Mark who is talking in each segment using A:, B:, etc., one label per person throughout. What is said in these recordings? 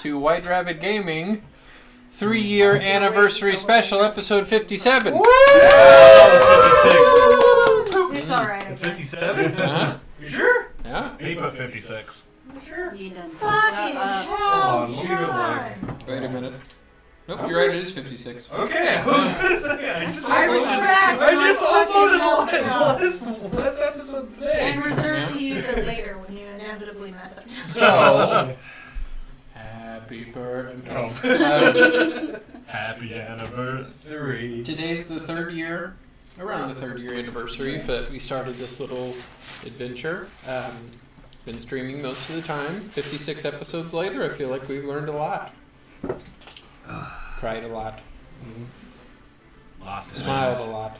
A: to White Rabbit Gaming 3-year anniversary special, episode 57.
B: Woo!
C: It's alright.
B: It's 57?
A: Uh-huh.
B: You sure?
A: Yeah.
B: He put 56.
C: You sure?
D: You done
C: Fucking hell, John.
A: Wait a minute. Nope, you're right, it is 56.
B: Okay, I was gonna say, I just uploaded last episode today.
C: And reserve to use it later when you inevitably mess up.
A: So, happy birthday.
B: Happy anniversary.
A: Today's the around the third year anniversary that we started this little adventure. Been streaming most of the time. 56 episodes later, I feel like we've learned a lot. Cried a lot. Smiled a lot.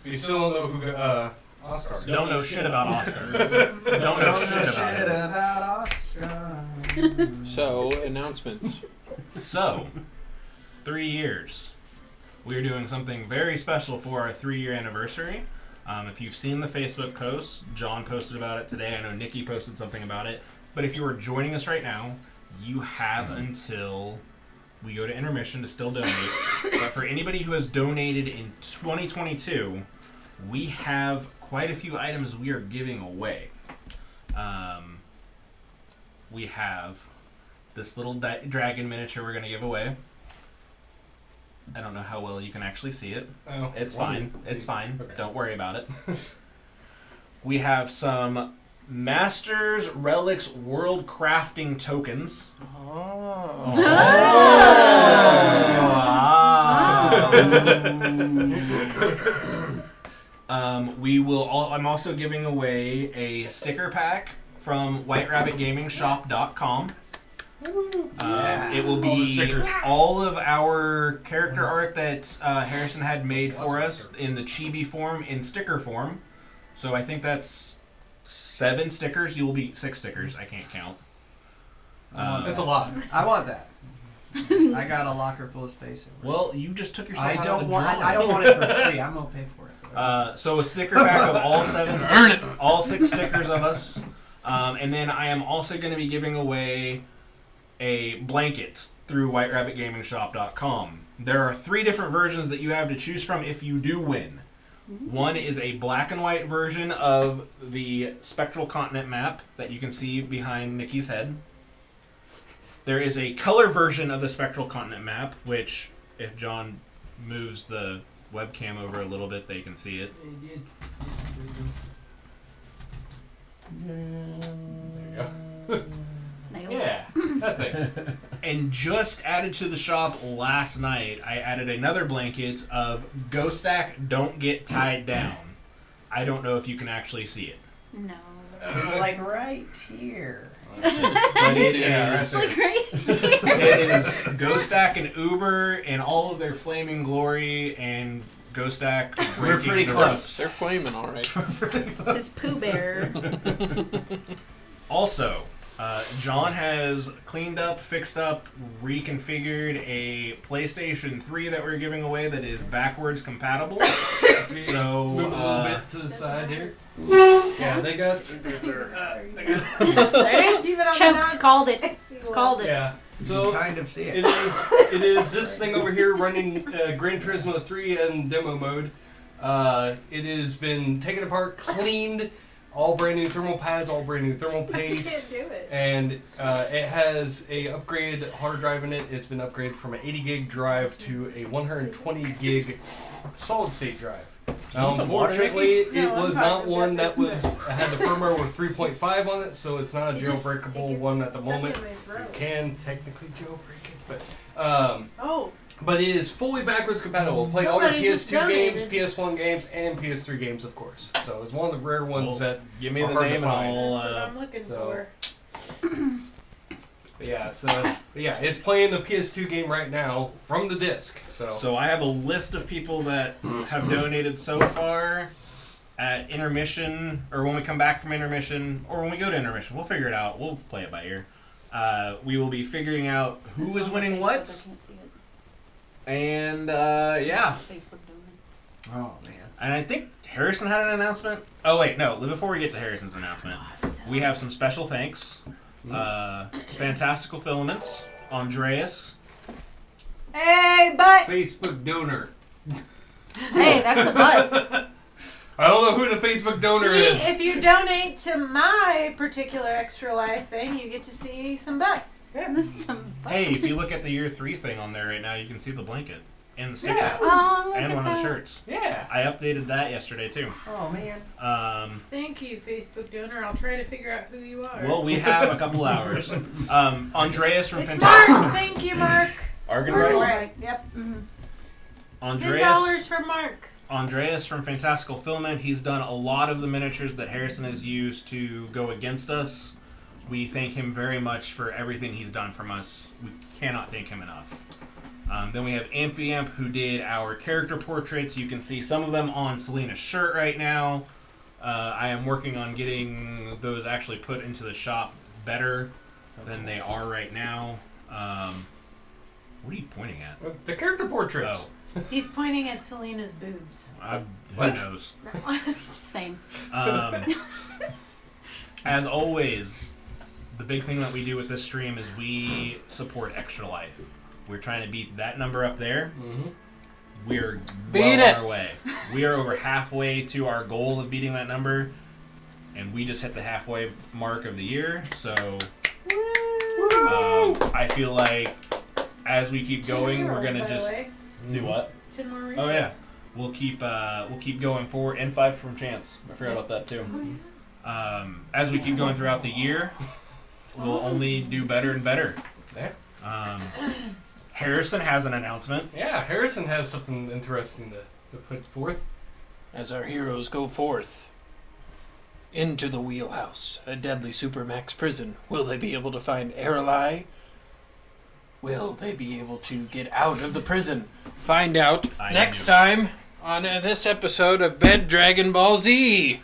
B: We still don't know who Oscar is.
E: Don't know shit about Oscar. Don't know shit about
F: Oscar.
A: So, announcements.
E: So, 3 years. We're doing something very special for our 3-year anniversary. If you've seen the Facebook post, John posted about it today. I know Nikki posted something about it. But if you are joining us right now, you have until we go to intermission to still donate. But for anybody who has donated in 2022, we have quite a few items we are giving away. We have this little dragon miniature we're going to give away. I don't know how well you can actually see it.
B: Oh,
E: it's fine. It's fine.
B: Okay.
E: Don't worry about it. We have some Masters Relics World Crafting tokens. I'm also giving away a sticker pack from WhiteRabbitGamingShop.com. It will be all of our character art that Harrison had made for us in the chibi form, in sticker form. So I think that's 7 stickers. You will be 6 stickers. I can't count.
B: That's a lot.
F: I want that. I got a locker full of space.
E: Well, you just took yourself
F: I
E: out
F: don't
E: of the
F: want.
E: drawing.
F: I don't want it for free. I'm gonna pay for it.
E: So a sticker pack of all 7 stickers, all 6 stickers of us, and then I am also going to be giving away a blanket through WhiteRabbitGamingShop.com. There are 3 different versions that you have to choose from if you do win. One is a black and white version of the Spectral Continent map that you can see behind Nikki's head. There is a color version of the Spectral Continent map, which, if John moves the webcam over a little bit, they can see it.
B: There you go.
D: Yeah.
B: That thing.
E: And just added to the shop last night, I added another blanket of Go Stack Don't Get Tied Down. I don't know if you can actually see it.
D: No.
F: It's like right here.
E: But it is,
D: It's like right
E: it is Go Stack and Uber in all of their flaming glory, and Go Stack
F: We're
E: breaking
F: pretty
E: the
F: close.
A: They're flaming alright.
D: His Pooh Bear.
E: Also, John has cleaned up, fixed up, reconfigured a PlayStation 3 that we're giving away that is backwards compatible. So,
B: Move a little bit to the side here. Yeah, they got.
D: There it is. Choked. Called it. Called it.
B: Yeah.
F: You
B: So
F: can kind of see it.
B: it is this thing over here running Gran Turismo 3 in demo mode. It has been taken apart, cleaned, all brand new thermal pads, all brand new thermal paste,
C: do it.
B: and it has a upgrade hard drive in it. It's been upgraded from an 80 gig drive to a 120 gig solid state drive. Unfortunately, it was not one that had the firmware with 3.5 on it, so it's not a jailbreakable one at the moment. You can technically jailbreak it, but it is fully backwards compatible. Play all your
C: Somebody just
B: PS2 games,
C: donated.
B: PS1 games, and PS3 games, of course. So it's one of the rare ones that.
E: give me
B: are
E: the
B: hard to
E: name and
B: find.
E: I'll.
C: That's what I'm looking
B: so-
C: for.
B: It's playing the PS2 game right now from the disc.
E: So I have a list of people that have donated so far at intermission, or when we come back from intermission, or when we go to intermission. We'll figure it out. We'll play it by ear. We will be figuring out who is winning what.
D: I can't see it.
E: And yeah.
D: Facebook doing it.
F: Oh man.
E: And I think Harrison had an announcement. Oh wait, no. Before we get to Harrison's announcement, we have some special thanks. Fantastical Filaments, Andreas.
C: Hey, but
B: Facebook donor.
D: Hey, that's a butt.
B: I don't know who the Facebook donor is.
C: if you donate to my particular Extra Life thing, you get to see some butt.
D: Some butt.
E: Hey, if you look at the year 3 thing on there right now, you can see the blanket and the sticker
B: Yeah.
D: Oh, look
E: and
D: at
E: one of
D: that.
E: the shirts.
B: Yeah.
E: I updated that yesterday too.
F: Oh man.
C: Thank you, Facebook donor. I'll try to figure out who you are.
E: Well, we have a couple hours. Andreas from
C: it's
E: Fantastic.
C: Mark. Thank you, Mark.
E: Argonite?
C: Right. Yep.
E: Andreas.
C: $10 for Mark.
E: Andreas from Fantastical Filament. He's done a lot of the miniatures that Harrison has used to go against us. We thank him very much for everything he's done from us. We cannot thank him enough. Then we have Amphiamp, who did our character portraits. You can see some of them on Selena's shirt right now. I am working on getting those actually put into the shop better than they are right now. What are you pointing at?
B: The character portraits.
C: He's pointing at Selena's boobs.
E: Who
B: What?
E: knows?
D: Same.
E: As always, the big thing that we do with this stream is we support Extra Life. We're trying to beat that number up there.
B: Mm-hmm.
E: We're
A: Beat
E: well
A: it.
E: on our way. We are over halfway to our goal of beating that number, and we just hit the halfway mark of the year. So I feel like as we keep going, we're gonna just do what?
C: 10 more reruns.
E: Oh yeah, we'll keep going forward, and 5 from Chance. I forgot about that too. As we keep going throughout the year, we'll only do better and better.
B: Yeah.
E: Harrison has an announcement.
B: Yeah, Harrison has something interesting to put forth.
A: As our heroes go forth into the wheelhouse, a deadly supermax prison, will they be able to find Aralai? Will they be able to get out of the prison? Find out
E: I
A: next
E: knew.
A: time on this episode of Bed Dragon Ball Z.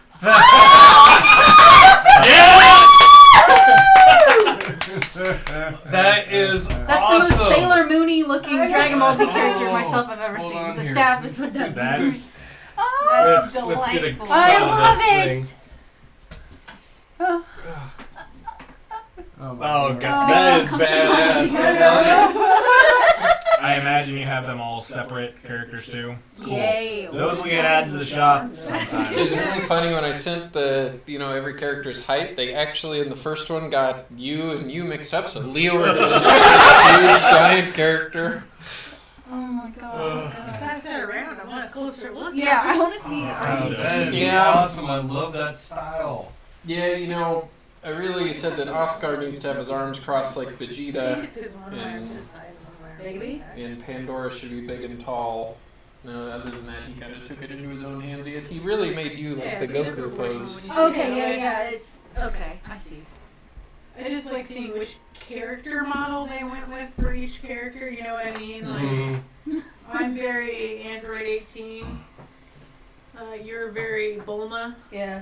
B: That is
D: That's
B: awesome.
D: the most Sailor Moony looking Dragon Ball Z character
B: Oh,
D: myself I've ever
B: hold
D: seen.
B: on
D: The
B: here.
D: staff is what does it.
E: That's
C: That's
B: Let's get a
C: delightful.
B: shot
D: I
B: of
D: love
B: this
D: it.
B: thing.
F: Oh, my
B: Oh
F: Lord.
B: god, that is badass.
E: I imagine you have them all separate characters too.
D: Yay.
E: Those will get added to the shop
A: It was
E: sometime.
A: really funny when I sent every character's height. They actually, in the first one, got you and you mixed up, so Leo is this huge giant character.
D: Oh my god.
C: Pass that around. I want a closer look.
D: Yeah, I want to see
B: Wow,
D: it.
B: that is
A: Yeah.
B: awesome. I love that style.
A: Yeah, I really said that Oscar needs to have his arms crossed like Vegeta,
C: It's his one arm this side and one arm
D: Baby?
A: and Pandora should be big and tall. No, other than that, he kind of took it into his own hands. He really made you like the Goku pose.
D: Okay, yeah, it's okay. I see.
C: I just like seeing which character model they went with for each character. You know what I mean? Like,
B: Mhm.
C: I'm very Android 18. You're very Bulma.
D: Yeah,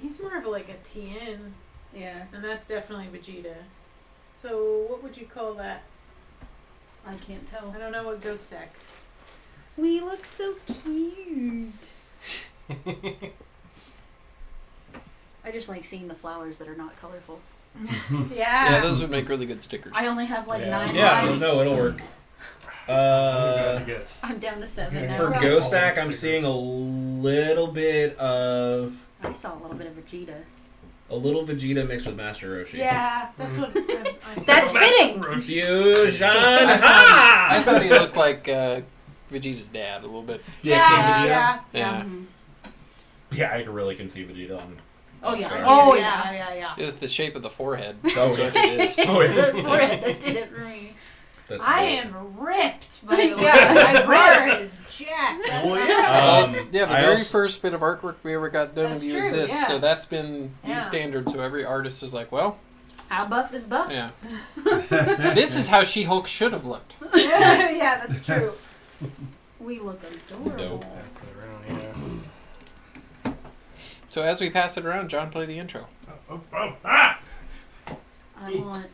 C: He's more of like a TN,
D: yeah.
C: and that's definitely Vegeta. So what would you call that?
D: I can't tell.
C: I don't know what ghost deck.
D: We look so cute. I just like seeing the flowers that are not colorful.
A: Yeah, those would make really good stickers.
D: I only have like
B: Yeah.
D: 9
E: Yeah,
D: lives.
E: no, it'll work.
D: I'm down to 7
B: Yeah.
D: now.
E: For Ghost Stack, I'm seeing a little bit of
D: I saw a little bit of Vegeta.
E: a little Vegeta mixed with Master Roshi.
C: Yeah, that's what. I'm
D: That's fitting.
E: Fusion!
A: I
E: Ha!
A: thought he looked like Vegeta's dad a little bit.
E: Yeah, King Vegeta.
C: yeah.
A: Yeah,
D: Mhm.
E: Yeah, I really can see Vegeta on.
D: Oh yeah.
E: Sorry.
D: Oh
C: yeah,
D: yeah.
C: yeah.
A: it's the shape of the forehead.
E: Oh,
A: That's
E: yeah.
A: what it is.
E: Oh,
D: It's
E: yeah.
D: the forehead that did it for me.
E: That's
C: I
E: dope.
C: am ripped, by the way.
D: Yeah,
C: My bar is jacked. That's
E: Boy,
C: not-
A: Yeah, the
E: I
A: very
E: also-
A: first bit of artwork we ever got done
C: That's
A: with you is
C: true,
A: this.
C: yeah.
A: So that's been the
C: Yeah.
A: standard. So every artist is like, well,
D: How buff is buff?
A: yeah. This is how She-Hulk should have looked.
C: yeah, that's true.
D: We look adorable.
E: Dope.
B: Pass it around, yeah.
A: So as we pass it around, John, play the intro.
D: I want.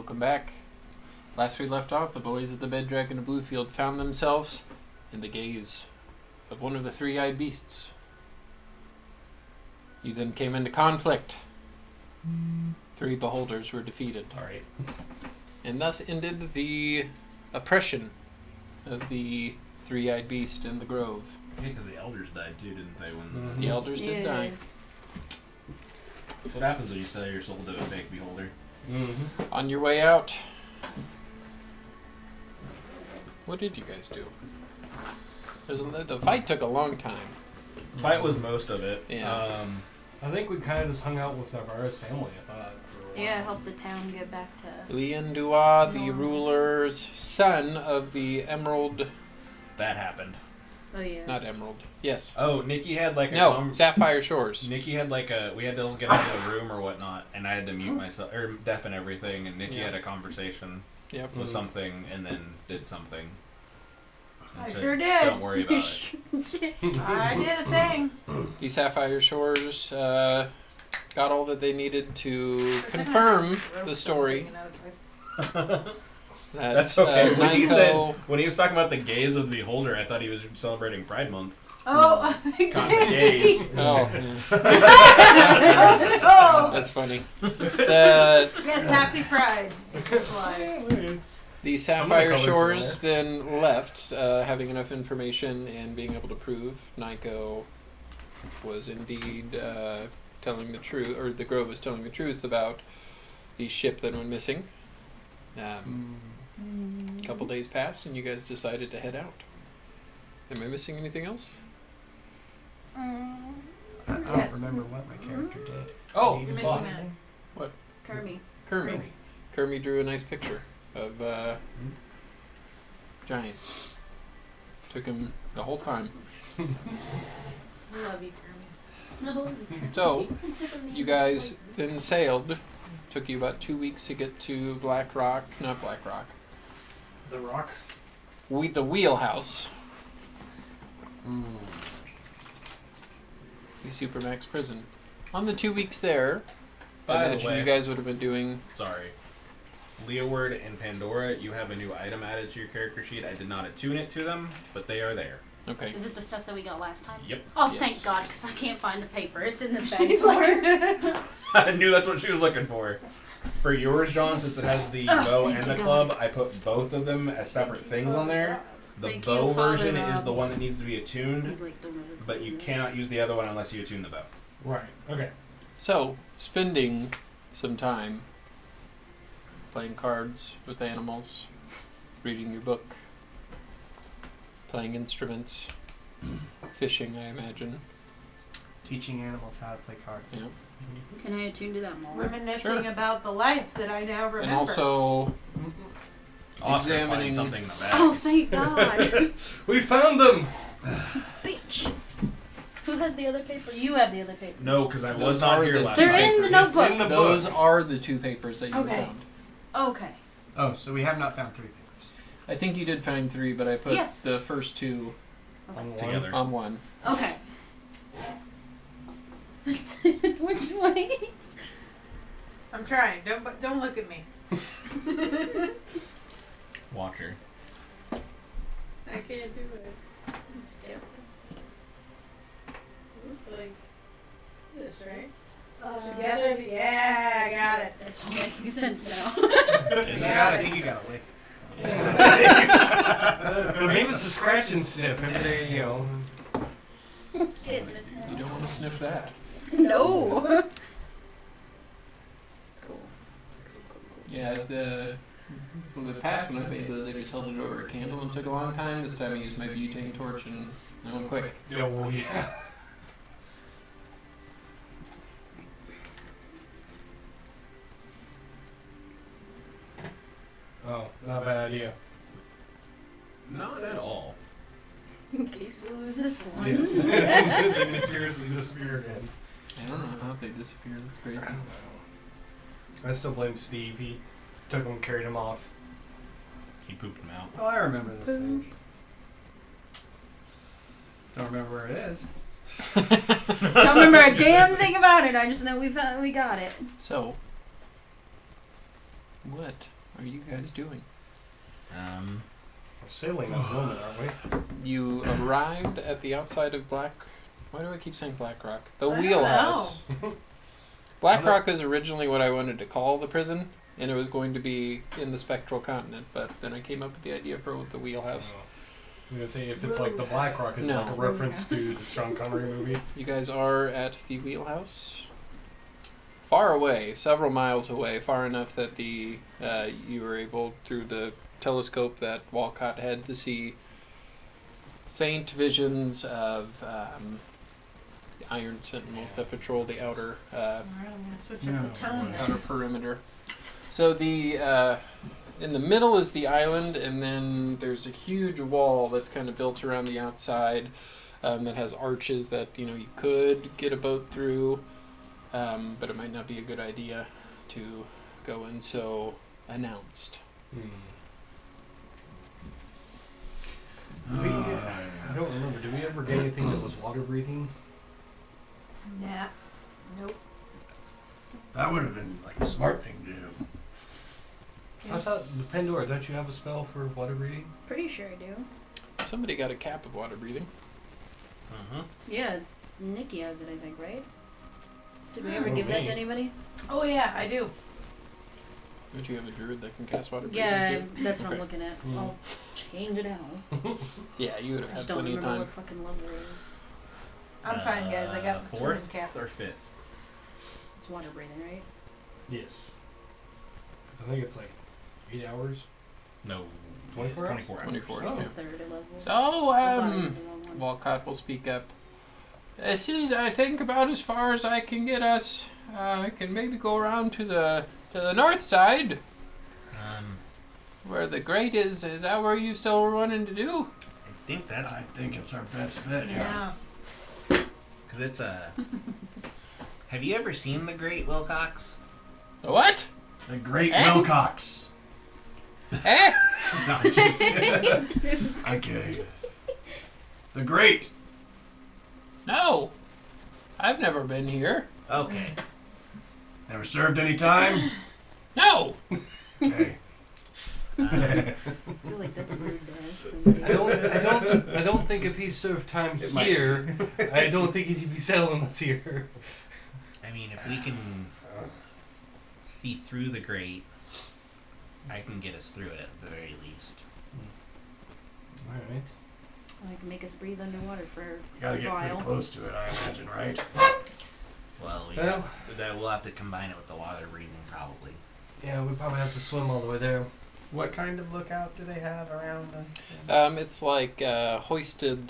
A: Welcome back. Last we left off, the bullies of the Bed Dragon of Bluefield found themselves in the gaze of one of the three-eyed beasts. You then came into conflict. 3 beholders were defeated.
B: Alright.
A: And thus ended the oppression of the three-eyed beast in the grove.
E: Yeah, because the elders died too, didn't they? When
A: The elders did die.
E: That's what happens when you sell your soul to a fake beholder.
B: Mm-hmm.
A: On your way out, what did you guys do? The fight took a long time.
E: Fight was most of it.
A: Yeah.
B: I think we kind of just hung out with Navarro's family, I thought. For a while.
D: Yeah, help the town get back to.
A: Lian Dua, the ruler's son of the Emerald...
E: That happened.
D: Oh yeah.
A: Not Emerald. Yes.
E: Oh, Nikki had like a...
A: No, Sapphire Shores.
E: Nikki had like a... We had to get out of the room or whatnot, and I had to mute myself, or deafen everything, and Nikki had a conversation
A: Yep.
E: with something, and then did something. And
C: I
E: said,
C: sure did.
E: Don't worry about it.
C: I did a thing.
A: The Sapphire Shores got all that they needed to confirm the story. That,
E: That's okay.
A: Naiko,
E: When he was talking about the gaze of the beholder, I thought he was celebrating Pride Month.
C: Oh,
E: Caught the gaze.
A: Oh, yeah.
C: no.
A: That's funny. The
C: Yes, happy Pride. Flies.
A: The
B: Some of the
A: Sapphire
B: colors
A: Shores then left, having enough information and being able to prove Naiko was indeed telling the truth, or the Grove was telling the truth about the ship that went missing. A couple days passed, and you guys decided to head out. Am I missing anything else?
F: I don't
C: Yes.
F: remember what my character did.
B: Oh,
C: You're
B: you
C: missing
B: fought.
C: that.
D: Kirby.
A: Kermie. Kermie drew a nice picture of giants. Took him the whole time.
C: Love you, Kermit.
D: No.
A: So, you guys then sailed. Took you about 2 weeks to get to Black Rock. Not Black Rock.
F: The Rock.
A: The Wheelhouse. The Supermax prison. On the 2 weeks there, I
E: By the
A: imagine
E: way-
A: you guys would have been doing...
E: Sorry. Leeward and Pandora, you have a new item added to your character sheet. I did not attune it to them, but they are there.
A: Okay.
D: Is it the stuff that we got last time?
E: Yep.
D: Oh,
A: Yes.
D: thank God, because I can't find the paper. It's in this bag
C: She's
D: somewhere.
C: like,
E: I knew that's what she was looking for. For yours, John, since it has the bow and the
D: thank you,
E: club, I put both of them as separate things on there. The
D: Thank
E: bow
D: you, Father
E: version is
D: Rob.
E: the one that needs to be attuned,
D: He's like, don't ever
E: but you
D: do that.
E: cannot use the other one unless you attune the bow.
B: Right. Okay.
A: So, spending some time playing cards with animals, reading your book, playing instruments, fishing, I imagine.
F: Teaching animals how to play cards.
A: Yeah.
D: Can I attune to that more?
C: reminiscing
A: Sure.
C: about the life that I now remember.
A: And also
E: Oscar
A: examining...
E: finding something in the bag.
D: Oh, thank God.
B: We found them!
D: Bitch. Who has the other paper? You have the other paper.
E: No, because I was
A: Those
E: not
A: are
E: here
A: the
E: last
D: They're
E: night.
D: in the
B: It's
D: notebook.
B: in the
A: Those
B: book.
A: are the 2 papers that you
C: Okay.
A: found.
D: Okay.
F: Oh, so we have not found 3 papers.
A: I think you did find 3, but I put
D: Yeah.
A: the first 2
B: On one.
E: Together.
A: on one.
D: Okay. Which way?
C: I'm trying. Don't look at me.
E: Watch her.
C: I can't do it. I'm scared. Looks like this, right? Together. Yeah, I got it.
D: It's all making sense now.
F: I think you got a lick.
B: Maybe it's a scratch and sniff every day, you know.
D: Getting it.
A: You don't want to sniff that.
D: No. Cool.
A: Yeah, the past when I made those, I just held it over a candle and took a long time. This time I used my butane torch and I went quick.
B: Yeah, well, yeah. Oh, not a bad idea.
E: Not at all.
D: In case we lose this one.
B: Yes. They mysteriously disappear again.
A: I don't know how they disappeared. That's crazy.
B: I still blame Steve. He took him and carried him off.
E: He pooped him out.
F: Oh, I remember this page. Don't remember where it is.
D: Don't remember a damn thing about it. I just know we got it.
A: So, what are you guys doing?
B: We're sailing at the moment, aren't we?
A: You arrived at the outside of Black... Why do I keep saying Black Rock? The
C: I don't
A: Wheelhouse. Black
B: I don't-
A: Rock is originally what I wanted to call the prison, and it was going to be in the Spectral Continent, but then I came up with the idea for the Wheelhouse.
B: I'm gonna say if it's like the Black Rock, is
A: No.
B: like a reference to the Sean Connery movie.
A: You guys are at the Wheelhouse. Far away, several miles away, far enough that the you were able, through the telescope that Walcott had, to see faint visions of the Iron Sentinels that patrol the outer
C: Alright, I'm gonna switch up the tone
A: outer
C: then.
A: perimeter. So the in the middle is the island, and then there's a huge wall that's kind of built around the outside that has arches that you could get a boat through, but it might not be a good idea to go in. So announced.
B: I don't remember. Did we ever get anything that was water breathing?
C: Nah. Nope.
G: That would have been like a smart thing to do.
B: I thought the Pandora. Don't you have a spell for water breathing?
D: Pretty sure I do.
A: Somebody got a cap of water breathing.
D: Yeah, Nikki has it, I think, right? Did we ever
B: Oh,
D: give that
B: me.
D: to anybody?
C: Oh yeah, I do.
A: Don't you have a druid that can cast water breathing?
D: Yeah,
A: too?
D: that's what I'm
A: Okay.
D: looking at.
B: Hmm.
D: I'll change it out.
A: Yeah, you would
D: I
A: have
D: just
A: had
D: don't
A: plenty of
D: remember
A: time.
D: what fucking level it is.
C: I'm fine, guys. I got the swimming
E: Fourth
C: cap.
E: or fifth?
D: It's water breathing, right?
B: Yes. 'Cause I think it's like 8 hours.
E: No.
B: 24
E: it's
B: hours?
E: 24 hours.
A: 24
D: It's
A: hours.
D: a third level.
A: So,
D: I thought I used the wrong one.
A: Walcott will speak up. This is, I think, about as far as I can get us. I can maybe go around to the north side, where the grate is. Is that where you still were wanting to do?
E: I think that's
G: I think it's our best bet. Yeah.
C: Yeah.
E: because it's a. Have you ever seen The Great Wilcox?
A: The what?
G: The Great
A: Eh?
G: Wilcox.
A: Eh?
G: No, I'm just kidding. I'm kidding. The Great.
A: No. I've never been here.
E: Okay.
G: Never served any time.
A: No.
G: Okay.
D: I feel like that's rude to ask somebody.
B: I don't think if he served time
E: It might-
B: here, I don't think he'd be selling us here.
E: I mean, if we can see through the grate, I can get us through it at the very least.
B: Alright.
D: Like make us breathe underwater for
G: You gotta
D: a
G: get pretty
D: while.
G: close to it, I imagine, right?
E: Well,
B: Well-
E: we'll have to combine it with the water breathing probably.
B: Yeah, we probably have to swim all the way there.
F: What kind of lookout do they have around the...
A: It's like hoisted,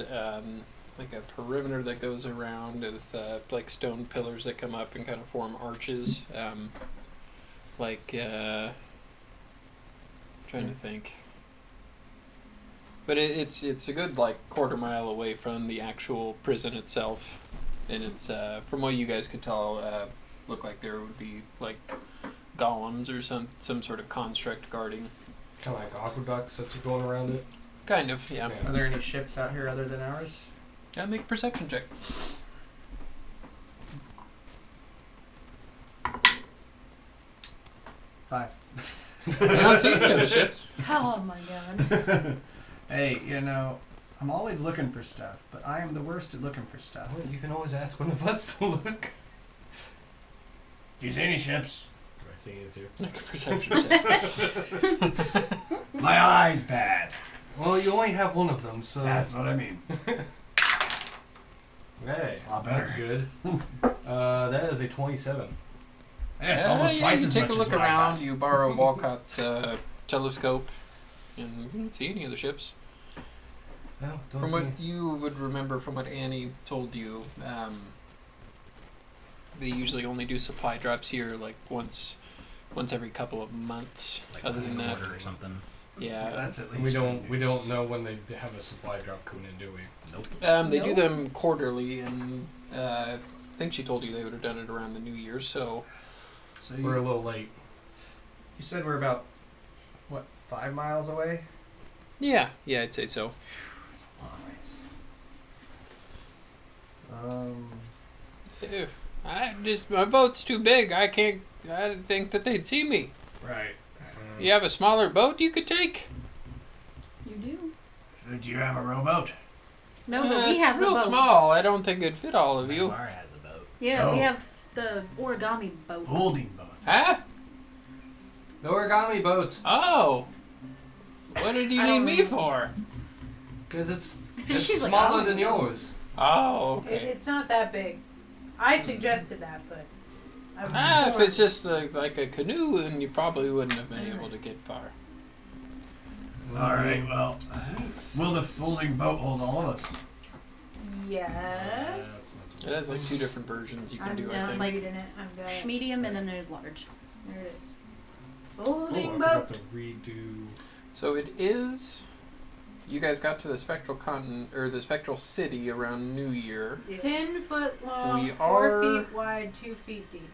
A: like a perimeter that goes around with like stone pillars that come up and kind of form arches. Trying to think. But it's a good like quarter mile away from the actual prison itself, and it's from what you guys could tell, look like there would be like golems or some sort of construct guarding.
B: Kind of like aqueducts that's going around it.
A: Kind of, yeah.
F: Are there any ships out here other than ours?
A: Make a perception check.
F: 5.
A: I don't see any of the ships.
D: Oh my god.
F: Hey, I'm always looking for stuff, but I am the worst at looking for stuff.
B: Well, you can always ask one of us to look.
G: Do you see any ships?
B: Do I see it here?
A: Make a perception check.
G: My eye's bad.
B: Well, you only have one of them, so.
G: That's what I mean.
B: Hey,
G: A lot better.
B: that's good. That is a 27.
G: Yeah, it's almost twice
A: you
G: as
A: take
G: much
A: a
G: as
A: look
G: what I
A: around.
G: thought.
A: You borrow Walcott's telescope, and you don't see any of the ships.
B: No, don't
A: From
B: see.
A: what you would remember, from what Annie told you, they usually only do supply drops here like once every couple of months.
E: Like
A: Other
E: once
A: than
E: a
A: that,
E: quarter or something.
A: yeah.
G: That's at least
B: We
G: good
B: don't
G: news.
B: know when they have a supply drop coming in, do we?
E: Nope.
A: They do
D: No.
A: them quarterly, and I think she told you they would have done it around the New Year. So
F: So
B: We're a
F: you
B: little late.
F: said we're about, 5 miles away?
A: yeah, I'd say so.
F: That's a long ways.
A: My boat's too big. I didn't think that they'd see me.
G: Right.
A: You have a smaller boat you could take?
D: You do?
F: Do you have a rowboat?
D: No, but we
A: it's
D: have
A: real
D: a boat.
A: small. I don't think it'd fit all of you.
G: Bar has a boat.
D: Yeah, we
F: Oh.
D: have the origami boat.
F: Folding boat.
A: Huh?
B: The origami boat.
A: Oh. What did you
D: I
A: need
D: don't
A: me
D: know.
A: for?
B: Because it's
D: She's like,
B: smaller
D: "Oh,
B: than
D: no."
B: yours.
A: Oh, okay.
C: It's not that big. I suggested that, but I was
A: If
C: informed.
A: it's just like a canoe, then you probably wouldn't have been able to get far.
F: Alright, well, will the folding boat hold all of us?
C: Yes.
A: It has like 2 different versions you can do,
D: Yeah,
A: I
D: it's
A: think.
D: like
C: reading it. I'm good.
D: medium, and then there's large.
C: There it is.
B: Oh, I
C: Folding
B: forgot
C: boat.
B: to redo.
A: So it is. You guys got to the spectral continent or the spectral city around New Year.
C: 10 foot long,
A: We
C: 4
A: are-
C: feet wide, 2 feet deep.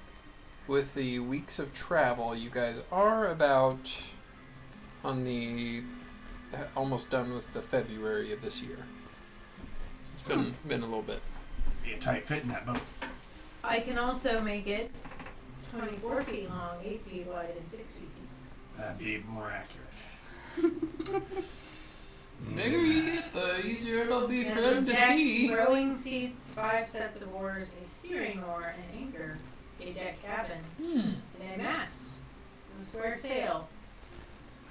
A: With the weeks of travel, you guys are about on the almost done with the February of this year. It's been a little bit.
F: Be a tight fit in that boat.
C: I can also make it 24 feet long, 8 feet wide, and 6 feet deep.
F: That'd be more accurate.
A: The bigger you get, the easier it'll be for
C: There's a
A: them to
C: deck,
A: see.
C: rowing seats, 5 sets of oars, a steering oar, an anchor, a deck cabin, and a mast. With a square sail.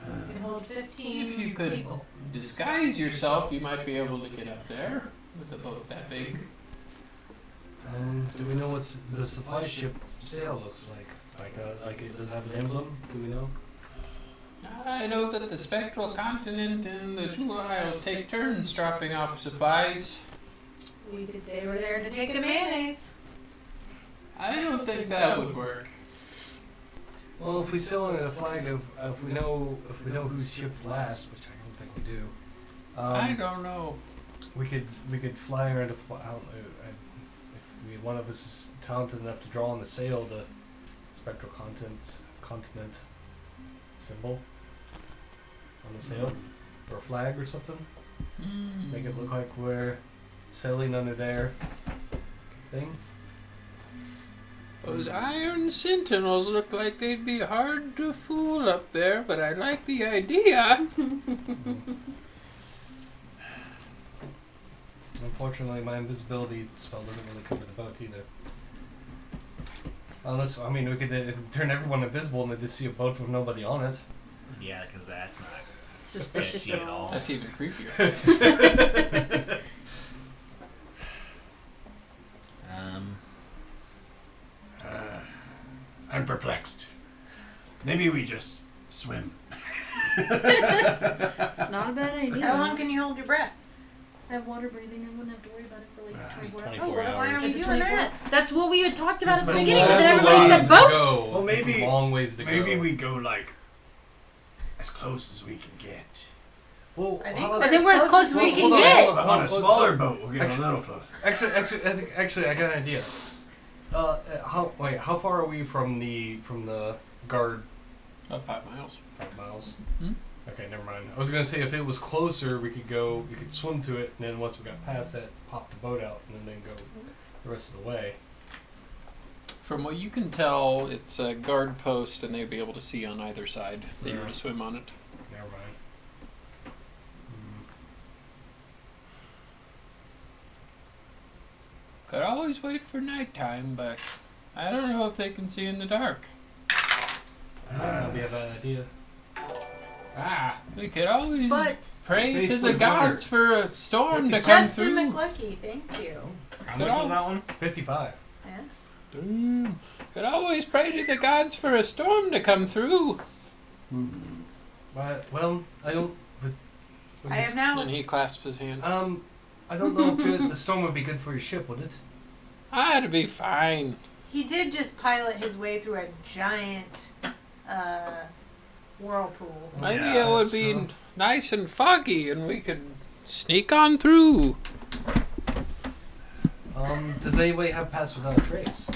C: It can hold 15
A: If you could
C: people.
A: disguise yourself, you might be able to get up there with a boat that big.
B: Do we know what the supply ship sail looks like? Like it does it have an emblem? Do we know?
A: I know that the spectral continent and the Jewel Isles take turns dropping off supplies.
C: We could say we're there to take a mayonnaise.
A: I don't think that would work.
B: Well, if we sail under the flag of if we know whose ship's last, which I don't think we do.
A: I don't know.
B: We could fly her into if one of us is talented enough to draw on the sail the spectral continent symbol on the sail or a flag or something. Make it look like we're sailing under their thing.
A: Those iron sentinels look like they'd be hard to fool up there, but I like the idea.
B: Unfortunately, my invisibility spell doesn't really cover the boat either. Unless, I mean, we could turn everyone invisible and they just see a boat with nobody on it.
G: Yeah, because that's not
D: Suspicious
G: sketchy
D: at
G: at all.
D: all.
A: That's even creepier.
F: I'm perplexed. Maybe we just swim.
D: Not a bad idea.
C: How long can you hold your breath?
D: I have water breathing. I wouldn't have to worry about it for like 24 hours.
G: 24
C: Oh, well, then why aren't we
D: Is it
C: doing
D: 24?
C: that?
D: That's what we had talked about at the
F: It's
D: beginning, but
F: that's
D: then
F: a
D: everybody
F: ways
D: said
F: to
D: boat.
F: Well,
B: It's
F: maybe-
B: a long ways to go.
F: Maybe we go like as close as we can get.
B: Well,
C: I think
B: how
C: we're
B: about-
D: I think we're as close as we
B: Hold
D: can
B: on,
D: get.
B: hold on.
F: On a smaller boat, we'll get a little closer.
B: Actually, I got an idea. How far are we from the guard?
A: About 5 miles.
B: 5 miles.
A: Hmm?
B: Okay, never mind. I was gonna say if it was closer, we could swim to it, and then once we got past that, pop the boat out, and then go the rest of the way.
A: From what you can tell, it's a guard post, and they'd be able to see on either side that you were
B: Yeah.
A: to swim on it.
B: Never mind.
A: Could always wait for nighttime, but I don't know if they can see in the dark.
B: That'd be a bad idea.
A: We could always
D: But
A: pray to the
B: Facebook
A: gods for a storm to come
C: Justin
A: through.
C: McLucky, thank you.
E: How
A: Could
E: much
A: all-
E: was that one?
B: 55.
C: Yeah.
A: Could always pray to the gods for a storm to come through.
B: But well, I don't. But,
C: I have now.
A: And he clasps his hand.
B: I don't know if the storm would be good for your ship, would it?
A: I'd be fine.
C: He did just pilot his way through a giant whirlpool.
A: Maybe
F: Yeah,
A: it would
F: that's
A: be
F: true.
A: nice and foggy, and we could sneak on through.
B: Does anybody have Pass Without a Trace?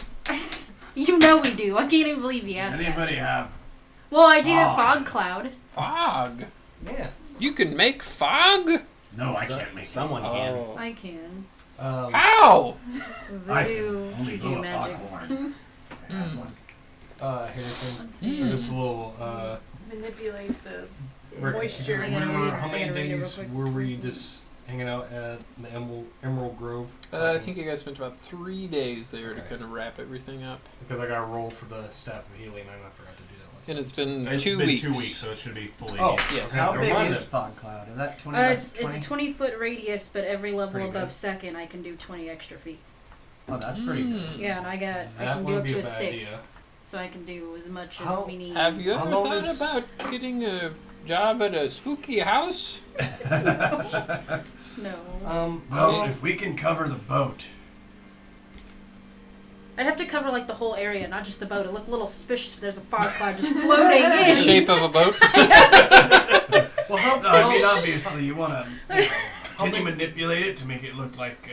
D: you know we do. I can't even believe you asked that.
F: Anybody have?
D: Well, I do have
F: Fog.
D: fog cloud.
A: Fog.
B: Yeah.
A: You can make fog?
F: No, I can't make
E: Someone can.
A: Oh.
D: I can.
A: How?
F: I
D: Voodoo,
F: can only
D: juju
F: blow a
D: magic.
F: foghorn. I have one.
B: Harrison,
D: Let's see.
B: for this little
C: manipulate the
B: Rick,
C: moisture.
D: I gotta read-
B: how
D: I
B: many
D: gotta read it real
B: days
D: quick.
B: were we just hanging out at the Emerald Grove?
A: I think you guys spent about 3 days there to kind of wrap everything up.
B: Because I got a roll for the Staff of Healing and I forgot to do that last
A: And
B: time.
A: it's been
E: It's
A: 2
E: been
A: weeks.
E: 2 weeks, so it should be fully.
B: Oh,
A: Yes.
B: okay,
F: How
B: never
F: big
B: mind
F: is
B: then.
F: Fog Cloud? Is that 20 by
D: It's a 20-foot radius, but every level
B: pretty
D: above
B: good.
D: second, I can do 20 extra feet.
F: Oh, that's pretty good.
D: Yeah, and I
B: That
D: can do
B: wouldn't
D: up
B: be
D: to
B: a
D: a
B: bad
D: sixth,
B: idea.
D: so I can do as much as
B: How-
D: we need.
A: Have you
B: How
A: ever
B: long
A: thought
B: is-
A: about getting a job at a spooky house?
D: No.
G: Well, if we can cover the boat.
D: I'd have to cover like the whole area, not just the boat. It looked a little suspicious if there's a fog cloud just floating in.
A: The shape of a boat?
B: Well, how,
G: No, I mean, obviously, you want to. Can you manipulate it to make it look like.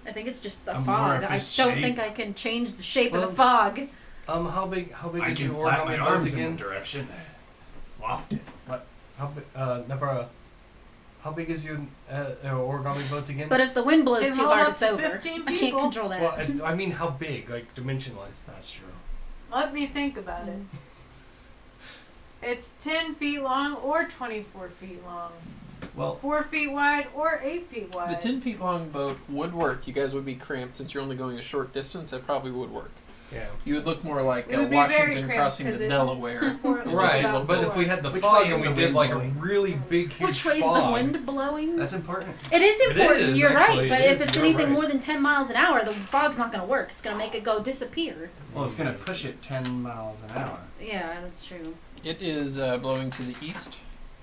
D: I think it's just the
G: A
D: fog. I
G: amorphous
D: don't
G: shape.
D: think I can change the shape of
B: Well,
D: the fog.
B: how big
G: I
B: is
G: can
B: your
G: flap my
B: origami boat
G: arms in
B: again?
G: one direction. Loft it.
B: How big, Nevra, how big is your origami boat again?
D: But if the wind blows
C: Can
D: too
C: hold
D: hard,
C: up
D: it's
C: to
D: over.
C: 15
D: I can't
C: people.
D: control that.
B: Well, I mean, how big, like dimension-wise?
G: That's true.
C: Let me think about it. It's 10 feet long or 24 feet long.
F: Well,
C: 4 feet wide or 8 feet wide.
A: The 10 feet long boat would work. You guys would be cramped since you're only going a short distance. That probably would work.
B: Yeah.
A: You would look more like
C: It would be very
A: Washington
C: cramped
A: crossing
C: 'cause
A: the
C: it-
A: Delaware.
C: Or at least
B: Right,
C: about
B: but if
C: four.
B: we had the
F: Which
B: fog
F: way
B: and
F: is
B: we
F: the
B: did
F: wind
B: like a
F: blowing?
B: really big, huge
D: Which way's
B: fog,
D: the wind blowing?
F: that's important.
D: It is
B: It
D: important.
B: is,
D: You're
B: actually,
D: right, but
B: it
D: if
B: is,
D: it's
B: you're
D: anything
B: right.
D: more than 10 miles an hour, the fog's not going to work. It's going to make it go disappear.
F: Well, it's going to push it 10 miles an hour.
D: Yeah, that's true.
A: It is blowing to the east,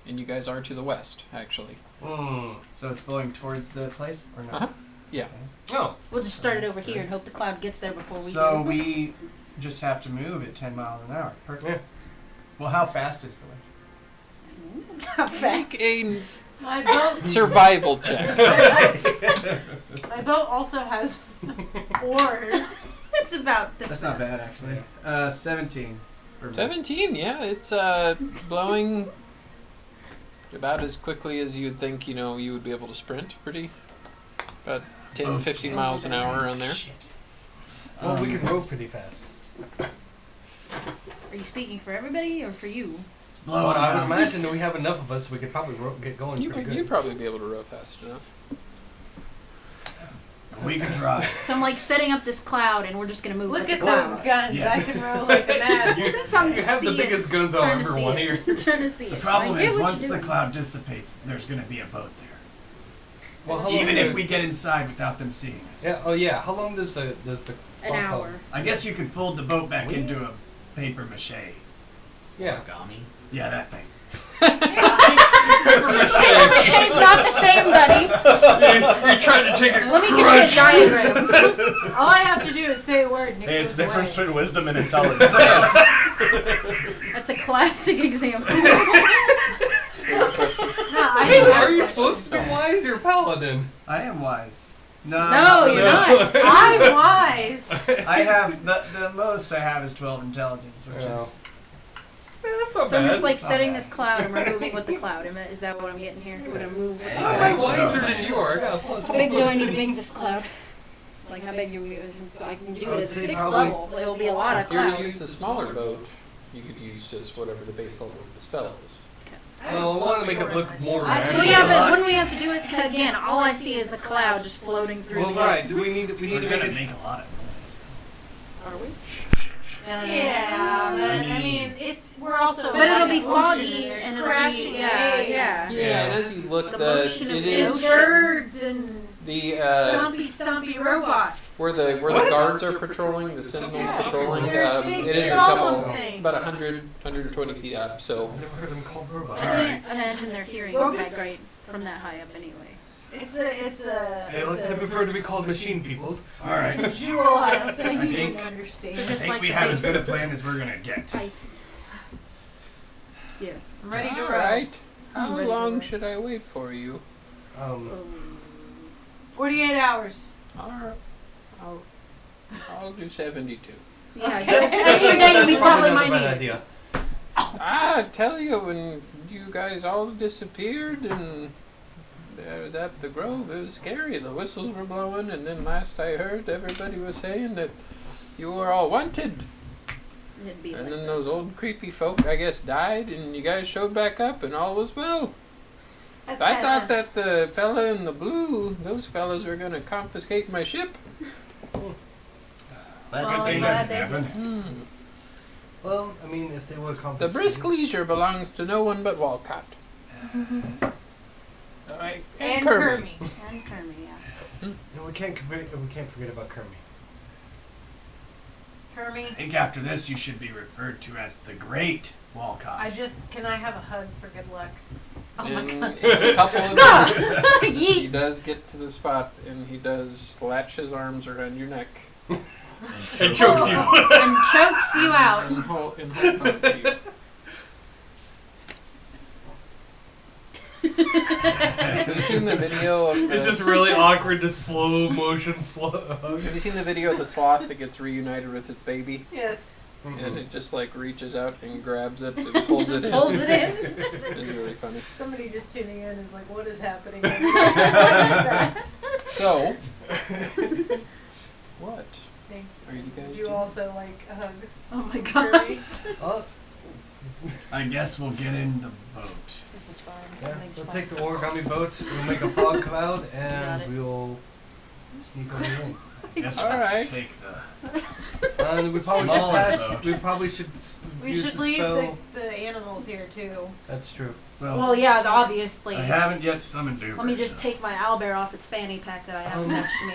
A: and you guys are to the west, actually.
F: So it's blowing towards the place or not?
A: Uh-huh. Yeah.
B: Oh,
D: We'll just start it over here and hope the cloud gets there before we
F: So
D: do.
F: we just have to move at 10 miles an hour. Perfect.
B: Yeah.
F: Well, how fast is the wind?
D: How fast?
A: Make a
C: My boat,
A: survival check.
C: my boat also has oars.
D: It's about this
F: That's
D: fast.
F: not bad, actually. 17. For me.
A: 17, yeah. It's blowing about as quickly as you'd think, you would be able to sprint. About 10, 15 miles an hour around there.
B: well, we can row pretty fast.
D: Are you speaking for everybody or for you?
F: It's blowing
B: But I would
F: down.
B: imagine that we have enough of us, we could probably get going pretty good.
A: You'd probably be able to row fast enough.
G: We could try.
D: So I'm like setting up this cloud and we're just going to move
C: Look
D: with
C: at
D: the
C: those
D: cloud.
C: guns.
G: Yes.
C: I can row like a man.
D: Just I'm
B: You have the
D: see it.
B: biggest guns
D: I'm
B: I'll
D: trying to
B: ever
D: see
B: want
D: it.
B: here.
D: I'm trying to see
G: The
D: it.
G: problem
D: I get
G: is,
D: what
G: once
D: you're
G: the
D: doing.
G: cloud dissipates, there's going to be a boat there.
B: Well, how
G: Even
B: long
G: if we get inside without them seeing us.
B: Yeah. Oh yeah. How long does the
D: An
B: fog
D: hour.
B: cloud-
G: I guess you could fold the boat back into a paper mache.
B: Yeah.
E: Origami.
G: Yeah, that thing.
B: Paper mache.
D: Paper mache's not the same, buddy.
B: You're trying to take a
D: Let me get you a diagram.
C: All I have to do is say a word. Nick
E: Hey, it's
C: goes
E: the difference
C: away.
E: between wisdom and intelligence.
D: That's a classic example.
C: No, I
B: Hey,
C: don't
B: are
C: have
B: you
C: that.
B: supposed to be wise? You're a paladin.
F: I am wise. No,
D: No, you're not.
C: I'm wise.
F: I have the most I have is 12 intelligence, which is
B: Yeah, that's not
D: So I'm
B: bad.
D: just like setting this cloud and we're moving with the cloud. Is that what I'm getting here? We're gonna move with the
B: I'm
D: cloud.
B: wiser than you are. I got a plus
D: How big do I need to make this cloud? Like how big do we? I can do
B: I
D: it
B: would
D: at the
B: say
D: 6th
B: probably-
D: level. It'll be a lot of
A: If you were to
D: clouds.
A: use the smaller boat, you could use just whatever the base level of the spell is.
B: Well, I want to make it look more
C: I-
B: natural.
D: Well, yeah, but when we have to do it again, all I see is a cloud just floating through
B: Well,
D: the air.
B: right. We need to
G: We're
B: make
G: going to
B: it.
G: make a lot of noise.
D: Are we?
C: Yeah, but I mean, we're also.
D: But it'll
C: by
D: be
C: the
D: foggy
C: ocean and
D: and
C: there's
D: it'll
C: crashing
D: be yeah,
C: waves.
D: yeah.
A: Yeah, and as you look,
D: The
A: it
D: motion of the
C: And
A: is
D: ocean.
C: birds and
A: the
C: stompy robots.
A: where the guards are patrolling, the sentinels patrolling.
C: There's big
A: It is a
C: problem
A: couple,
C: things.
A: about 120 feet up. So
B: I've never heard them called robots.
D: I can't imagine their hearing is that great from that high up anyway.
C: It's
B: They prefer to be called machine people.
G: All right.
C: a jewel I was saying
G: I
C: you
G: think-
C: didn't understand.
D: So
G: I
D: just
G: think
D: like
G: we
D: the
G: have as good a
D: base
G: plan as we're going to get.
D: height. Yeah.
C: I'm ready to
A: all
C: row.
A: right.
D: I'm
A: How
D: ready to
A: long
D: roll.
A: should I wait for you?
C: 48 hours.
A: All right. I'll do 72.
D: Yeah, extra day we probably might
B: not a
D: need.
B: bad idea.
A: I tell you, when you guys all disappeared and I was at the Grove, it was scary. The whistles were blowing, and then last I heard, everybody was saying that you were all wanted.
D: It'd be
A: And
D: like
A: then
D: that.
A: those old creepy folk, I guess, died, and you guys showed back up, and all was well.
C: That's
A: I
C: kinda-
A: thought that the fella in the blue, those fellas were gonna confiscate my ship.
C: Well,
G: Good
C: I'm
G: thing
C: glad
G: that
C: they
G: happened.
A: Hmm.
B: Well, I mean, if they would
A: The
B: compensate.
A: brisk leisure belongs to no one but Walcott. Alright,
C: And
A: Kermit.
C: Kermie.
D: And Kermit, yeah.
B: No, we can't forget about Kermit.
F: I
C: Kermie,
F: think after this, you should be referred to as the Great Walcott.
C: can I have a hug for good luck?
D: Oh my
A: In
D: god.
A: a couple of
D: God!
A: minutes, he
D: Yeet!
A: does get to the spot, and he does latch his arms around your neck
B: And chokes you.
D: And chokes you out.
A: and hold on to you. Have you seen the video of
B: It's
A: the,
B: just really awkward to slow motion slow.
A: Have you seen the video of the sloth that gets reunited with its baby?
C: Yes.
A: And it just like reaches out and grabs it and pulls it in.
D: Pulls it in.
A: It's really funny.
C: Somebody just tuning in is like, what is happening? What is that?
A: So, what
C: Thank
A: are you guys
C: you
A: doing?
C: also like a hug?
D: Oh my god.
C: Kermie?
B: Oh,
F: I guess we'll get in the boat.
D: This is fine.
B: yeah.
D: Everything's
B: We'll
D: fine.
B: take the origami boat. We'll make a fog cloud,
D: Got
B: and
D: it.
B: we'll sneak over in.
F: I guess
A: All
F: we'll
A: right.
F: take the.
B: And we probably should
F: Smaller
B: pass.
F: boat.
B: We probably should
C: We
B: use
C: should
B: the
C: leave
B: spell.
C: the animals here too.
B: That's true.
D: Well, yeah, obviously.
F: I haven't yet summoned Uber.
D: Let me just
F: so-
D: take my owlbear off its fanny pack that I have
B: Um,
D: next to me.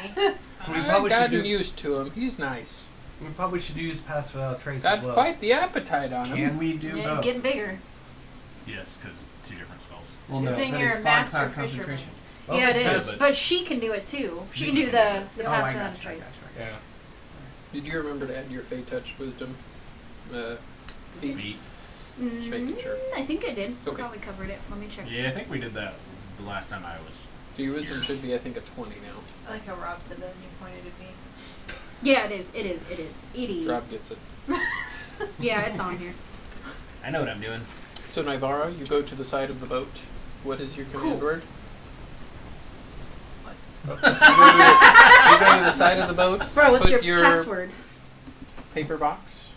B: We
A: I've
B: probably should
A: gotten
B: do.
A: used to him. He's nice.
B: We probably should use pass without trace
A: Got
B: as well.
A: quite the appetite on him.
F: Can we do
D: Yeah,
F: both?
D: he's getting bigger.
G: Yes, because 2 different spells.
F: Well,
C: Good
F: no,
C: thing
F: but
C: you're
F: it's
C: a
F: fog
C: master
F: cloud
C: fisherman.
F: concentration.
B: Okay,
D: Yeah, it
B: yeah,
D: is.
G: but-
D: But she can do it too. She can do the
F: Oh,
D: pass
F: I
D: without a
F: gotcha, I
D: trace.
F: gotcha.
B: Yeah.
A: Did you remember to add your Fey Touch Wisdom feat?
G: Beat.
A: Just making sure.
D: I think I did.
A: Okay.
D: Probably covered it. Let me check.
G: Yeah, I think we did that the last time I was.
A: So your Wisdom should be, I think, a 20 now.
C: I like how Rob said that and he pointed at me.
D: Yeah, it is. It is. It is. It
A: Rob
D: is.
A: gets it.
D: Yeah, it's on here.
G: I know what I'm doing.
A: So Naivara, you go to the side of the boat. What is your command word? You go to the side of the boat.
D: Bro, what's
A: put
D: your password?
A: Paper box.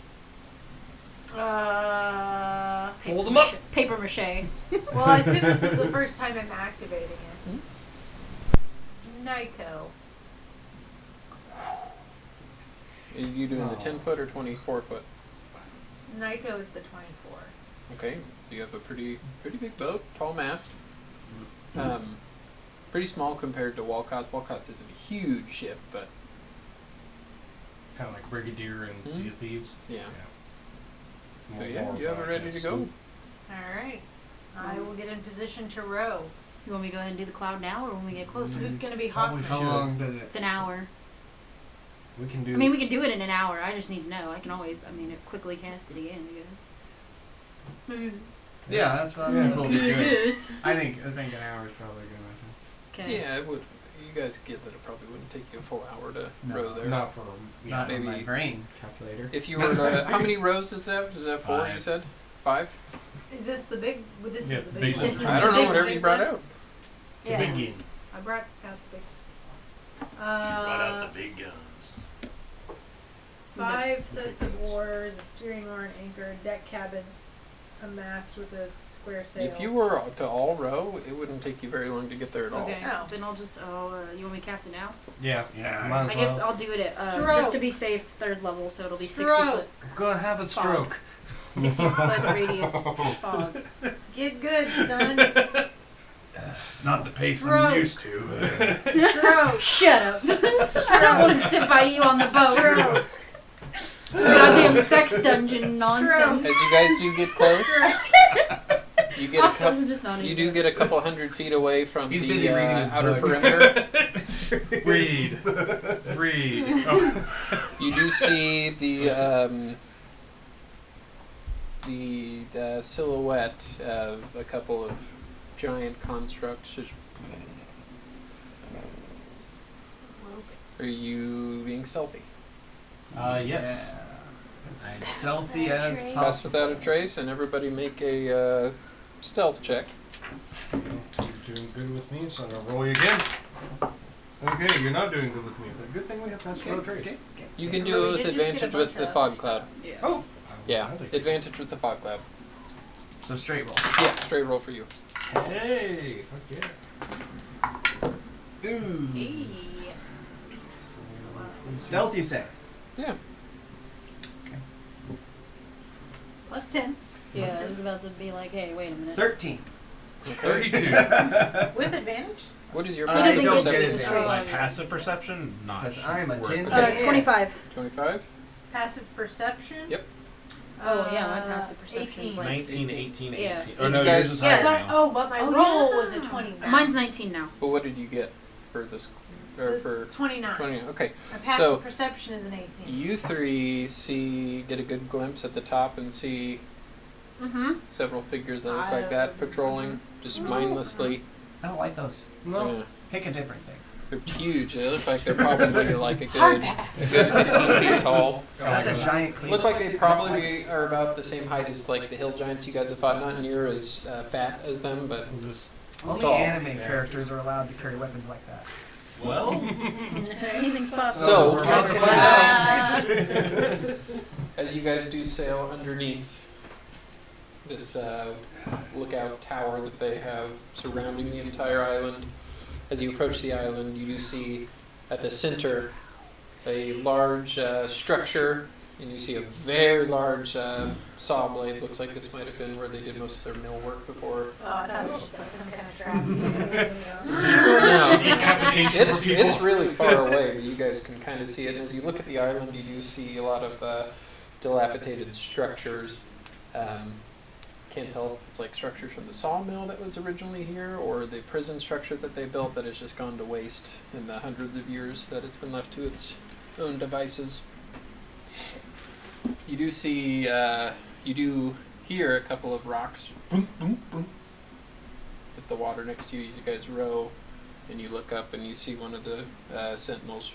B: Hold 'em up.
D: Paper mache.
C: Well, I assume this is the first time I'm activating it. Nyko.
A: Are you doing the
F: Oh.
A: 10 foot or 24 foot?
C: Nyko is the 24.
A: Okay, so you have a pretty big boat, tall mast. Pretty small compared to Walcott's. Walcott's isn't a huge ship, but
B: Kind of like Brigadier and
A: Mhm.
B: Sea of Thieves.
A: yeah.
B: More-
A: So yeah,
B: more
A: you have it
B: of
A: ready
B: a
A: to go.
B: sloop.
C: Alright. I will get in position to row.
D: You want me to go ahead and do the cloud now, or when we get closer?
C: Who's going to be hot?
B: Probably
F: How
B: should.
F: long does it?
D: It's an hour.
B: We can do.
D: I mean, we can do it in an hour. I just need to know. I can always, quickly cast it again, you guys.
F: Yeah, that's what I was
B: Yeah.
F: thinking. We'll be good.
D: Yes.
F: I think an hour is probably good.
D: Okay.
A: Yeah, it would. You guys get that it probably wouldn't take you a full hour to
F: No,
A: row there.
B: Not for. Yeah.
F: Not in my
A: maybe-
F: brain calculator.
A: If you were to, how many rows does it have? Does it have 4? You
G: 5.
A: said 5.
C: Is this the big? Well, this
B: Yeah,
C: is
B: it's
C: the
B: big
C: big
B: one.
C: one.
D: This is
A: I
D: the
A: don't know.
D: big
A: Whatever
C: one.
A: you brought out.
B: The
C: Yeah.
B: big game.
C: I brought out the big.
G: Brought out the big guns.
C: 5 sets of oars, a steering oar, an anchor, a deck cabin, a mast with a square sail.
A: If you were to all row, it wouldn't take you very long to get there at all.
D: Okay.
C: Oh.
D: Then I'll just. you want me to cast it now?
B: Yeah.
F: Yeah.
B: Might as
D: I guess
B: well.
D: I'll do it at
C: Stroke.
D: just to be safe. 3rd level, so it'll be 60
C: Stroke.
D: foot.
B: Go have a
D: Fog.
B: stroke.
D: 60 foot radius fog.
C: Get good, son.
F: It's not the pace
C: Stroke.
F: I'm used to.
C: Stroke.
D: Shut up. I don't want to sit by you on the boat. It's goddamn sex dungeon nonsense.
A: As you guys do get close, you get a
D: Oscar
A: couple.
D: was just not
A: You
D: even.
A: do get a couple hundred feet away from
F: He's
A: the
F: busy reading his
A: outer
F: book.
A: perimeter.
B: Read. Read. Oh.
A: You do see the silhouette of a couple of giant constructs. Just, are you being stealthy?
B: Yes.
F: Yeah. As stealthy as
D: Trace.
A: Pass
F: possible.
A: without a trace, and everybody make a stealth check.
B: You're doing good with me, so I'm gonna roll you again. Okay, you're not doing good with me, but good thing we have pass without trace.
A: You can
C: But
A: do
C: we
A: it with
C: did just get a
A: advantage with
C: bunch
A: the
C: of-
A: fog cloud.
D: Yeah.
B: Oh, I
A: Yeah, advantage with the fog cloud.
F: So straight roll.
A: Yeah, straight roll for you.
B: Hey, fuck yeah.
F: Ooh.
C: Hey.
F: Stealth, you say?
A: Yeah.
C: Plus 10.
D: Yeah, I was about to be like, hey, wait a minute.
F: 13.
A: Okay.
B: 32.
C: With advantage?
A: What is your
F: I
D: doesn't
F: don't
D: get
F: get
D: to
F: advantage.
D: choose.
E: My passive perception, not.
F: Because I'm a
E: worth
F: tin
E: it.
F: man.
D: 25.
A: 25?
C: Passive perception?
A: Yep.
D: Oh, yeah, my passive perception's
C: 18.
D: like-
E: 19, 18, 18.
D: Yeah.
E: Oh no,
A: You guys-
E: yours is
D: Yeah.
E: higher now.
C: But my
D: Oh,
C: roll
D: yeah.
C: was a 29.
D: Mine's 19 now.
A: But what did you get for this? Or for
C: 29.
A: 20? Okay.
C: My passive
A: So-
C: perception is an 18.
A: You three get a good glimpse at the top and see
D: Mm-hmm.
A: several figures that look like that patrolling, just mindlessly.
F: I don't like those.
B: No.
A: Yeah.
F: Pick a different thing.
A: They're huge. They look like they're probably like a
C: Hard
A: good
C: pass.
A: 15 feet tall.
F: That's a giant cleaver.
A: Look like they probably are about the same height as like the hill giants you guys have fought. Not near as fat as them, but
F: Only
A: tall.
F: anime characters are allowed to carry weapons like that.
E: Well,
D: Anything's possible.
A: So-
F: we're about to find out.
A: as you guys do sail underneath this lookout tower that they have surrounding the entire island, as you approach the island, you do see at the center a large structure, and you see a very large saw blade. Looks like this might have been where they did most of their mill work before.
C: Oh, I thought it was just like some kind of trap.
A: No,
B: Decapitation for people.
A: it's really far away, but you guys can kind of see it. And as you look at the island, you do see a lot of dilapidated structures. Can't tell if it's like structures from the sawmill that was originally here, or the prison structure that they built that has just gone to waste in the hundreds of years that it's been left to its own devices. You do see, you do hear a couple of rocks boom, boom, boom, hit the water next to you. You guys row, and you look up and you see one of the sentinels.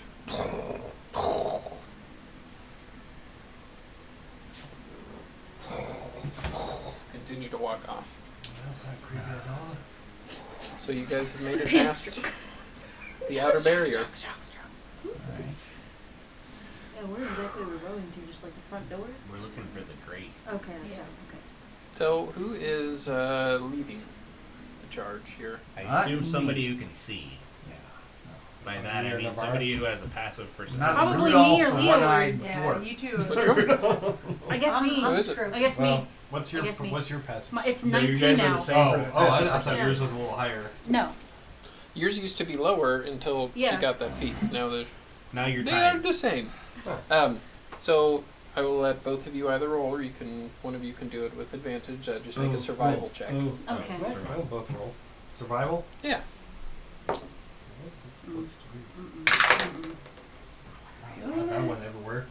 A: Continue to walk off.
B: That's not creepy at all.
A: So you guys have made it past the outer barrier.
F: Alright.
D: Yeah, where exactly are we rowing to? Just like the front door?
E: we're looking for the grate.
D: Okay, that's
C: Yeah.
D: right. Okay.
A: So who is leading the charge here?
E: I
F: Not
E: assume
F: me.
E: somebody who can see.
F: Yeah.
E: By that I
B: Near
E: mean
B: Navarre?
E: somebody who has a passive perception.
F: Not
D: Probably
F: Rudolph,
D: me or
F: the
D: Leo.
F: one-eyed
C: Yeah,
F: dwarf.
C: you two.
A: Which room?
D: I guess me.
A: Who is it?
C: Stroke.
D: I guess
B: Well,
D: me.
B: what's
D: I guess me.
B: your passive?
D: It's
E: No, you
D: 19
E: guys are
D: now.
E: the same.
B: I thought
D: Yeah.
B: yours was a little higher.
D: No.
A: Yours used to be lower until she
D: Yeah.
A: got that feat. Now
E: Now you're
A: they are
E: tied.
A: the same.
B: Oh.
A: So I will let both of you either roll, or one of you can do it with advantage. Just make a survival check.
D: Okay.
B: I will both roll. Survival?
A: Yeah.
B: Plus
D: Mm.
B: 3.
D: Mm-mm.
B: That went everywhere.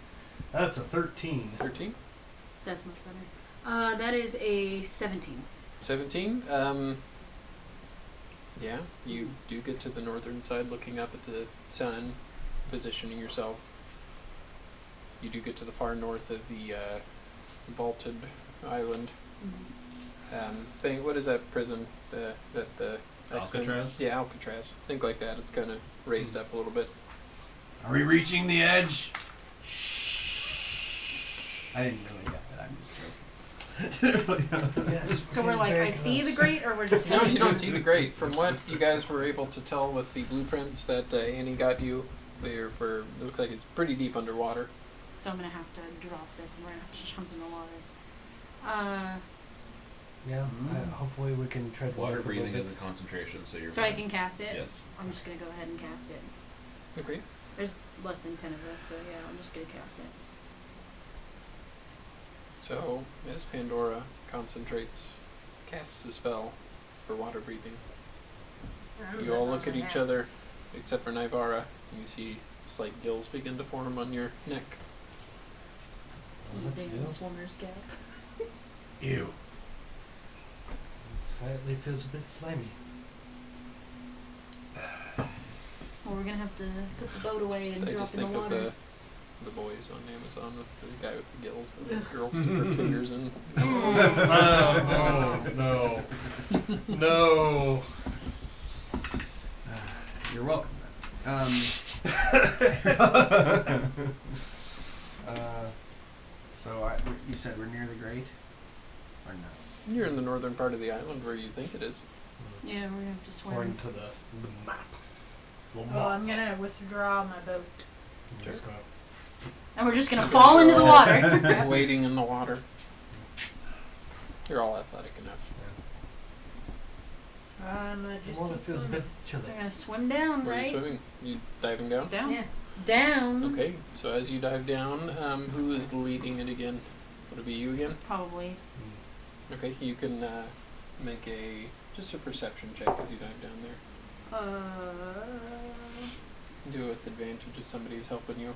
B: That's a 13.
A: 13?
D: That's much better. That is a 17.
A: 17? Yeah, you do get to the northern side, looking up at the sun, positioning yourself. You do get to the far north of the vaulted island thing. What is that prison? The X-Men-
E: Alcatraz?
A: Yeah, Alcatraz. Think like that. It's kind of raised up a little bit.
F: Are we reaching the edge? I didn't really get that. I'm just joking.
D: So we're like, I see the grate, or we're just
A: No,
D: heading?
A: you don't see the grate. From what you guys were able to tell with the blueprints that Annie got you, it looks like it's pretty deep underwater.
D: So I'm gonna have to drop this, and we're gonna have to jump in the water.
B: Yeah. Hopefully we can tread
E: Water
B: a
E: breathing
B: little
E: is a concentration, so you're
D: So I
E: fine.
D: can cast it.
E: Yes.
D: I'm just gonna go ahead and cast it.
A: Okay.
D: There's less than 10 of us, so yeah, I'm just gonna cast it.
A: So, as Pandora concentrates, casts a spell for water breathing. You all look at each other, except for Nivara, and you see slight gills begin to form on your neck.
B: Let's
D: Damn,
B: do.
D: swimmer's gap.
F: Ew.
B: It slightly feels a bit slimy.
D: Well, we're gonna have to put the boat away and
A: I
D: drop
A: just
D: in the
A: think of
D: water.
A: the boys on Amazon with the guy with the gills and the girl stick her fingers in.
B: No. No.
F: You're welcome. So said we're near the Great? Or no?
A: You're in the northern part of the island where you think it is.
D: Yeah, we're gonna have to swim.
B: According to the map.
C: Well, I'm gonna withdraw my boat.
B: I'm just gonna.
D: And we're just gonna fall into the water. Yep.
A: Wading in the water. You're all athletic enough.
C: I'm gonna just
B: Well, it
C: keep
B: feels a
C: swimming.
B: bit chilly.
D: We're gonna swim down,
A: Where are you
D: right?
A: swimming? You diving down?
D: Down.
C: Yeah.
D: Down.
A: Okay, so as you dive down, who is leading it again? Would it be you again?
D: Probably.
A: Okay, you can make just a perception check as you dive down there. Do it with advantage if somebody's helping you.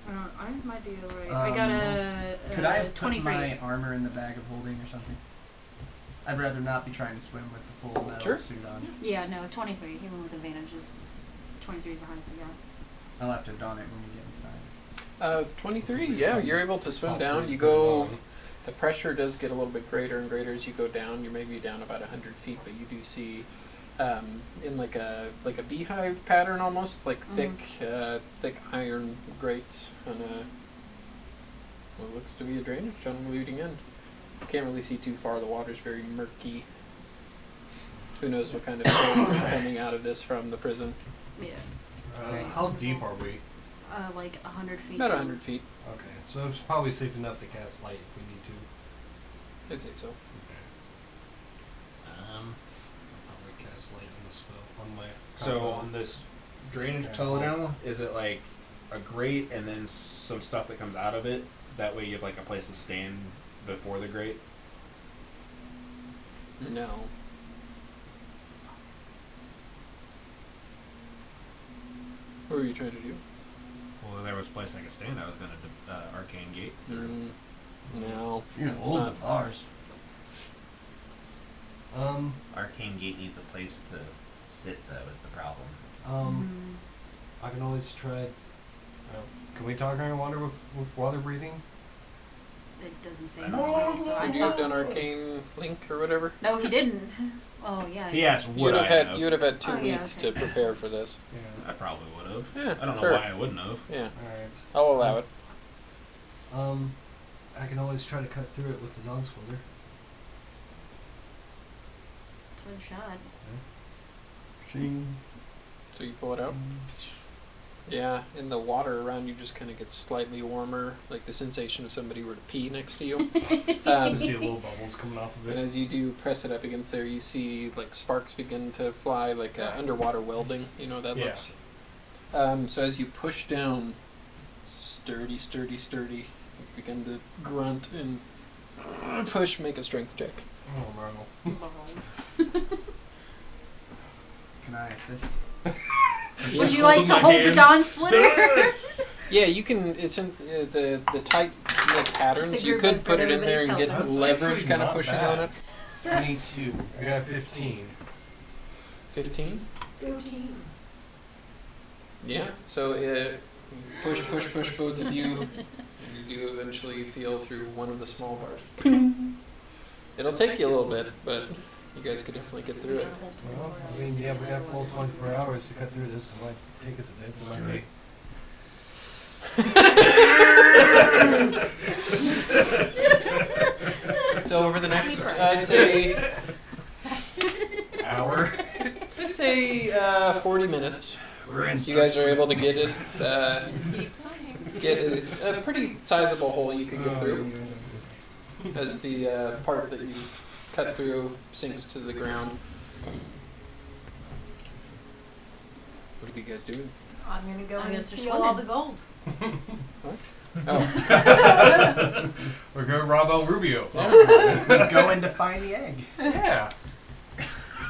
D: I might be alright. I got a
F: Could I have put
D: 23.
F: my armor in the bag of holding or something? I'd rather not be trying to swim with the full metal
A: Sure.
F: suit on.
D: Yeah, no, 23. Even with advantages. 23 is the highest I got.
F: I'll have to don it when we get inside.
A: 23, yeah, you're able to swim down. You go, the pressure does get a little bit greater and greater as you go down. You're maybe down about 100 feet, but you do see in like a beehive pattern almost, like thick iron grates and what looks to be a drainage tunnel leading in. You can't really see too far. The water's very murky. Who knows what kind of smoke is coming out of this from the prison?
D: Yeah.
B: How deep are we?
D: Like 100 feet.
A: About 100 feet,
B: Okay, so it's probably safe enough to cast light if we need to.
A: I'd say so.
B: Okay. Probably cast light on the spell on my.
E: So on this drainage tunnel, is it like a grate and then some stuff that comes out of it? That way you have like a place to stand before the grate?
A: No. What were you trying to do?
E: Well, there was a place I could stand. I was going to arcane gate.
A: No.
F: You're
A: it's
F: old
A: not.
F: with ours.
E: Arcane gate needs a place to sit, though, is the problem.
B: I can always try. Can we talk underwater with water breathing?
D: It doesn't say
E: I
D: this
E: don't
D: way, so I
A: Would you have
D: thought.
A: done arcane link or whatever?
D: No, he didn't. Oh, yeah.
E: He asked,
A: You'd
E: would I
A: have
E: have?
A: you would have had 2
D: Oh, yeah,
A: weeks
D: okay.
A: to prepare for this.
B: Yeah.
E: I probably would have.
A: Yeah,
E: I don't
A: sure.
E: know why I wouldn't have.
A: Yeah,
B: Alright.
A: I'll allow it.
B: I can always try to cut through it with the dog splitter.
D: It's a shot.
A: So you pull it out. Yeah, and the water around you just kind of gets slightly warmer, like the sensation of somebody were to pee next to you.
B: I see little bubbles coming off of
A: And
B: it.
A: as you do press it up against there, you see like sparks begin to fly, like underwater welding. You know what that
B: Yeah.
A: looks. So as you push down, sturdy, you begin to grunt and push. Make a strength check.
B: Oh no.
D: Balls.
F: Can I assist?
D: Would you like to hold the Dawn Splitter?
A: Yeah, you can. It's in the tight like patterns.
D: It's a
A: You
D: group
A: could
D: effort,
A: put it in there and
D: everybody's
A: get
D: helping.
B: That's
A: leverage,
B: actually
A: kind of
B: not
A: pushing
B: bad.
A: on it.
F: 22.
B: I got 15.
A: 15.
C: Go team.
A: Yeah. So push both of you, and you do eventually feel through one of the small bars. It'll take you a little bit, but you guys could definitely get through it.
B: Well, I mean, yeah, we got full 24 hours to cut through this. It might take us a bit. But might
A: So over the next, I'd say,
B: hour.
A: 40 minutes.
F: We're in.
A: You guys are able to get it. Get a pretty sizable hole you can get through as the part that you cut through sinks to the ground. What are you guys doing?
C: I'm gonna go
D: I
C: and
D: guess they're
C: steal all the
D: swimming.
C: gold.
A: Oh,
B: We're going to rob El Rubio.
F: We're going to find the egg.
B: Yeah.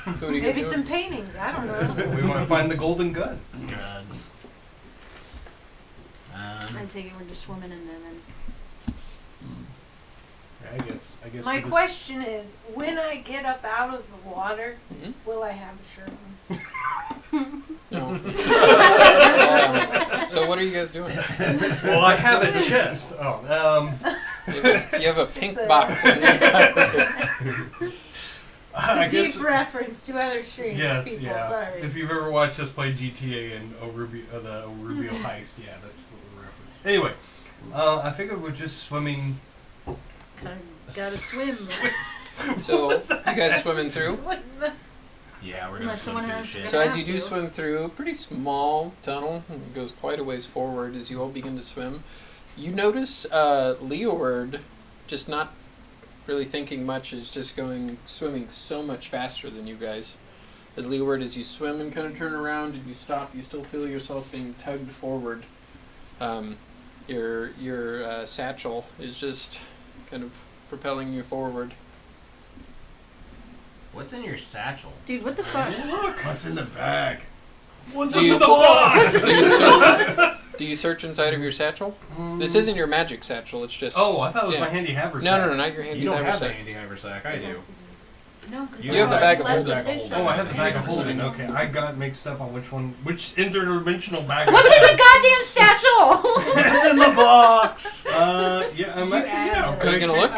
A: what are you guys
C: Maybe
A: doing?
C: some paintings. I don't know.
B: We want to find the golden gun.
E: Drugs.
D: I take it we're just swimming in there then.
B: Yeah, I guess.
C: My
B: we just-
C: question is, when I get up out of the water,
A: Mhm.
C: will I have a shirt on?
A: No. So what are you guys doing?
B: Well, I have a chest. Oh,
A: You have a pink box on the inside.
B: I
C: It's a
B: guess.
C: deep reference to other streams,
B: Yes,
C: people.
B: yeah.
C: Sorry.
B: If you've ever watched us play GTA and the El Rubio heist, yeah, that's what we're referencing. Anyway, I figured we're just swimming
D: Gotta swim.
A: So you guys swimming through.
E: Yeah, we're gonna
D: Unless
E: swim
D: someone
E: through
D: has
E: shit.
D: to
A: So as
D: have
A: you do
D: to.
A: swim through a pretty small tunnel, it goes quite a ways forward as you all begin to swim. You notice Leeward, just not really thinking much, is just swimming so much faster than you guys. As Leeward, as you swim and kind of turn around and you stop, you still feel yourself being tugged forward. Your satchel is just kind of propelling you forward.
E: What's in your satchel?
D: Dude, what the fuck?
G: What's in the bag?
B: What's
A: Do you-
B: in the box?
A: Do you search inside of your satchel? This isn't your magic satchel. It's just
B: Oh, I thought it was
A: Yeah.
B: my handy haversack.
A: no, not your handy
E: You don't have the
A: haversack.
E: handy haversack. I do.
C: No, because
E: You
A: have the bag of
C: left the
A: holding.
C: fish
B: Oh, I
C: on
B: have the bag of holding. Okay, I got mixed up on which interdimensional bag.
D: What's in the goddamn satchel?
G: What's in the box?
B: Yeah, I'm actually yeah.
A: Are you gonna look?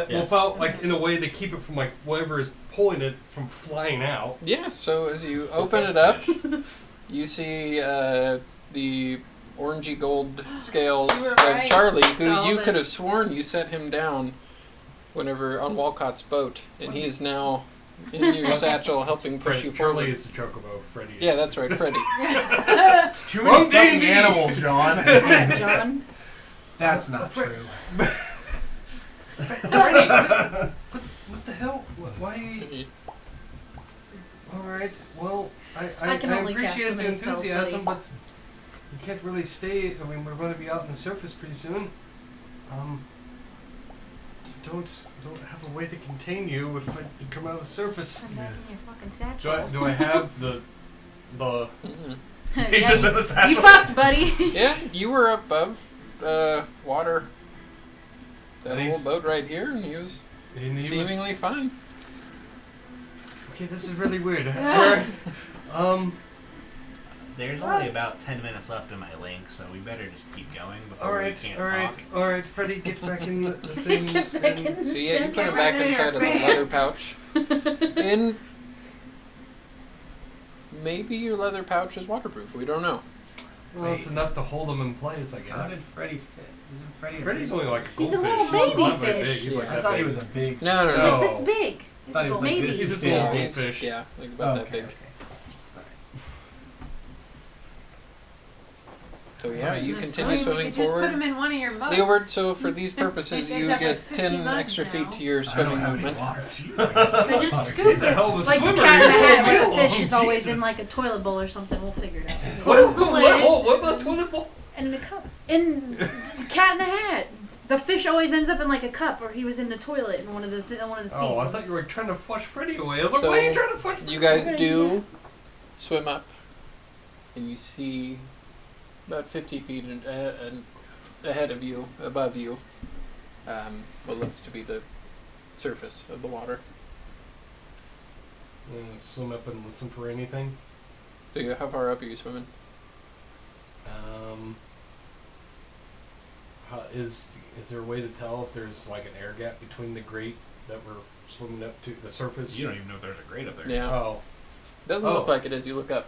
E: Yes.
B: Well, like in a way to keep it from like whatever is pulling it from flying out.
A: Yeah. So as you open it up, you see the orangey gold scales
C: You were
A: of
C: right.
A: Charlie, who
D: All
A: you
D: the-
A: could have sworn you set him down whenever on Walcott's boat, and he is now in your satchel helping push you
B: Charlie
A: forward.
B: is the chocobo. Freddie. Is
A: Yeah, that's right, Freddie.
E: Too
B: Wrong
E: many fucking
B: D&D.
E: animals, John.
D: Yeah, John.
F: That's not true.
B: Freddie. What the hell? Why? All right. Well,
D: I can only cast
B: appreciate
D: so
B: the
D: many spells,
B: enthusiasm,
D: buddy.
B: but we can't really stay. I mean, we're going to be out on the surface pretty soon. Don't have a way to contain you if I come out of the surface.
D: Come back in your fucking satchel.
B: Do I have the?
A: Mhm.
B: He's
D: Yeah,
B: just
D: you,
B: in the satchel.
D: you fucked, buddy.
A: Yeah, you were above water. That
B: And
A: little
B: he's-
A: boat right here, and he was
B: And he was-
A: seemingly fine.
B: Okay, this is really weird. Alright.
E: There's only about 10 minutes left in my link, so we better just keep going before
B: Alright,
E: we can't
B: alright,
E: talk.
B: alright. Freddie, get back in the thing.
D: Get back in
B: and-
D: the
A: So yeah, you put him
D: satchel.
A: back inside of the leather pouch. And maybe your leather pouch is waterproof. We don't know.
B: Well, it's enough to hold him in place, I
F: How did
B: guess.
F: Freddy fit? Isn't Freddy a
B: Freddie's
F: big-
B: only like a
D: He's a
B: goldfish.
D: little baby
B: not very big.
D: fish.
B: He's like
F: I
B: that
F: thought he
B: big.
F: was a big.
A: No.
D: He's like this big. He's
F: Thought he was like
D: maybe.
F: this
B: He's just a
F: big.
B: little
A: Yeah, he's-
B: goldfish.
A: yeah, like about that big.
F: Okay.
A: So yeah, you
D: Nice.
A: continue swimming
C: Just put
A: forward.
C: him in one of your boats.
A: Leeward, so for these purposes,
C: You guys
A: you
C: have,
A: get
C: like, 50
A: 10
C: bucks
A: extra
C: now.
A: feet to your
G: I don't
A: swimming
G: have any
A: movement.
G: water.
D: I just scoop
B: He's a hell of a
D: it. Like the
B: swimmer.
D: cat in the hat,
B: You're
D: where the fish
B: long.
D: is always in
B: Jesus.
D: like a toilet bowl or something. We'll figure it out.
B: What is the
C: lid.
B: what about toilet bowl?
D: And in a cup. In Cat in the Hat. The fish always ends up in like a cup, or he was in the toilet in one of the scenes.
B: Oh, I thought you were trying to flush Freddie away. I was like,
A: So,
B: why are you trying to flush Freddie
A: You guys
B: away?
A: do swim up, and you see about 50 feet ahead of you, above you, what looks to be the surface of the water.
B: Swim up and listen for anything.
A: So how far up are you swimming?
B: Is there a way to tell if there's like an air gap between the grate that we're swimming up to the surface?
E: You don't even know if there's a grate up there.
A: Yeah.
B: Oh.
A: Doesn't look
B: Oh.
A: like it as you look up.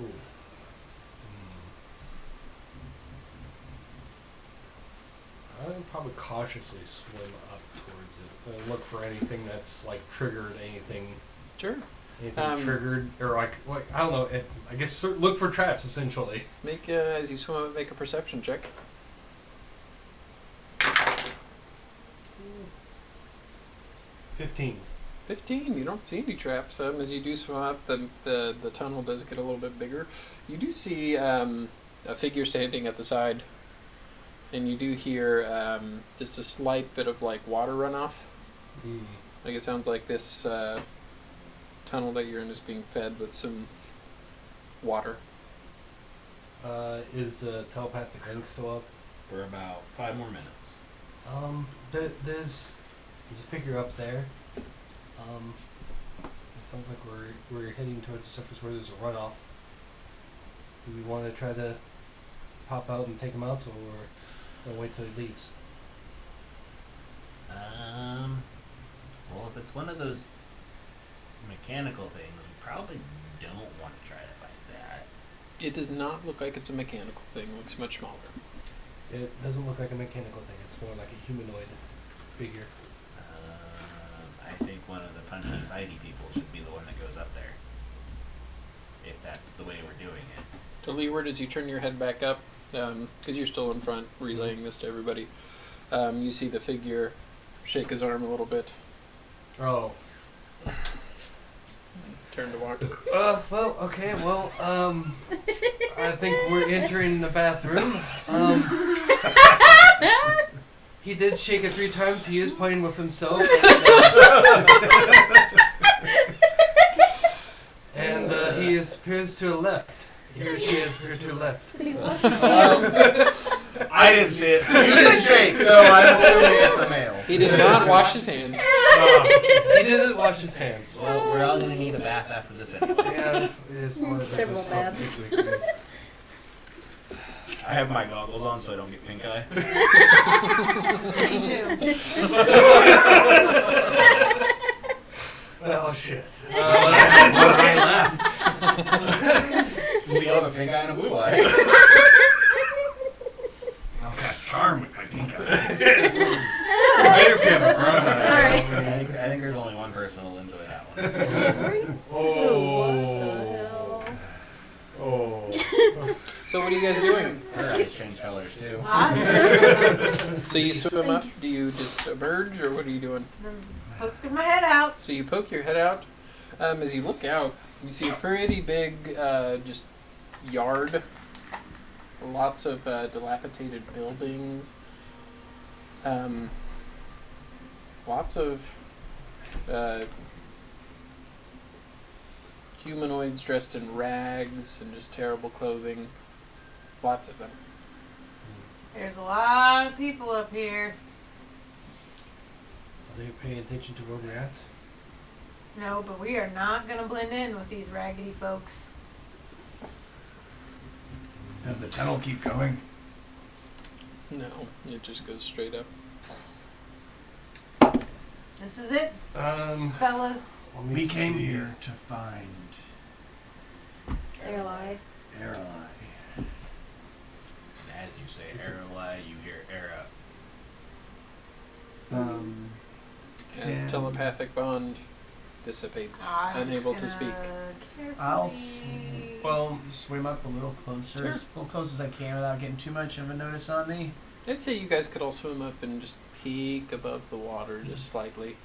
B: Ooh. I would probably cautiously swim up towards it and look for anything that's like triggered anything.
A: Sure.
B: Anything triggered or like I don't know. I guess look for traps essentially.
A: Make as you swim up, make a perception check.
B: 15.
A: 15. You don't see any traps. As you do swim up, the tunnel does get a little bit bigger. You do see a figure standing at the side, and you do hear just a slight bit of like water runoff. Like it sounds like this tunnel that you're in is being fed with some water.
B: Is the telepathic link still up?
E: For about 5 more minutes.
B: There's a figure up there. It sounds like we're heading towards the surface where there's a runoff. Do we want to try to pop out and take him out, or wait till he leaves?
E: Well, if it's one of those mechanical things, we probably don't want to try to fight that.
A: It does not look like it's a mechanical thing. It looks much smaller.
B: It doesn't look like a mechanical thing. It's more like a humanoid figure.
E: I think one of the punchy fighty people should be the one that goes up there. If that's the way we're doing it.
A: To leeward, as you turn your head back up, because you're still in front relaying this to everybody, you see the figure shake his arm a little bit,
B: Oh.
A: turn to walk.
B: Well, okay, well, I think we're entering the bathroom. He did shake it 3 times. He is playing with himself. And he appears to the left. He or she appears to the left.
E: I didn't see it. You said shake, so I'm assuming it's a male.
A: He did not wash his hands.
B: He didn't wash his hands.
E: Well, we're all gonna need a bath after this anyway.
B: Yeah, it's more
D: Several baths.
E: I have my goggles on so I don't get pink eye.
C: Me too.
B: Oh shit.
E: I left. We all have a pink eye and a blue eye.
F: I'll cast charm with my pink eye.
D: Alright.
E: I think there's only one person who'll enjoy that one.
B: Oh. Oh.
A: So what are you guys doing?
E: Her eyes change colors too.
A: So you swim up? Do you just emerge, or what are you doing?
C: Poking my head out.
A: So you poke your head out. As you look out, you see a pretty big just yard. Lots of dilapidated buildings. Lots of humanoids dressed in rags and just terrible clothing. Lots of them.
C: There's a lot of people up here.
B: Are they paying attention to where we're at?
C: No, but we are not gonna blend in with these raggedy folks.
F: Does the tunnel keep going?
A: No, it just goes straight up.
C: This is it, fellas.
B: Let me
F: We came
B: see.
F: here to find
D: Airline.
F: Aralai.
E: As you say Aralai, you hear Era.
A: As
F: Can-
A: telepathic bond dissipates,
C: I'm
A: unable
C: just
A: to speak.
C: gonna
F: I'll
C: carefully-
B: Well,
F: Swim up a little closer,
A: Sure.
F: as little close as I can without getting too much of a notice on me.
A: I'd say you guys could all swim up and just peek above the water just slightly.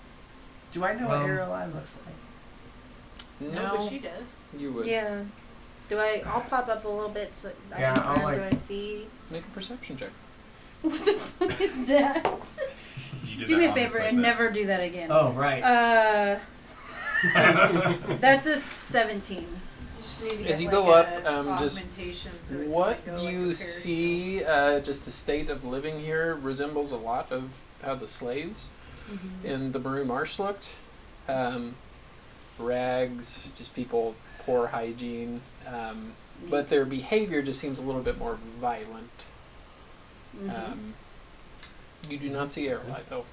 F: Do I know
B: Well-
F: what Aralai looks like?
C: No, but she does.
A: You would.
D: Yeah. I'll pop up a little bit so I
F: Yeah,
D: can
F: I'll,
D: turn.
F: like-
D: Do I see?
A: Make a perception check.
D: What the fuck is that? Do me a favor and never do that again.
F: Oh, right.
D: That's a 17.
C: Just need to
A: As
C: get,
A: you go
C: like,
A: up,
C: a
A: just
C: augmentation so it can,
A: what
C: like, go, like,
A: you
C: a parachute.
A: see, just the state of living here resembles a lot of how the slaves in the Maru Marsh looked. Rags, just people, poor hygiene. But their behavior just seems a little bit more violent. You do not see Airlight though.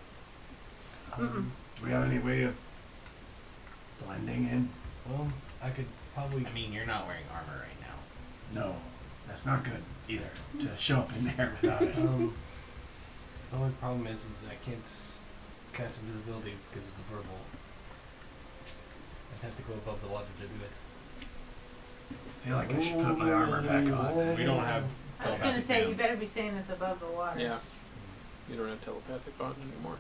F: Do we have any way of blending in?
B: well, I could probably.
E: I mean, you're not wearing armor right now.
F: No, that's not good either. To show up in there without it.
B: The only problem is I can't cast invisibility because it's a verbal. I'd have to go above the water to do it.
F: I feel like I should put my armor back on.
E: We don't have.
C: I was gonna say, you better be saying this above the water.
A: Yeah. You don't have telepathic bond anymore.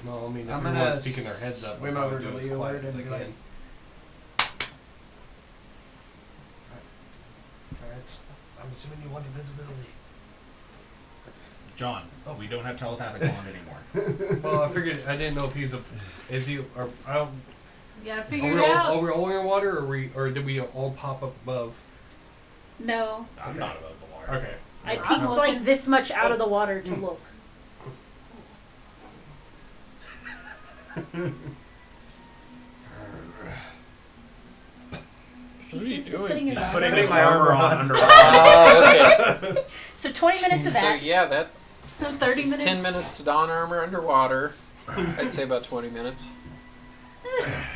B: No, I mean, if
F: I'm
B: everyone's
F: gonna
B: peeking their heads up,
F: swim
B: I'll
F: over
B: do
F: to
B: as
F: Leeward
B: quiet as I
F: and
B: can.
F: be like-
B: Alright, I'm assuming you want invisibility.
E: John, we don't have telepathic bond anymore.
B: Well, I figured I didn't know if is he, or I don't.
C: You gotta
B: Are
C: figure
B: we
C: it
B: all,
C: out.
B: are we all in water, or did we all pop up above?
D: No.
E: I'm not above the water.
B: Okay.
D: I
C: I'm
D: peeked
C: looking-
D: like this much out of the water to look. Is he
A: What are you
D: seriously
A: doing?
D: putting his
E: He's
D: armor
E: putting
D: on?
E: his armor on underwater.
A: Okay.
D: So 20 minutes of
A: So
D: that.
A: yeah, that
D: 30 minutes.
A: 10 minutes to don armor underwater. I'd say about 20 minutes.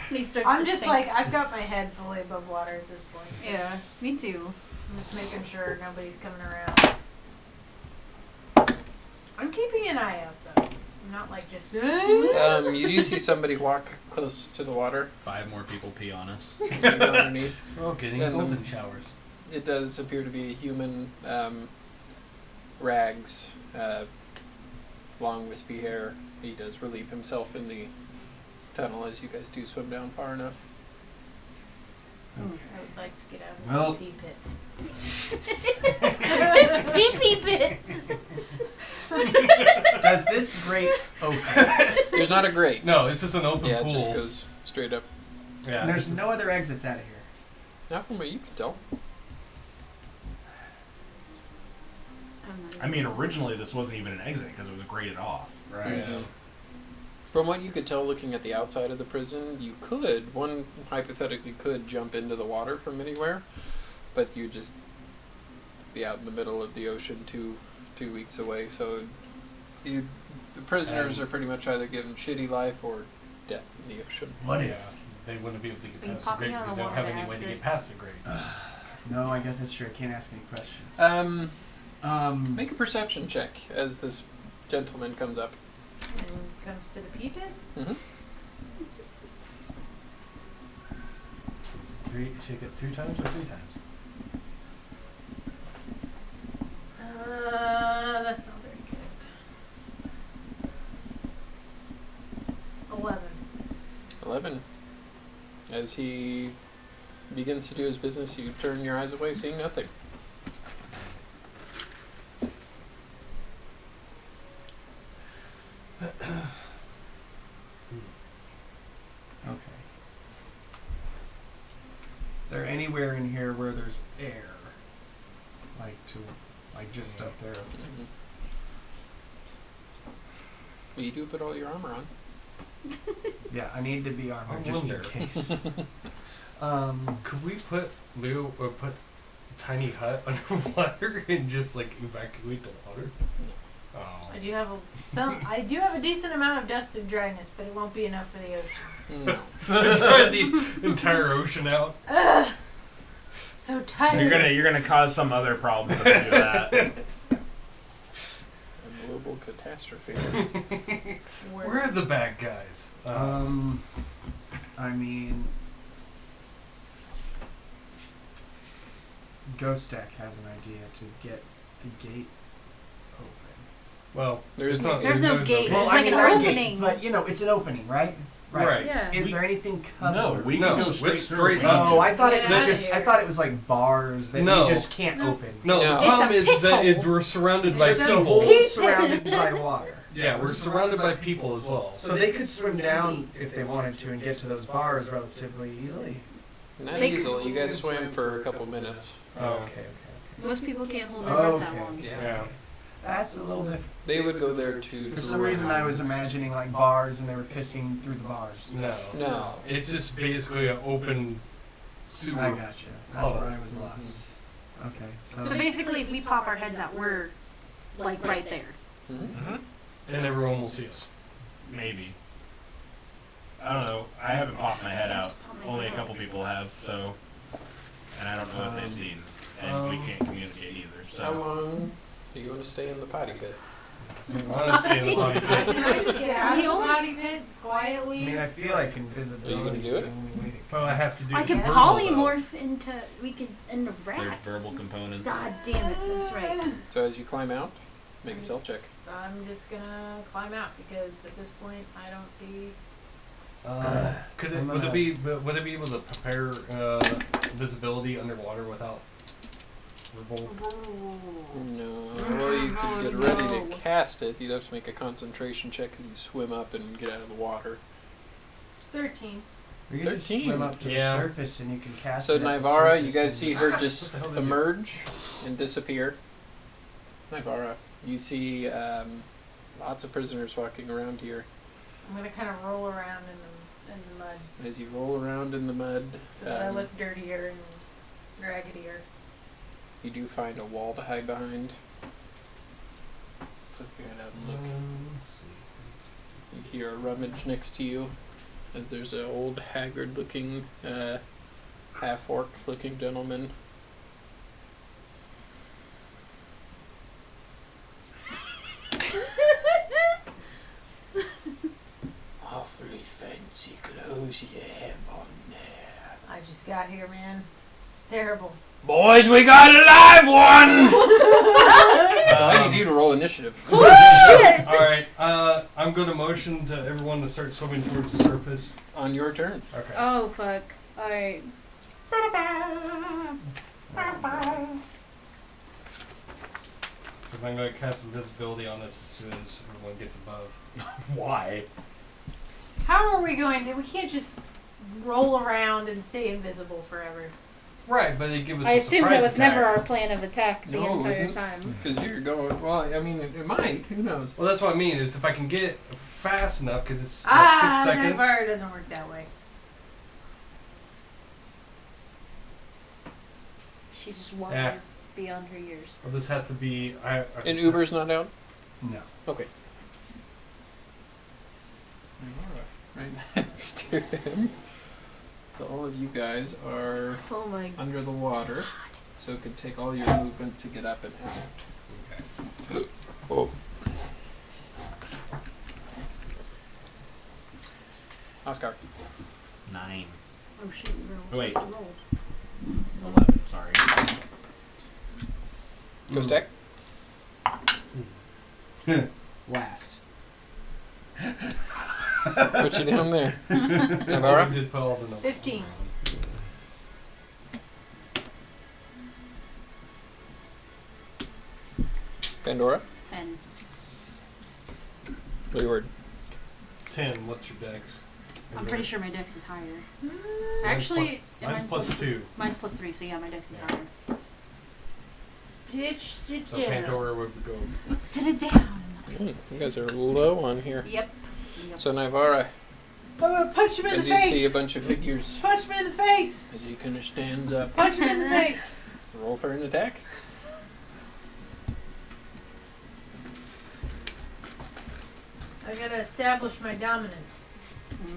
D: And he starts
C: I'm
D: to
C: just
D: sink.
C: like, I've got my head fully above water at this point.
D: Yeah, me too.
C: I'm just making sure nobody's coming around. I'm keeping an eye out though. I'm not like just.
A: You do see somebody walk close to the water.
E: 5 more people pee on us.
A: Underneath.
B: Oh, getting
A: Yeah,
B: golden showers.
A: It does appear to be a human. Rags, long wispy hair. He does relieve himself in the tunnel as you guys do swim down far enough.
C: I would like to get out of
F: Well-
C: the pee pit.
D: This pee bit.
F: Does this grate open?
A: There's not a grate.
B: No, it's just an open
A: Yeah,
B: pool.
A: it just goes straight up.
B: Yeah,
F: And there's
B: this
F: no other exits out of here.
A: Not from what you can tell.
E: I mean, originally this wasn't even an exit because it was grated off.
F: Right.
A: Mhm. From what you could tell looking at the outside of the prison, one hypothetically could jump into the water from anywhere, but you'd just be out in the middle of the ocean two weeks away, so the prisoners are pretty much either given shitty life or death in the ocean.
F: What
B: yeah,
F: if?
B: they wouldn't be able to get
D: Are you
B: past the
D: popping
B: grate
D: out of
B: because
D: the
B: they don't
D: water
B: have
D: to
B: any
D: ask
B: way to get
D: this?
B: past the grate.
F: No, I guess that's true. I can't ask any questions.
A: Make a perception check as this gentleman comes up.
C: And comes to the pee pit.
A: Mm-hmm.
B: Shake it 2 times or 3 times?
C: That's not very good. 11.
A: 11. As he begins to do his business, you turn your eyes away, seeing nothing.
F: Okay. Is there anywhere in here where there's air? Like just up there?
A: Mhm. Well, you do put all your armor on.
F: Yeah, I need to be armored
B: I
F: just in
B: wonder.
F: case.
B: Could we put tiny hut underwater and just like evacuate the water? Oh.
C: I do have a decent amount of dust and dryness, but it won't be enough for the ocean.
A: No.
B: Dry the entire ocean out.
C: Ugh. So tired.
E: You're gonna cause some other problems if you do that.
A: A global catastrophe.
B: Where are the bad guys?
F: I mean, Ghost Deck has an idea to get the gate open.
B: Well,
A: There's
B: it's
A: no-
B: not,
D: There's no gate.
F: Well,
D: There's like an
F: not a gate,
D: opening.
F: but it's an opening, right?
B: Right.
D: Yeah.
F: Is there anything covered?
E: No, we
B: No,
E: can go
B: it's
E: straight
B: straight
E: through.
B: up.
F: Oh, I thought it
C: Get
F: was
C: out
F: just.
C: of
F: I
C: here.
F: thought it was like bars that
B: No.
F: you just can't open.
B: No,
A: No.
B: the
A: It's
B: problem
D: a
B: is
D: piss
B: that
D: hole.
B: we're surrounded
F: It's
B: by
F: just a
B: people.
F: hole surrounded by water.
B: Yeah, we're surrounded by people as well.
F: So they could swim down if they wanted to and get to those bars relatively easily.
A: Not
D: They-
A: easily. You guys swam for a couple minutes.
F: Oh, okay.
D: Most people can't hold their breath that
F: Okay.
D: long.
A: Yeah.
B: Yeah.
F: That's a little different.
A: They would go there to.
F: For some reason, I was imagining like bars and they were pissing through the bars.
B: No.
A: No.
B: It's just basically an open sewer.
F: I gotcha. That's
B: Oh.
F: where I was lost. Okay.
D: So basically, if we pop our heads out, we're like right there.
A: Mhm.
E: Mhm.
B: And everyone will see us.
E: Maybe. I don't know. I haven't popped my head out. Only a couple people have, so. And I don't know what they've seen. And we can't communicate either,
A: How
E: so.
A: long do you want to stay in the potty pit?
B: Honestly, in the body pit.
C: Can I just get out of
D: The
C: the
D: only-
C: potty pit
F: I
C: quietly?
F: mean, I feel like invisibility
A: Are you gonna
F: is
A: do
F: the
A: it?
F: only way to
B: Well, I have to do
D: I could
B: verbal,
D: polymorph into
E: There's
D: rats.
E: verbal components.
D: God damn it, that's right.
A: So as you climb out, make a stealth check.
C: I'm just gonna climb out because at this point I don't see.
B: Could
F: I'm
B: would
F: gonna-
B: would it be able to prepare visibility underwater without verbal?
A: No. Well, you could get ready to cast it. You'd have to make a concentration check as you swim up and get out of the water.
C: 13.
F: Or you just
A: 13.
F: swim up to
B: Yeah.
F: the surface and you can cast
A: So
F: it at the
A: Nivara, you
F: surface
A: guys
F: and-
A: see her just
B: What the hell did you-
A: emerge and disappear. Nivara, you see lots of prisoners walking around here.
C: I'm gonna kind of roll around in the mud
A: As you roll around in the mud,
C: so that I look dirtier and raggedier.
A: you do find a wall to hide behind. Put your head out and look.
B: Let's see.
A: You hear a rummage next to you as there's an old haggard looking half-orc looking gentleman. Awfully fancy clothes you have on there.
C: I just got here, man. It's terrible.
A: Boys, we got a live one! So I need you to roll initiative.
B: Alright, I'm going to motion to everyone to start swimming towards the surface.
A: On your turn.
B: Okay.
D: Oh, fuck. Alright.
B: Because I'm going to cast invisibility on this as soon as everyone gets above.
E: Why?
C: How are we going to? We can't just roll around and stay invisible forever.
B: Right, but they give us
D: I
B: a
D: assume
B: surprise
D: that was
B: attack.
D: never our plan of attack the
A: No,
D: entire
A: it-
D: time.
A: Because you're going, well, I mean, it might. Who knows?
B: Well, that's what I mean, is if I can get it fast enough, because it's what, 6 seconds.
C: Nightmare doesn't work that way.
D: She just wise beyond her years.
B: Or this has to be...
A: And Uber's not out?
B: No.
A: Okay. Right next to him. So all of you guys are
C: Oh my.
A: under the water, so it can take all your movement to get up and out.
B: Okay.
A: Oh. Oscar.
E: 9.
D: Oh shit, you were
E: Wait.
D: supposed to roll.
E: 11, sorry.
A: Go stack.
F: Last.
A: Put you down there.
B: Well,
A: Navarra?
B: we did put all the numbers.
C: 15.
A: Pandora.
D: 10.
A: Leeward.
B: 10, what's your dex?
D: I'm pretty sure my dex is higher.
B: Mine's
D: Actually,
B: Mine's plus 2.
D: Mine's plus 3, so yeah, my dex is
B: Yeah.
D: higher.
C: Bitch, sit
B: So
C: down.
B: Pandora would go.
D: Sit it down.
A: You guys are low on here.
D: Yep.
A: So Navarra,
C: I'm gonna punch him in the
A: as you
C: face.
A: see a bunch of figures,
C: Punch me in the face.
A: as he kind of stands up,
C: Punch me in the face.
A: roll for an attack.
C: I gotta establish my dominance.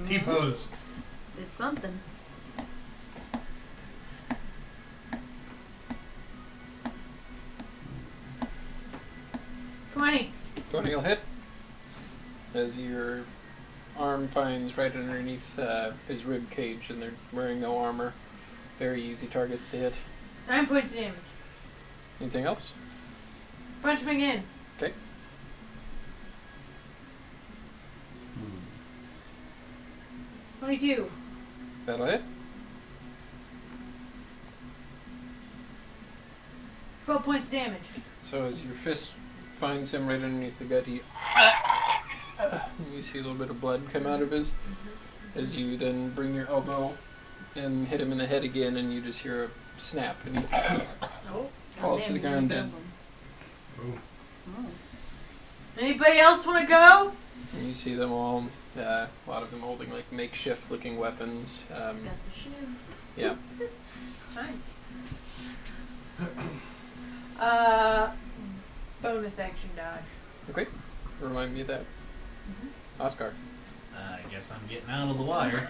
B: T-pose.
D: It's something.
C: 20.
A: 20 will hit. As your arm finds right underneath his rib cage, and they're wearing no armor. Very easy targets to hit.
C: 9 points of damage.
A: Anything else?
C: Punch him again.
A: Okay.
C: 22.
A: That'll hit.
C: 12 points of damage.
A: So as your fist finds him right underneath the gut, he you see a little bit of blood come out of his. As you then bring your elbow and hit him in the head again, and you just hear a snap, and he
C: Oh.
A: falls to the ground dead.
B: Boom.
D: Oh.
C: Anybody else want to go?
A: And you see them all, a lot of them holding like makeshift-looking weapons.
D: Got the shift.
A: Yeah.
C: It's fine. Bonus action dodge.
A: Okay. Remind me of that. Oscar.
E: I guess I'm getting out of the water.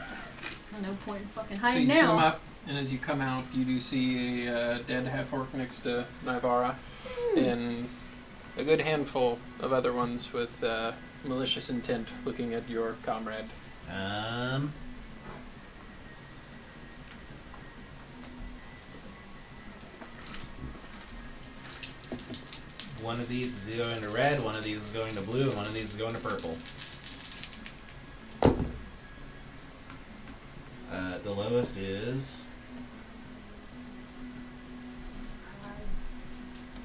D: No point in fucking
A: So
D: hiding
A: you swim
D: now.
A: up, and as you come out, you do see a dead half-orc next to Navarra, and a good handful of other ones with malicious intent looking at your comrade.
E: One of these is going to red, one of these is going to blue, and one of these is going to purple. The lowest is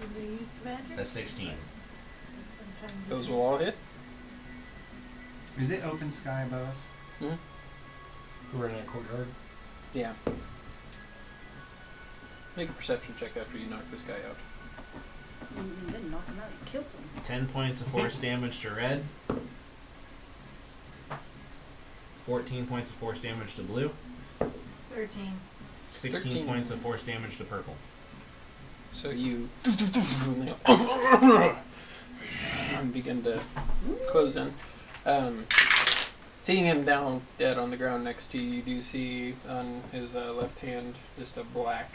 C: Did they use the magic?
E: a 16.
C: Sometimes
A: Those will all hit.
F: Is it open sky above us?
B: We're in a courtyard.
A: Yeah. Make a perception check after you knock this guy out.
D: You didn't knock him out, you killed him.
E: 10 points of force damage to red. 14 points of force damage to blue.
C: 13.
E: 16
A: 13.
E: points of force damage to purple.
A: So you begin to close in. Seeing him down dead on the ground next to you, you do see on his left hand just a black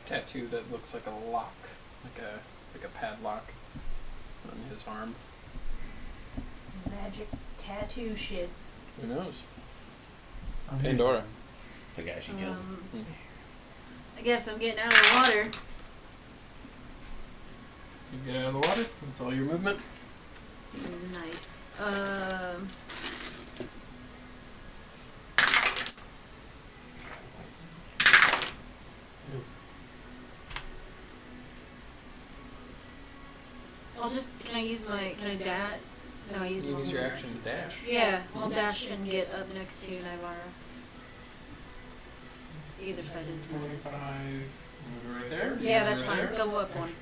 A: tattoo that looks like a lock, like a padlock on his arm.
C: Magic tattoo shit.
A: Who knows?
F: I'm
A: Pandora.
G: The guy she killed.
D: I guess I'm getting out of the water.
A: You get out of the water. That's all your movement.
D: Nice. I'll just. Can I dash? No, I use
A: You
D: one
A: use your
D: more.
A: action to dash.
D: Yeah, I'll dash and get up next to Nivara. Either side is
A: 25. Move right there.
D: Yeah, that's
A: Right
D: fine.
A: there.
D: Go up one.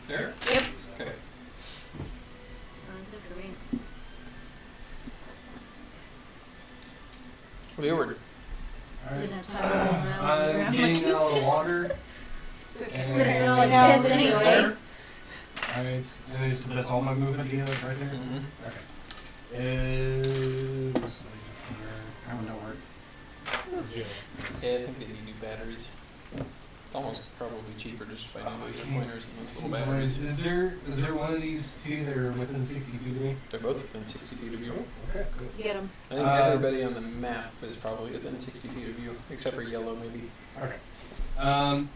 A: There.
D: Yep.
A: Okay.
D: That's it for me.
A: Leeward.
D: Didn't have time to roll around on the
B: I'm
D: ground
B: getting
D: like you
B: out of the
D: did.
B: water.
D: It's okay.
B: And-
D: We're gonna smell like
C: Yeah,
D: piss
C: it's
D: anyways.
B: Alright, and that's all my movement together right there?
A: Mm-hmm.
B: Okay. Is...
F: I don't know where.
A: Yeah, I think they need new batteries. It's almost probably cheaper just to buy new laser pointers and those little batteries.
B: Is there one of these two that are within 60 feet of me?
A: They're both within 60 feet of you.
B: Okay, good.
D: Get them.
A: I think everybody on the map is probably within 60 feet of you, except for yellow maybe.
B: Okay. I'm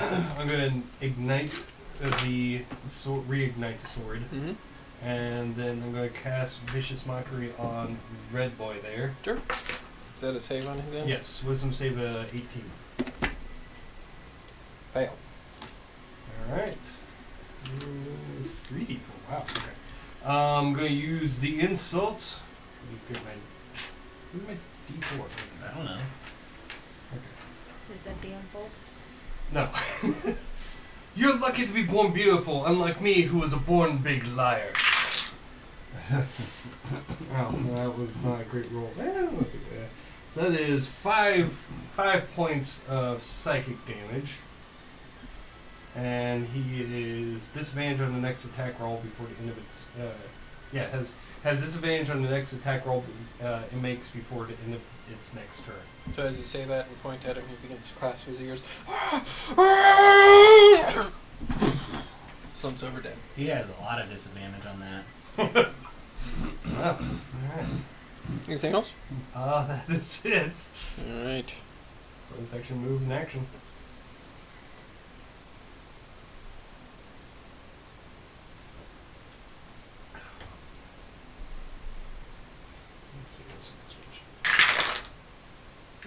B: gonna ignite the sword, reignite the sword,
A: Mm-hmm.
B: and then I'm gonna cast Vicious Mockery on Red Boy there.
A: Sure. Is that a save on his end?
B: Yes, Wisdom save 18.
A: Fail.
B: Alright. It's 3d4. Wow. Okay. I'm gonna use the insult. Where's my d4?
E: I don't know.
D: Is that the insult?
B: No. You're lucky to be born beautiful, unlike me, who was a born big liar. Wow, that was not a great roll. So that is five points of psychic damage. And he is disadvantage on the next attack roll before the end of its. Has disadvantage on the next attack roll it makes before the end of its next turn.
A: So as you say that and point at him, he begins to clasp his ears. Slumps over dead.
E: He has a lot of disadvantage on that.
B: Alright.
A: Anything else?
B: That is it.
A: Alright.
B: Bonus action move in action. Let's see what's the next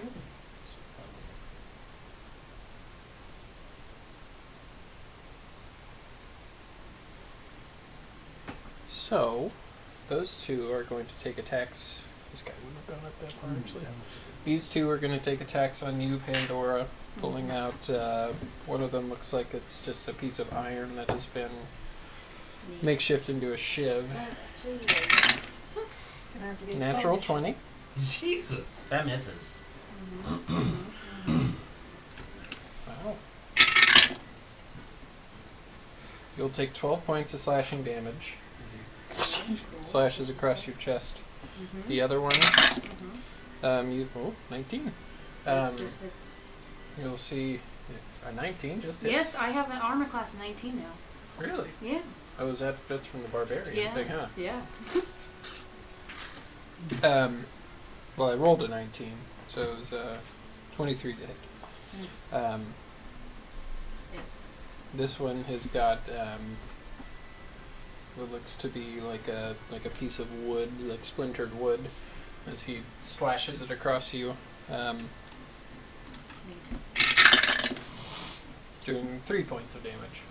B: one. Ooh.
A: So, those two are going to take attacks. This guy wouldn't have gone up that far, actually. These two are going to take attacks on you, Pandora, pulling out, one of them looks like it's just a piece of iron that has been makeshift into a shiv.
D: That's cheating. Gonna have to get
A: Natural
D: punished.
A: 20.
B: Jesus!
E: That misses.
A: Wow. You'll take 12 points of slashing damage. Slashes across your chest. The other one, 19.
D: Just hits.
A: You'll see a 19 just hits.
D: Yes, I have an armor class 19 now.
A: Really?
D: Yeah.
A: Oh, that's from the barbarian
D: Yeah.
A: thing, huh?
D: Yeah.
A: Well, I rolled a 19, so it was 23 to hit.
D: Yeah.
A: This one has got what looks to be like a piece of wood, like splintered wood, as he slashes it across you, doing 3 points of damage.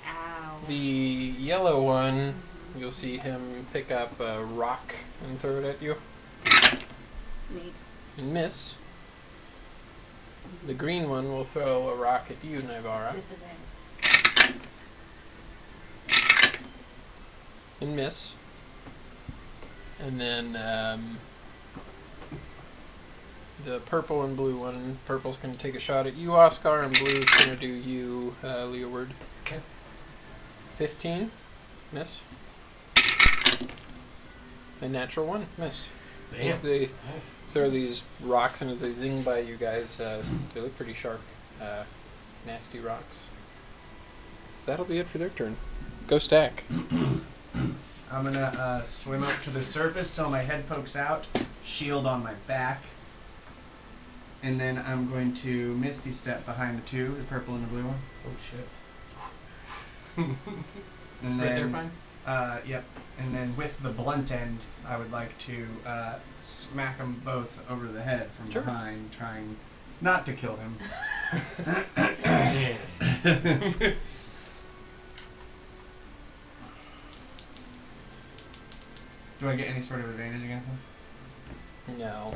D: Ow.
A: The yellow one, you'll see him pick up a rock and throw it at you
D: Neat.
A: and miss. The green one will throw a rock at you, Nivara,
C: Disadvantage.
A: and miss. And then the purple and blue one, purple's going to take a shot at you, Oscar, and blue's going to do you, Leeward.
B: Okay.
A: 15, miss. A natural one, missed. As
B: Damn.
A: they throw these rocks, and as they zing by you guys, they look pretty sharp, nasty rocks. That'll be it for their turn. Go stack.
F: I'm gonna swim up to the surface till my head pokes out, shield on my back, and then I'm going to Misty Step behind the two, the purple and the blue one.
B: Oh shit.
F: And
A: Right there,
F: then,
A: fine.
F: Yep. And then with the blunt end, I would like to smack them both over the head from
A: Sure.
F: behind, trying not to kill him.
B: Yeah.
F: Do I get any sort of advantage against him?
A: No.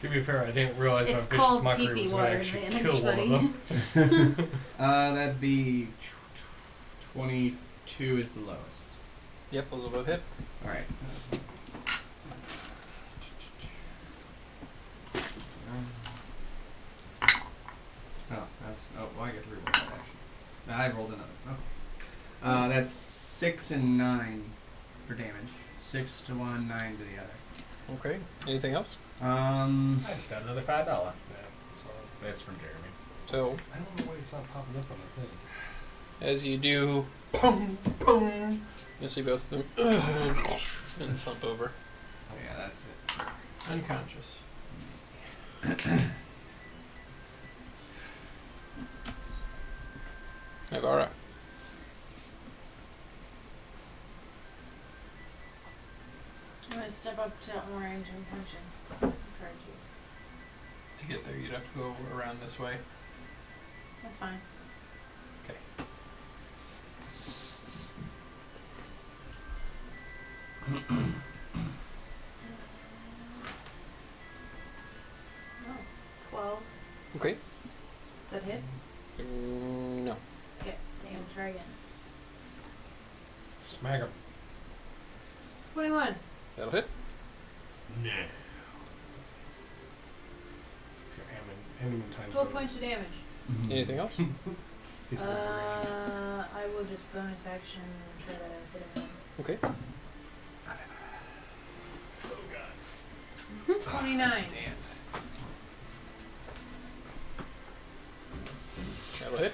B: To be fair, I didn't realize
D: It's
B: my
D: called
B: vicious mockery
D: pee-pee
B: was going
D: water
B: to actually
D: advantage,
B: kill one of
D: buddy.
B: them.
F: That'd be 22 is the lowest.
A: Yep, those will both hit.
F: All right. Oh, that's well, I get to reroll that actually. I rolled another. Oh. That's 6 and 9 for damage. 6 to one, 9 to the other.
A: Okay. Anything else?
E: I just got another $5.
B: Yeah, so
E: That's from Jeremy.
A: So,
B: I don't know why it's not popping up on the thing.
A: as you do, pum, pum, you see both of them and slump over.
F: Oh yeah, that's it.
A: Unconscious. Ibarra.
C: I'm gonna step up to orange and punch him. Charge you.
A: To get there, you'd have to go around this way.
C: That's fine.
A: Okay.
C: Oh, 12.
A: Okay.
C: Does that hit?
A: No.
C: Okay, damn, try again.
B: Smack him.
C: 21.
A: That'll hit.
E: Nah.
B: Let's go Hammond times
C: 12
B: one.
C: points of damage.
A: Anything else?
B: He's very green.
C: I will just bonus action and try to hit him.
A: Okay.
E: Oh god.
C: 29.
F: Stand.
A: That'll hit.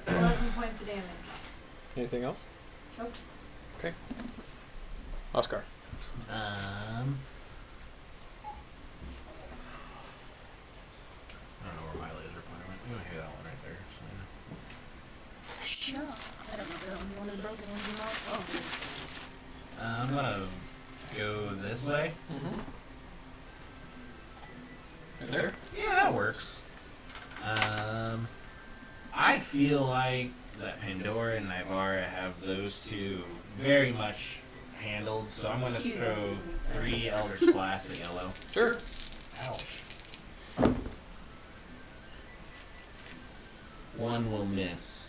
C: 11 points of damage.
A: Anything else?
C: Nope.
A: Okay. Oscar.
E: I don't know where my laser pointer went. I'm gonna hit that one right there. So.
D: No, I don't know if that was one of the broken ones or not. Oh, yes.
E: I'm gonna go this way.
A: Mm-hmm. Right there.
E: Yeah, that works. I feel like that Pandora and Nivara have those two very much handled, so I'm gonna throw 3 Eldritch Blasts at yellow.
A: Sure.
B: Ouch.
E: One will miss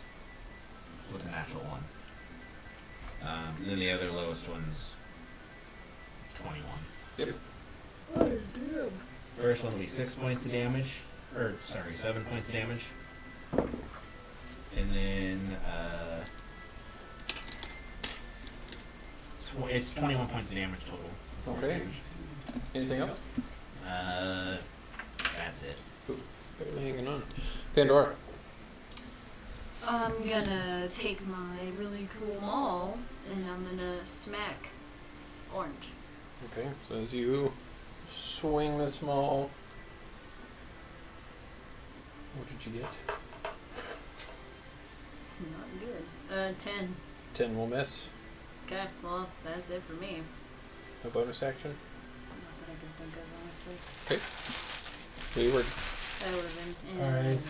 E: with a natural one. And then the other lowest one's 21.
A: Yep.
E: First one will be 6 points of damage. Or, sorry, 7 points of damage. And then, it's 21 points of damage total.
A: Okay. Anything else?
E: That's it.
A: Ooh, it's barely hanging on. Pandora.
D: I'm gonna take my really cool maul and I'm gonna smack orange.
A: Okay, so as you swing the small, what did you get?
D: Not good. 10.
A: 10 will miss.
D: Okay, well, that's it for me.
A: No bonus action.
D: Not that I can think of, honestly.
A: Leeward.
D: That would have been.
B: Alright.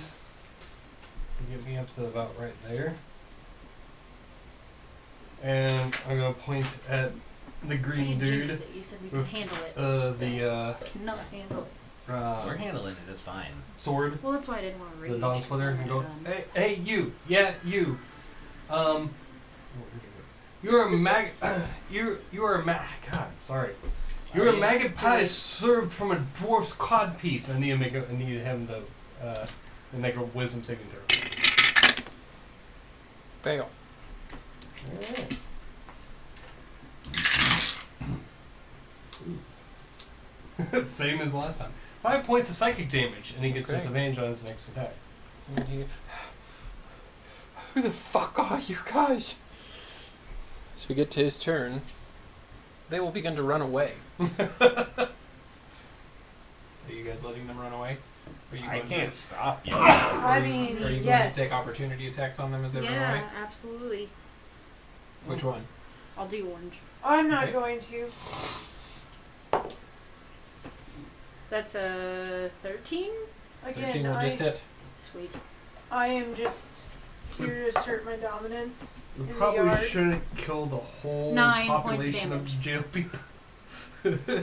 B: Get me up to about right there. And I'm gonna point at the green dude.
D: It. You said we can
B: with,
D: handle it.
B: The
D: Cannot handle it.
E: We're handling it just fine.
B: sword,
D: Well, that's why I didn't want to read
B: the Dawn Splitter, and go, hey, you, yeah, you. You're a mag. you are a mag. God, sorry. You're a maggot pie served from a dwarf's cod piece. I need to him to make a wisdom saving throw.
A: Fail.
B: Same as last time. 5 points of psychic damage, and he gets
A: Okay.
B: disadvantage on his next attack.
A: Who the fuck are you guys? So we get to his turn. They will begin to run away.
H: Are you guys letting them run away? Are you
E: I
H: going
E: can't
H: To,
E: stop you.
C: I mean,
H: are you
C: yes.
H: going to take opportunity attacks on them as they run
D: Yeah,
H: away?
D: absolutely.
H: Which one?
D: I'll do orange.
C: I'm not
H: Okay.
C: going to.
D: That's a 13?
H: 13
C: Again,
H: will just hit.
D: Sweet.
C: I am just here to assert my dominance.
B: We
C: In the
B: probably
C: yard.
B: shouldn't kill the whole
D: 9 points
B: population of
D: damage.
B: jail people.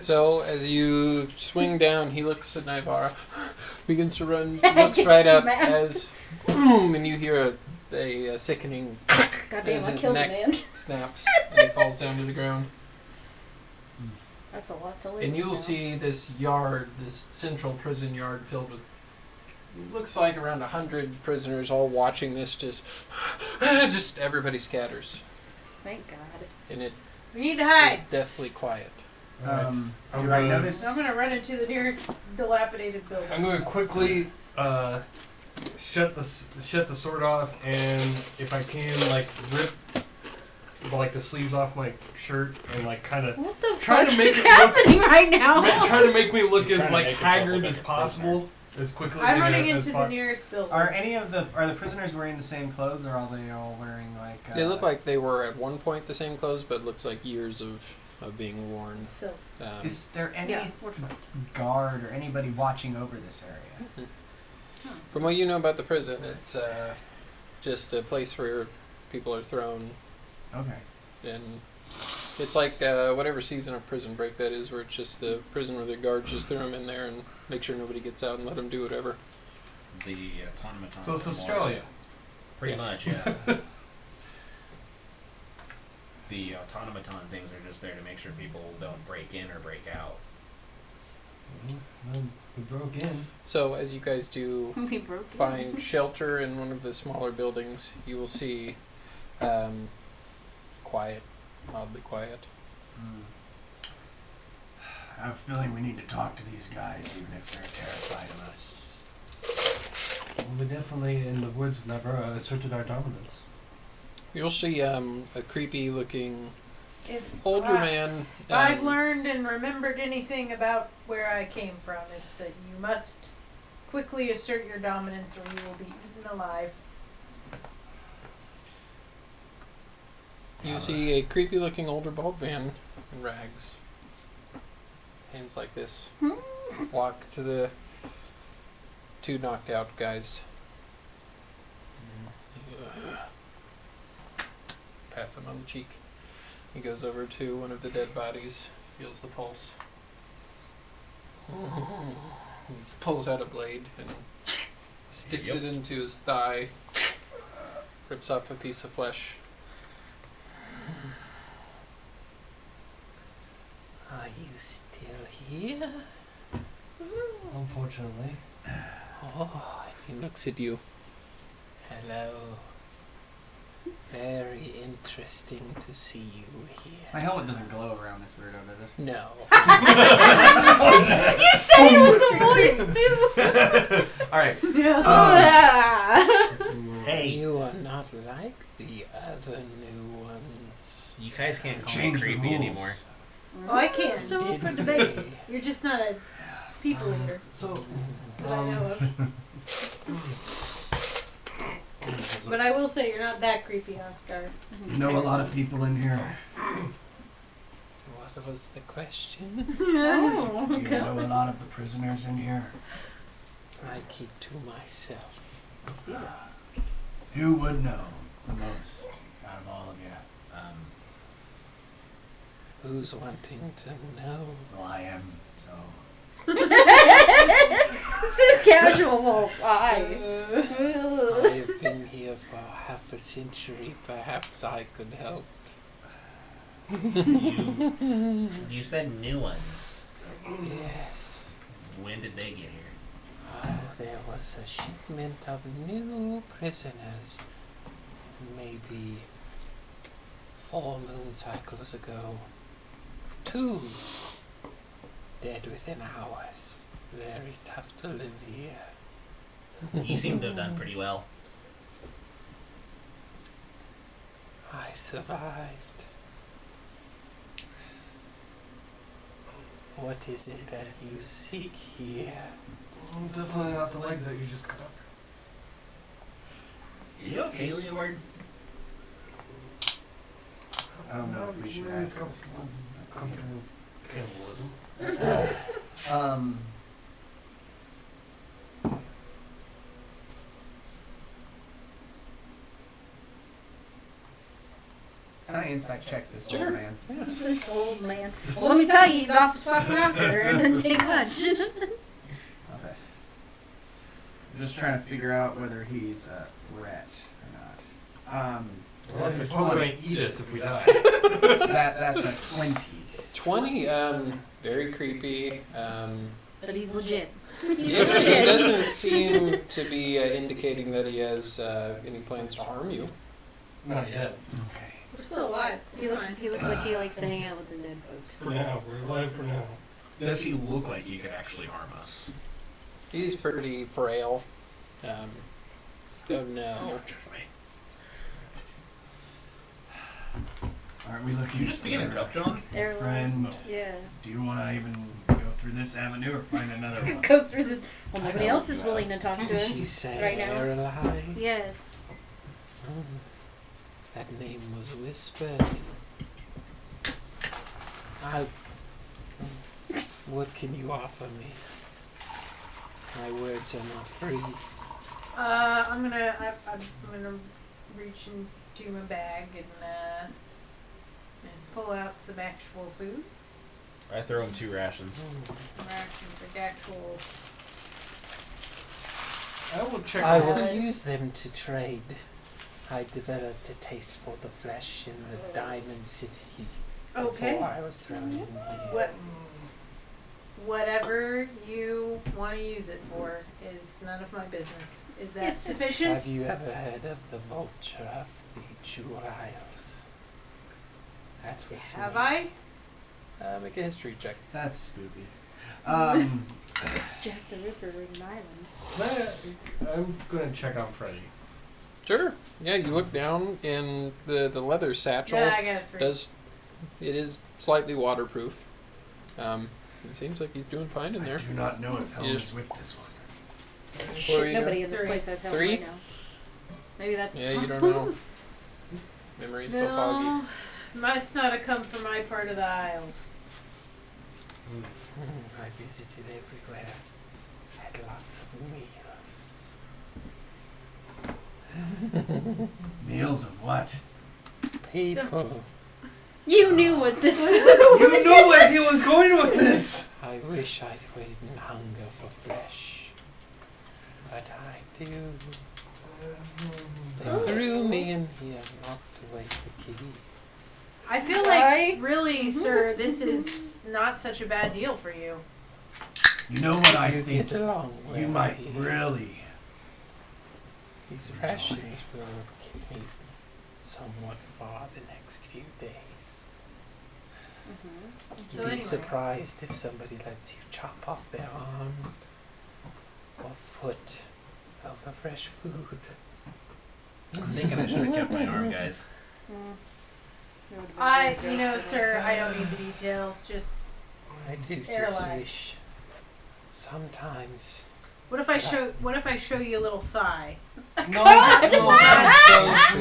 A: So as you swing down, he looks at Naivara, begins to run,
D: I
A: looks
D: can
A: right up
D: smack.
A: as boom, and you hear a sickening
D: Goddamn,
A: as
D: I
A: his
D: killed a
A: neck
D: man.
A: snaps and he falls down to the ground.
D: That's a lot to live
A: And
D: with
A: you'll
D: now.
A: see this yard, this central prison yard filled with, looks like around 100 prisoners all watching this, just everybody scatters.
D: Thank God.
A: And it
C: We need to hide.
A: is deathly quiet.
B: Alright.
F: Do
B: I'm
F: I
B: gonna-
F: notice?
C: I'm gonna run into the nearest dilapidated
B: I'm
C: building.
B: going to quickly shut the sword off, and if I can, like rip like the sleeves off my shirt and like kind of
D: What the
B: Trying
D: fuck
B: to make
D: is
B: it look-
D: happening right now?
B: trying to make me look
E: He's
B: as
E: trying to
B: like
E: make himself
B: haggard
E: look
B: as
E: like a
B: possible, as quickly
C: I'm
B: as
C: running
B: as
C: into the nearest building.
F: Are any of the prisoners wearing the same clothes, or are they all wearing like?
A: They look like they were at one point the same clothes, but it looks like years of being worn.
C: Filth.
F: Is there any
C: Yeah.
F: guard or anybody watching over this area?
A: From what you know about the prison, it's just a place where people are thrown,
F: Okay.
A: and it's like whatever season of Prison Break that is, where it's just the prison where the guards just throw them in there and make sure nobody gets out and let them do whatever.
E: The automaton.
B: So it's Australia.
E: Pretty
A: Yes.
E: much, yeah. The automaton things are just there to make sure people don't break in or break out.
B: Well, we broke in.
A: So as you guys do
D: We broke it.
A: find shelter in one of the smaller buildings, you will see quiet, oddly quiet.
G: I have a feeling we need to talk to these guys, even if they're terrified of us.
B: Well, we definitely, in the words of Navarra, asserted our dominance.
A: You'll see a creepy looking
C: If
A: older man.
C: If I've learned and remembered anything about where I came from, it's that you must quickly assert your dominance or you will be eaten alive.
A: You see a creepy looking older bald man in rags. Hands like this. Walk to the two knocked out guys. Pats him on the cheek. He goes over to one of the dead bodies, feels the pulse. He pulls out a blade and sticks it into his thigh. Rips off a piece of flesh. Are you still here?
B: Unfortunately.
A: Oh, he looks at you. Hello. Very interesting to see you
F: My
A: here.
F: helmet doesn't glow around this weirdo, does it?
A: No.
D: You said it with a voice too.
F: All right.
E: Hey,
A: You are not like the other new ones.
E: you guys can't call me
G: Change the
E: creepy
G: rules.
E: anymore.
C: Oh, I can.
D: Still up for
A: Did
D: debate.
A: we?
C: You're just not a people eater
B: So,
C: that I know of. But I will say you're not that creepy, Oscar.
G: You know a lot of people in here.
A: What was the question?
D: Oh,
G: Do you know a lot of the prisoners in here?
A: I keep to myself.
G: Who would know the most out of all of you?
A: Who's wanting to know?
G: Well, I am, so...
D: so casual. Well,
A: I've been here for half a century. Perhaps I could help.
E: You said new ones.
A: Yes.
E: When did they get here?
A: Oh, there was a shipment of new prisoners. Maybe 4 moon cycles ago. 2 dead within hours. Very tough to live here.
E: You seem to have done pretty well.
A: I survived. What is it that you seek here?
B: Definitely not the leg that you just cut up.
E: You okay, Leeward?
F: I don't know if we should ask this.
B: Comfortable cannibalism.
F: Can I insight check this
A: Sure.
F: old man?
D: This old man. Well, let me tell you, he's off his fucking rocker. It doesn't take much.
F: Okay. I'm just trying to figure out whether he's a threat or not. That's a
B: He's probably
F: 20.
B: going to eat us if we die.
F: That's a 20.
A: 20, very creepy.
D: But he's legit.
A: He
D: He's legit.
A: doesn't seem to be indicating that he has any plans to harm you.
B: Not yet.
F: Okay.
C: We're still alive.
D: He looks like he likes to hang out with the dead folks.
B: For now. We're alive for now.
E: Does he look like he could actually harm us?
A: He's pretty frail. Don't know.
F: Aren't we looking
E: You just being a cup, John?
D: They're
F: friend?
D: Yeah.
F: Do you want to even go through this avenue or find another one?
D: Go through this. Well,
F: I
D: nobody
F: know
D: else
F: you
D: is
F: have.
D: willing to talk to
A: Did you
D: us
A: say
D: right now.
A: Lorelei?
D: Yes.
A: That name was whispered. What can you offer me? My words are not free.
C: I'm gonna reach into my bag and pull out some actual food.
E: I throw him 2 rations.
C: Rations, like actual.
B: I will check.
A: I
B: some-
A: will use them to trade. I developed a taste for the flesh in the Diamond City
C: Okay.
A: before I was thrown in here.
C: Whatever you want to use it for is none of my business. Is that sufficient?
A: Have you ever heard of the Vulture of the Jewel Isles? That was
C: Have
A: me.
C: I?
A: Make a history check.
F: That's spooky.
D: It's Jack the Ripper in Ireland.
B: I'm going to check on Freddy.
A: Sure. Yeah, you look down and the leather satchel
C: Yeah, I got a 3.
A: it is slightly waterproof. It seems like he's doing fine in there.
G: I do not know if Helm
A: You
G: is
A: just-
G: with this one.
A: What were
D: Shit,
A: you
D: nobody
A: doing?
D: in this
C: 3.
D: place has help
A: 3?
D: right now. Maybe that's.
A: Yeah, you don't know. Memory's still foggy.
C: No, must not have come from my part of the Isles.
A: I visited everywhere. Had lots of meals.
G: Meals of what?
A: People.
D: You knew what this was.
B: You know where he was going with this!
A: I wish I didn't hunger for flesh. But I do. They threw me in here and locked away the key.
C: I feel like,
D: I-
C: really, sir, this is not such a bad deal for you.
G: You know what I
A: You
G: think?
A: get along well
G: You might
A: here.
G: really.
A: These rations will get me somewhat far the next few days.
C: So
A: You'd be
C: anyway.
A: surprised if somebody lets you chop off their arm or foot over fresh food.
E: I'm thinking I should have kept my arm, guys.
C: Sir, I don't need the details. Just
A: I do just
C: Airline.
A: wish sometimes.
C: what if I show you a little thigh?
B: No,
C: Will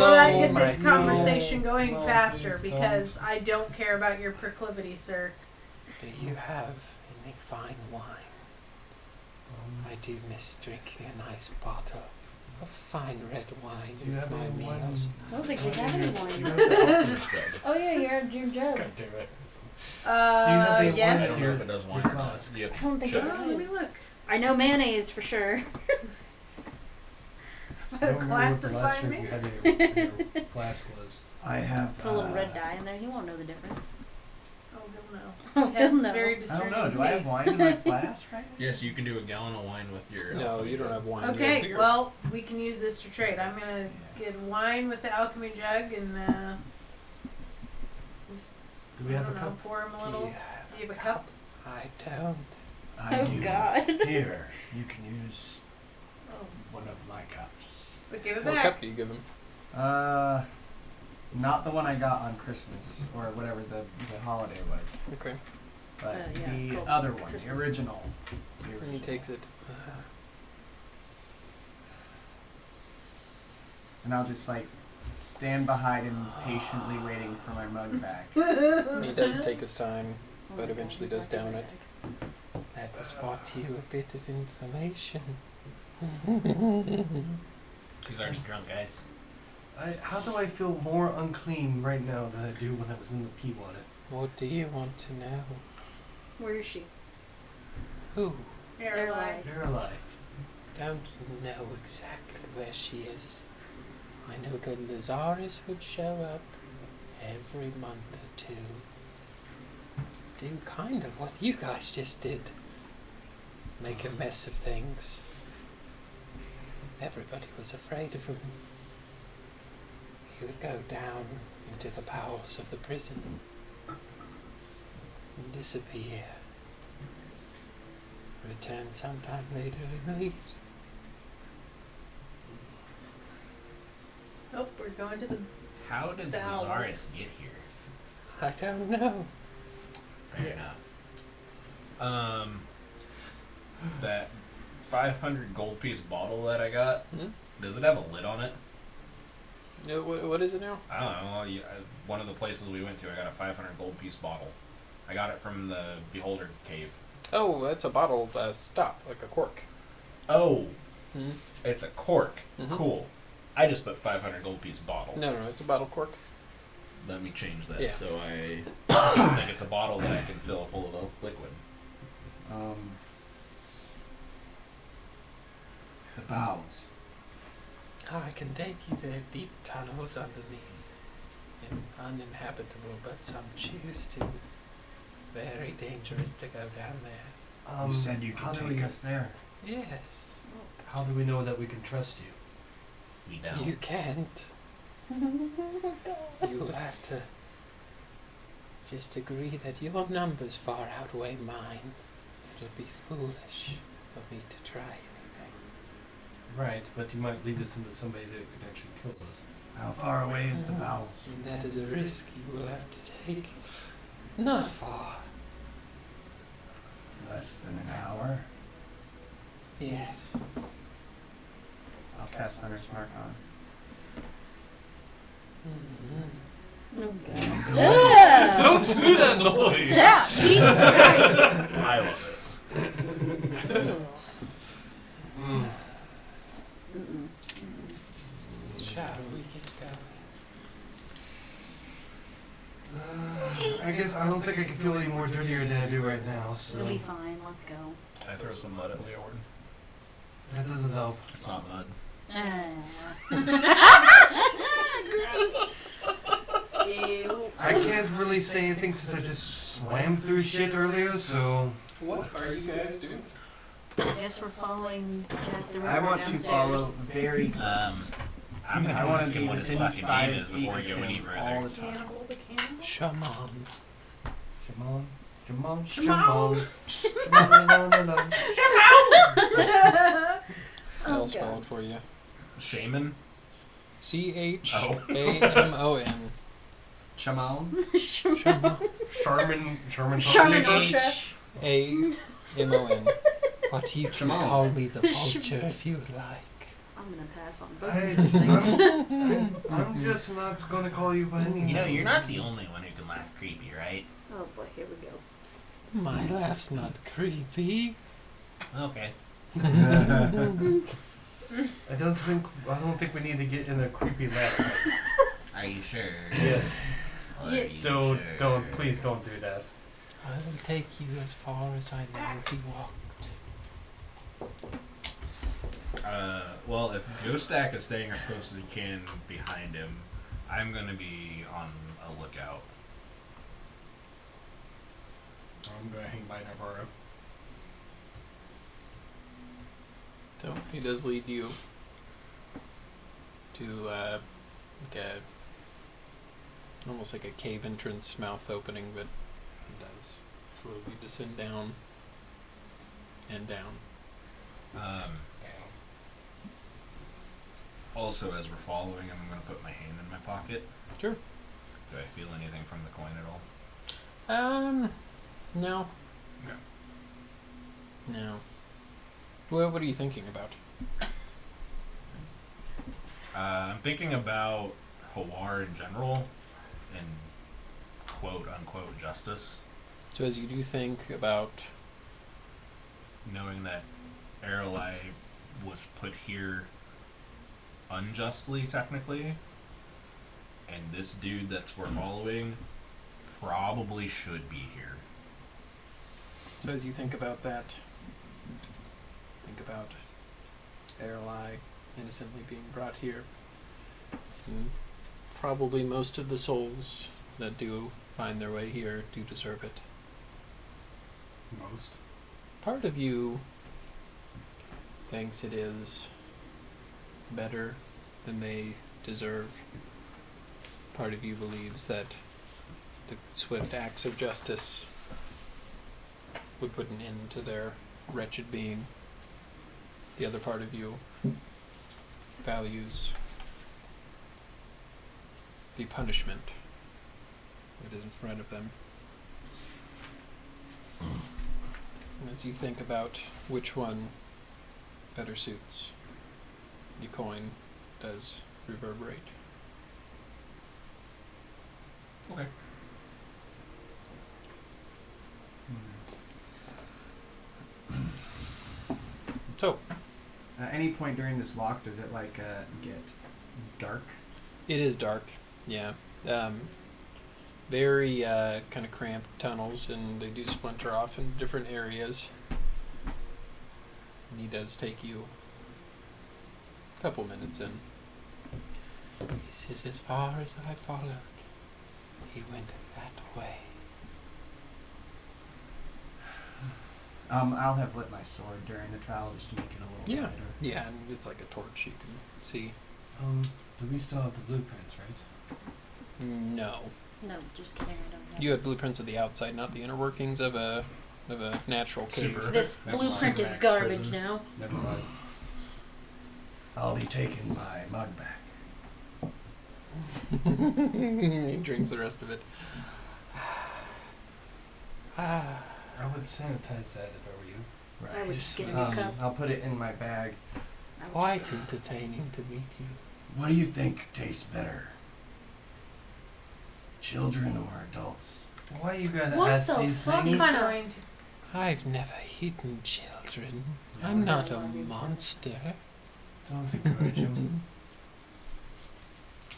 C: that get
A: my
C: this conversation
B: God.
C: going
B: No,
C: faster?
B: please don't.
C: Because I don't care about your proclivity, sir.
A: Do you have any fine wine? I do miss drinking a nice bottle of fine red wine
B: Do you
A: with
B: have
A: my
B: any wine?
A: meals.
D: I don't think we have any wine. Oh yeah, you're at your jug.
B: God damn it. Do you have any
E: I
C: Yes.
E: don't know if it does wine or not. Do you
D: I
E: have
D: don't think
E: Sure.
D: it
C: Oh, let me
D: is.
C: look.
D: I know mayonnaise for sure.
B: I don't remember what the last
C: Classified
B: drink
C: me.
B: you had in your flask was.
G: I have.
D: Put a little red dye in there. He won't know the difference.
C: Oh, he'll know.
D: Oh,
C: He has
D: he'll know.
C: very
G: I
C: discerning
G: don't know. Do I have
C: taste.
G: wine in my flask right now?
E: Yes, you can do a gallon of wine with your.
A: No,
E: alcohol.
A: you don't have wine. you have
C: Okay,
A: beer.
C: well, we can use this to trade. I'm gonna get wine with the alchemy jug and just,
B: Do we have
C: I
B: a
C: don't know,
B: cup?
C: pour him a little.
A: You have
C: Do you have a cup?
A: I don't.
G: I
D: Oh
G: do.
D: God.
G: Here, you can use
C: Oh,
G: one of my cups.
C: but give it
A: What
C: back.
A: cup do you give him?
F: Not the one I got on Christmas or whatever the holiday was.
A: Okay.
F: But
D: yeah, it's
F: the
D: called
F: other one, the
D: Christmas.
F: original.
A: And he takes it.
F: And I'll just like stand behind him, patiently waiting for my mug back.
A: He does take his time,
D: Oh
A: but
D: my
A: eventually
D: God,
A: does
D: he's not
A: down
D: coming
A: it.
D: back.
A: Had to spot you a bit of information.
E: He's already drunk, guys.
B: How do I feel more unclean right now than I do when I was in the pea water?
A: What do you want to know?
D: Where is she?
A: Who?
C: They're alive.
B: You're alive.
A: Don't know exactly where she is. I know that Lazarus would show up every month or two. Do kind of what you guys just did. Make a mess of things. Everybody was afraid of him. He would go down into the bowels of the prison and disappear. Return sometime later and leave.
C: Oh, we're going to the
E: How did
C: Bowels.
E: Lazarus get here?
A: I don't know.
E: Fair enough. That 500 gold piece bottle that I got, does it have a lid on it?
A: No, what is it now?
E: I don't know. One of the places we went to, I got a 500 gold piece bottle. I got it from the Beholder Cave.
A: Oh, that's a bottle stop, like a cork.
E: Oh,
A: Hmm?
E: it's a cork.
A: Mhm.
E: Cool. I just put 500 gold piece bottle.
A: No, it's a bottle cork.
E: Let me change that
A: Yeah.
E: so I think it's a bottle that I can fill full of liquid.
F: The bowels.
A: I can take you to deep tunnels underneath and uninhabitable, but some choose to. Very dangerous to go down there.
F: You said you
B: how
F: could
B: do
F: take
B: we-
F: us there.
A: Yes.
B: How do we know that we can trust you?
E: We don't.
A: You can't. You'll have to just agree that your numbers far outweigh mine. It would be foolish for me to try anything.
B: Right, but you might lead us into somebody that could actually kill us.
F: How far away is the bowels?
A: And that is a risk you will have to take. Not far.
F: Less than an hour.
A: Yes.
F: I'll cast Hunter's Mark on.
A: Mm-hmm.
D: Oh god.
B: Don't do that noise!
D: Stop! Jesus Christ!
E: I love
B: Mm.
D: Mm-mm.
A: Shall we get going?
B: I guess I don't think I can feel any more dirtier than I do right now, so
D: It'll be fine. Let's go.
E: it. I throw some mud at Leord.
B: that doesn't help.
E: It's not mud.
D: Gross. Ew.
B: I can't really say anything since I just swam through shit earlier, so
A: What are you guys doing?
D: I guess we're following Jack the Ripper
F: I want to
D: downstairs.
F: follow very.
E: I'm
F: I
E: gonna
F: want
E: ask
F: to
E: him
F: be
E: what his
F: within
E: fucking
F: 5
E: name is
F: feet
E: before we
F: of
E: go any
F: him
E: further.
F: all the time.
C: cannibal, the cannibal.
A: Shaman.
B: Jamon.
A: I'll spell it for you.
E: Shaman?
A: CHAMON.
F: Chamon.
A: Shaman.
B: Sherman.
D: Sherman
A: AMON. But you can
F: Shaman.
A: call me the vulture if you like.
D: I'm gonna pass on both
B: I,
D: of those things.
B: I'm just not gonna call you by any
E: You know,
B: name.
E: you're not the only one who can laugh creepy, right?
D: Oh boy, here we go.
A: My laugh's not creepy.
E: Okay.
B: I don't think we need to get in a creepy laugh.
E: Are you sure?
B: Yeah.
E: Are you
B: Don't,
E: sure?
B: please don't do that.
A: I will take you as far as I know he walked.
E: Well, if Ghostak is staying as close as he can behind him, I'm gonna be on a lookout.
H: I'm gonna hang by Navarro.
A: So he does lead you to like a almost like a cave entrance, mouth opening, but it does slowly descend down and down.
E: Also, as we're following him, I'm gonna put my hand in my pocket.
A: Sure.
E: Do I feel anything from the coin at all?
A: No. No. What are you thinking about?
E: I'm thinking about Hawar in general and quote unquote justice.
A: So as you do think about...
E: Knowing that Aralai was put here unjustly, technically, and this dude that we're following probably should be here.
A: So as you think about that, think about Aralai innocently being brought here. And probably most of the souls that do find their way here do deserve it.
F: Most.
A: Part of you thinks it is better than they deserve. Part of you believes that the swift acts of justice would put an end to their wretched being. The other part of you values the punishment that is in front of them. As you think about which one better suits, the coin does reverberate.
E: Okay.
A: So,
F: At any point during this walk, does it like get dark?
A: it is dark, yeah. Very kind of cramped tunnels, and they do splinter off in different areas. And he does take you a couple minutes in. This is as far as I followed. He went that way.
F: I'll have lit my sword during the trial just to make it a little
A: Yeah.
F: brighter.
A: Yeah, and it's like a torch you can see.
B: Do we still have the blueprints, right?
A: No.
D: No, just kidding. I don't have
A: You had blueprints of the outside, not the inner workings of a natural cave.
E: Super.
D: This
G: That's
D: blueprint is
G: Max
D: garbage
G: prison.
D: now.
F: Never mind.
G: I'll be taking my mug back.
A: He drinks the rest of it.
B: I would sanitize that if I were you.
D: I would just get a
G: This
D: new
G: was-
D: cup.
F: I'll put it in my bag.
D: I would
A: Quite
D: just-
A: entertaining to meet you.
G: What do you think tastes better? Children or adults?
B: Why you gotta
D: What
B: ask
D: the
B: these
D: fuck
B: things?
D: kind of-
C: Going to
A: I've never hidden children. I'm not a monster.
B: Don't encourage him.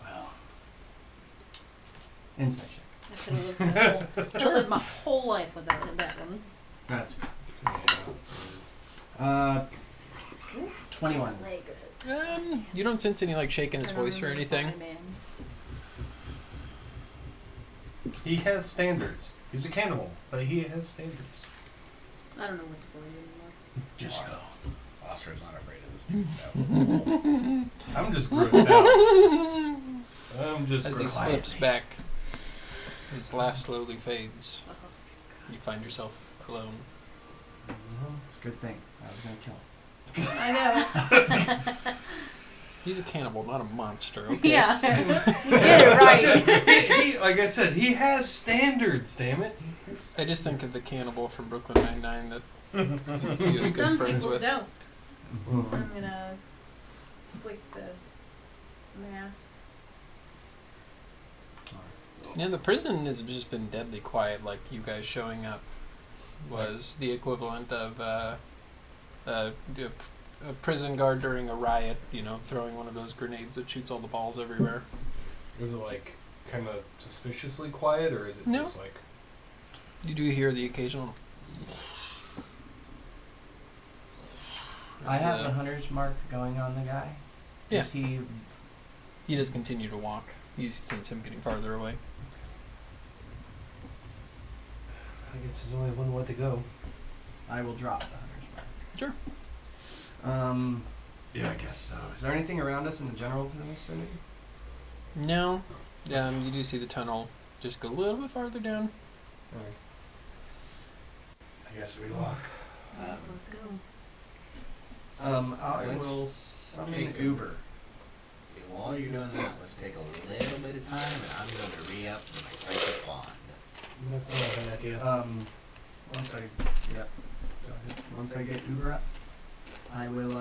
G: Well,
F: Insight check.
D: I could have lived my whole life without that one.
F: That's
B: Yeah, it is.
F: 21.
A: You don't sense any like shake in his voice or anything.
B: He has standards. He's a cannibal, but he has standards.
D: I don't know what to believe anymore.
G: just go.
E: Oscar's not afraid of this dude.
B: I'm just grossed out. I'm just
A: As he
B: grossed out.
A: slips back, his laugh slowly fades. You find yourself alone.
F: It's a good thing. I was going to kill him.
C: I know.
A: He's a cannibal, not a monster. Okay.
D: Yeah, get it right.
B: he, like I said, he has standards. Damn it.
A: I just think of the cannibal from Brooklyn Nine-Nine that he was good
C: Some
A: friends
C: people
A: with.
C: don't.
F: Mm-hmm.
C: I'm gonna flick the mask.
A: Yeah, the prison has just been deadly quiet. Like you guys showing up was the equivalent of a prison guard during a riot. You know, throwing one of those grenades that shoots all the balls everywhere.
B: Is it like kind of suspiciously quiet, or is it
A: No.
B: just like?
A: You do hear the occasional.
F: I have the hunter's mark going on the guy.
A: Yeah.
F: Is he...
A: He does continue to walk. You sense him getting farther away.
B: I guess there's only one way to go.
F: I will drop the hunter's mark.
A: Sure.
G: Yeah, I guess so.
F: Is there anything around us in the general vicinity?
A: No. You do see the tunnel just go a little bit farther down.
F: Alright.
G: I guess we walk.
D: Let's go.
F: I
E: Let's
F: will summon
E: take a-
F: Uber.
E: While you're doing that, let's take a little bit of time, and I'm going to re-up my psychic bond.
B: That's not a bad idea.
F: Once I get Uber up, I will.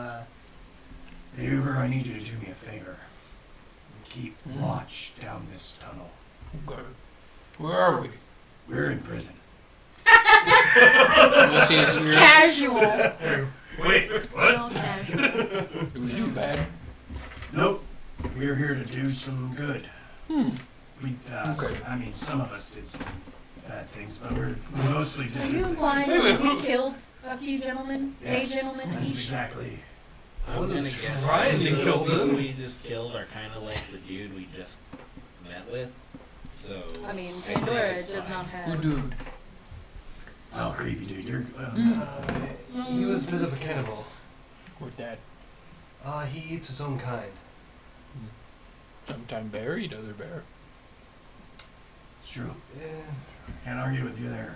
G: Hey, Uber, I need you to do me a favor. Keep watch down this tunnel.
A: Okay. Where are we?
G: We're in prison.
A: This is real.
D: Casual.
E: Wait,
D: Real casual.
A: Do we do bad?
G: Nope. We're here to do some good. We,
A: Okay.
G: I mean, some of us did some bad things, but we're mostly
D: Are
G: did
D: you
G: good.
D: implying we killed a few gentlemen?
G: Yes,
D: A gentleman
G: that's
D: each?
G: exactly.
E: I was gonna guess
B: Ryan,
E: the
B: you killed
E: people
B: him.
E: we just killed are kind of like the dude we just met with. So
D: I mean,
E: I think
D: Pandora
E: it's
D: does
E: fine.
D: not
A: Who
D: have.
A: dude?
G: Oh, creepy dude. You're.
B: He was a bit of a cannibal.
A: With that?
B: He eats his own kind.
A: Sometime bear eat other bear.
G: It's true.
B: Yeah.
G: Can't argue with you there.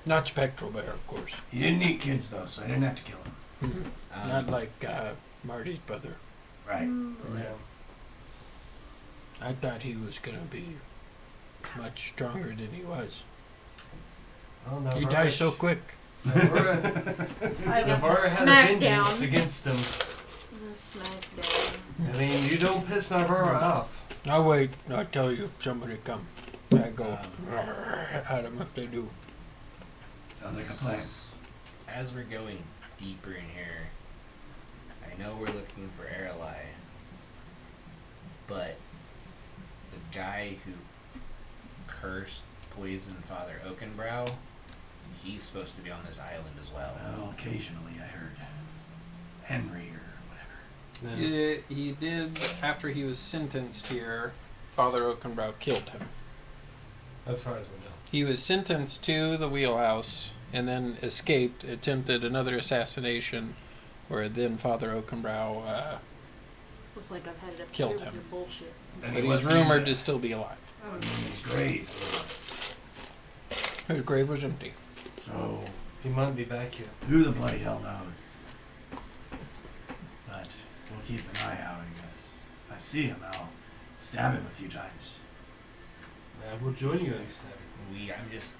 A: Not spectral bear, of course.
G: He didn't eat kids though, so I didn't have to kill him.
A: Not like Marty's brother.
G: Right.
B: Yeah.
A: I thought he was gonna be much stronger than he was.
B: Well,
A: He died so quick.
B: Navarra
D: I got the
B: had a
D: smackdown.
B: vengeance against him.
D: The smackdown.
B: I mean, you don't piss Navarra off.
A: I'll wait. I'll tell you if somebody come. I go at them if they do.
G: Sounds like a plan.
E: As we're going deeper in here, I know we're looking for Aralai, but the guy who cursed, poisoned Father Oakenbrow, he's supposed to be on this island as well.
G: Well, occasionally I heard Henry or whatever.
H: He did, after he was sentenced here, Father Oakenbrow killed him.
B: As far as we know.
H: He was sentenced to the wheelhouse and then escaped, attempted another assassination, where then Father Oakenbrow,
D: Looks like I've had it up
H: Killed
D: here with
H: him.
D: your bullshit.
G: Then
H: but
G: he
H: he's
G: was
H: rumored to still be alive.
G: I mean, it's great.
A: His grave was empty.
G: So
B: He might be back here.
G: who the bloody hell knows? But we'll keep an eye out because if I see him, I'll stab him a few times.
B: I will join you next time.
E: I'm just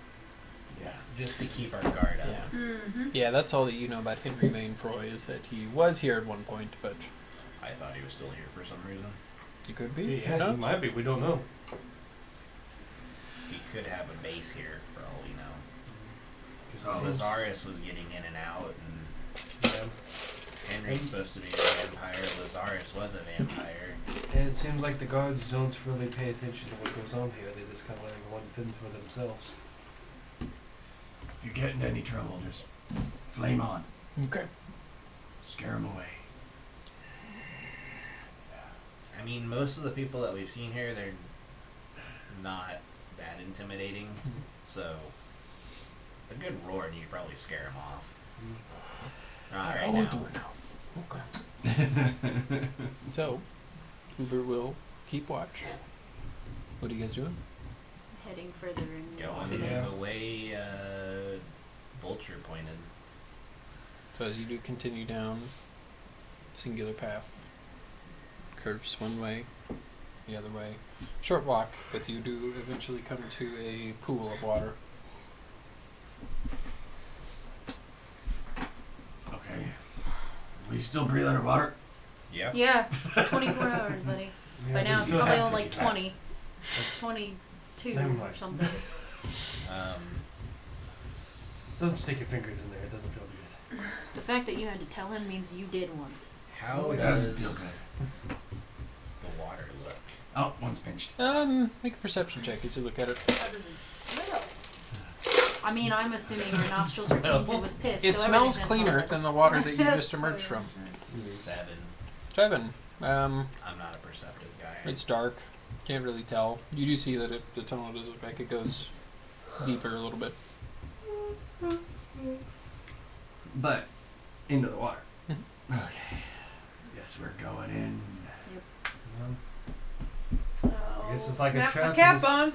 G: Yeah.
E: to keep our guard up.
A: Yeah.
D: Mm-hmm.
H: Yeah, that's all that you know about Henry Mainfroy, is that he was here at one point, but
E: I thought he was still here for some reason.
H: he could be.
B: Yeah,
H: Who
B: he
H: knows?
B: might be. We don't know.
E: He could have a base here for all we know.
G: Oh.
E: Lazarus was getting in and out, and
B: Yeah.
E: Henry's supposed to be a vampire. Lazarus was a vampire.
B: And it seems like the guards don't really pay attention to what goes on here. They just kind of let everyone fend for themselves.
G: If you get into any trouble, just flame on.
A: Okay.
G: Scare him away.
E: I mean, most of the people that we've seen here, they're not that intimidating. So, a good roar and you probably scare them off. Not right
A: I will
E: now.
A: do it now. Okay.
H: So, Uber will keep watch. What are you guys doing?
D: Heading further in.
E: Going
D: to
B: Yeah.
D: this.
E: the way Vulture pointed.
H: So as you do continue down, singular path, curves one way, the other way. Short walk, but you do eventually come to a pool of water.
G: Okay. We still breathe underwater?
E: Yeah.
D: Yeah, 24 hours, buddy.
B: Yeah,
D: By
B: we
D: now it's
B: still
D: probably
B: have
D: on like
B: to-
D: 20. 22
B: Never
D: or
B: mind.
D: something.
B: Don't stick your fingers in there. It doesn't feel good.
D: The fact that you had to tell him means you did once.
E: How
G: It
E: does
G: doesn't feel good.
E: the water look?
G: Oh, one's pinched.
H: Make a perception check as you look at it.
D: How does it smell? I mean, I'm assuming your nostrils are tainted with piss.
H: It
D: so
H: smells
D: everything
H: cleaner
D: smells
H: than the water that you just emerged from.
E: 7.
H: 7.
E: I'm not a perceptive guy.
H: It's dark. Can't really tell. You do see that the tunnel does look like it goes deeper a little bit.
F: But into the water.
G: Okay. Guess we're going in.
B: I guess it's like a
C: Snap
B: trap.
C: my
B: in
C: cap
B: this-
C: on.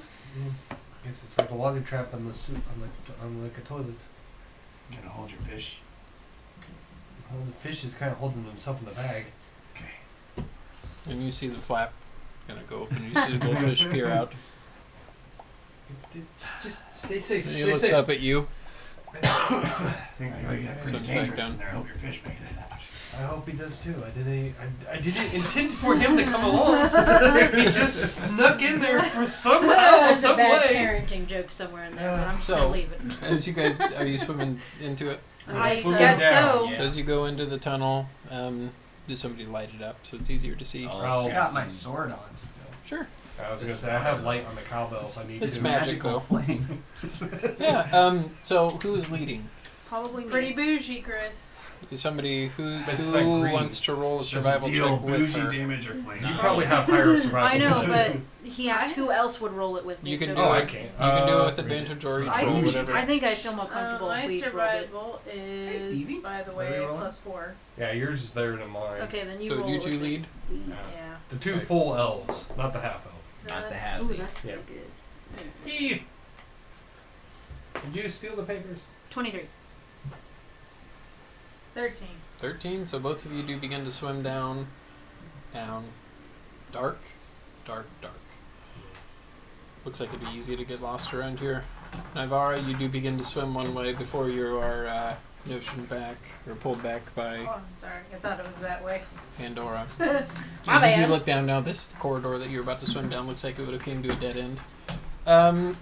B: I guess it's like a water trap on the on like a toilet.
G: Gonna hold your fish.
B: Well, the fish is kind of holding himself in the bag.
G: Okay.
H: And you see the flap gonna go open. You see the goldfish peer out.
B: Just stay safe.
H: And he
B: Stay
H: looks
B: safe.
H: up at you.
G: I think you get
H: So
G: pretty
H: back
G: dangerous
H: down.
G: in there. I hope your fish makes it that much.
B: I hope he does too. I didn't intend for him to come along. He just snuck in there for somehow,
D: There's a
B: some
D: bad
B: way.
D: parenting joke somewhere in there, but I'm
H: So-
D: still leaving.
H: As you guys, are you swimming into it?
D: I
B: Swimming
D: guess
B: down.
D: so.
H: So as you go into the tunnel, does somebody light it up so it's easier to see?
B: Oh,
F: I got my sword on still.
H: Sure.
B: I was gonna say I have light on the cowbell if I need
H: It's
B: to.
H: magic, though.
F: flame.
H: Yeah. So who is leading?
D: Probably me.
C: Pretty bougie, Chris.
H: Is somebody who
B: It's like green.
H: wants to roll a
G: Does it
H: survival
G: deal
H: check with
G: bougie
H: her?
G: damage or flame?
B: You probably have higher survival.
D: I know,
B: than
D: but he asked who else would roll it with me.
H: You can
D: so
H: do
B: Oh,
H: it.
B: I can't.
H: You can do it with
G: is it
H: advantage or each
C: I
H: roll,
C: usually-
H: whatever.
D: I think I feel more comfortable
C: My
D: if we each rolled it.
C: survival
F: Stevie?
C: is, by the
F: What are we
C: way,
F: rolling?
C: +4.
B: Yeah, yours is better than mine.
D: Okay, then you
H: So
D: roll
H: you
D: it
H: two
D: with me.
H: lead.
B: Yeah.
C: Yeah.
B: The two full elves, not the half elf.
E: Not the
C: That's-
E: half.
D: Ooh, that's
B: Yeah.
D: pretty good.
B: Steve, did you steal the papers?
D: 23.
C: 13.
H: 13. So both of you do begin to swim down. Dark. Looks like it'd be easy to get lost around here. Nivara, you do begin to swim one way before you are notioned back or pulled back by
C: Oh, I'm sorry. I thought it was that way.
H: Pandora.
D: My
H: As you do
D: bad.
H: look down now, this corridor that you're about to swim down looks like it would have came to a dead end.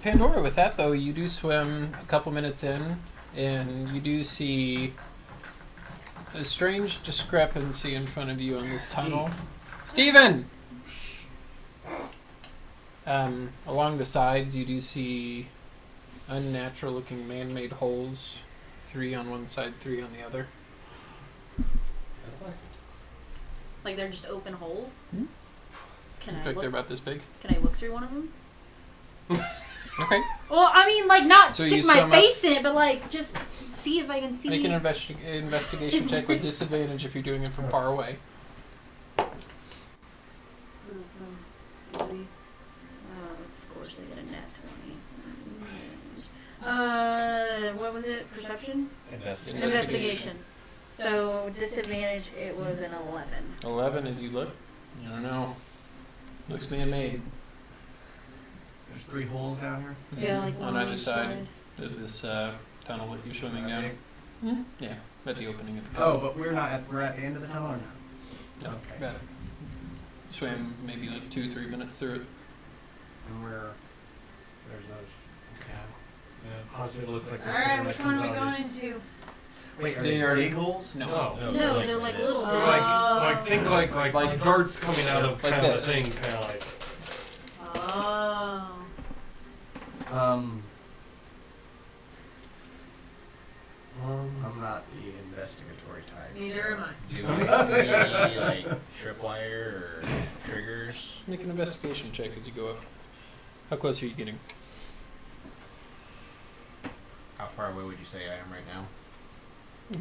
H: Pandora, with that though, you do swim a couple minutes in, and you do see a strange discrepancy in front of you on this tunnel. Steven! Along the sides, you do see unnatural-looking man-made holes, 3 on one side, 3 on the other.
B: That's not
D: Like they're just open holes.
H: Hmm?
D: Can
H: Look
D: I
H: like they're
D: look?
H: about this big.
D: Can I look through one of them?
H: Okay.
D: Well, I mean, like not
H: So you
D: stick my
H: swim up-
D: face in it, but like just see if I can see.
H: Make an investigation check with disadvantage if you're doing it from far away.
D: Of course, I got a nat 20. What was it? Perception?
B: Investigation.
D: Investigation. So disadvantage. It was an 11.
H: 11 as you look. I don't know. Looks man-made.
F: There's 3 holes down here.
D: Yeah, like
H: on
D: one
H: either
D: each
H: side of this tunnel that you're swimming down. Yeah, at the opening of the
F: Oh,
H: tunnel.
F: but we're at the end of the tunnel or not?
H: No,
F: okay.
H: got it. Swam maybe like 2-3 minutes through it.
F: And there's those. Okay.
B: Yeah, hospital looks like this.
C: Alright, which one are we going into?
F: Wait, are
H: They
F: they
H: are-
F: big holes?
B: No.
D: No, they're like little.
B: So like think like
H: Like-
B: darts coming out of
H: like
B: kind of a
H: this.
B: thing, kind of like.
C: Oh.
F: I'm not the investigatory type.
C: Neither am I.
E: Do we see like tripwire or triggers?
H: Make an investigation check as you go up. How close are you getting?
E: How far away would you say I am right now?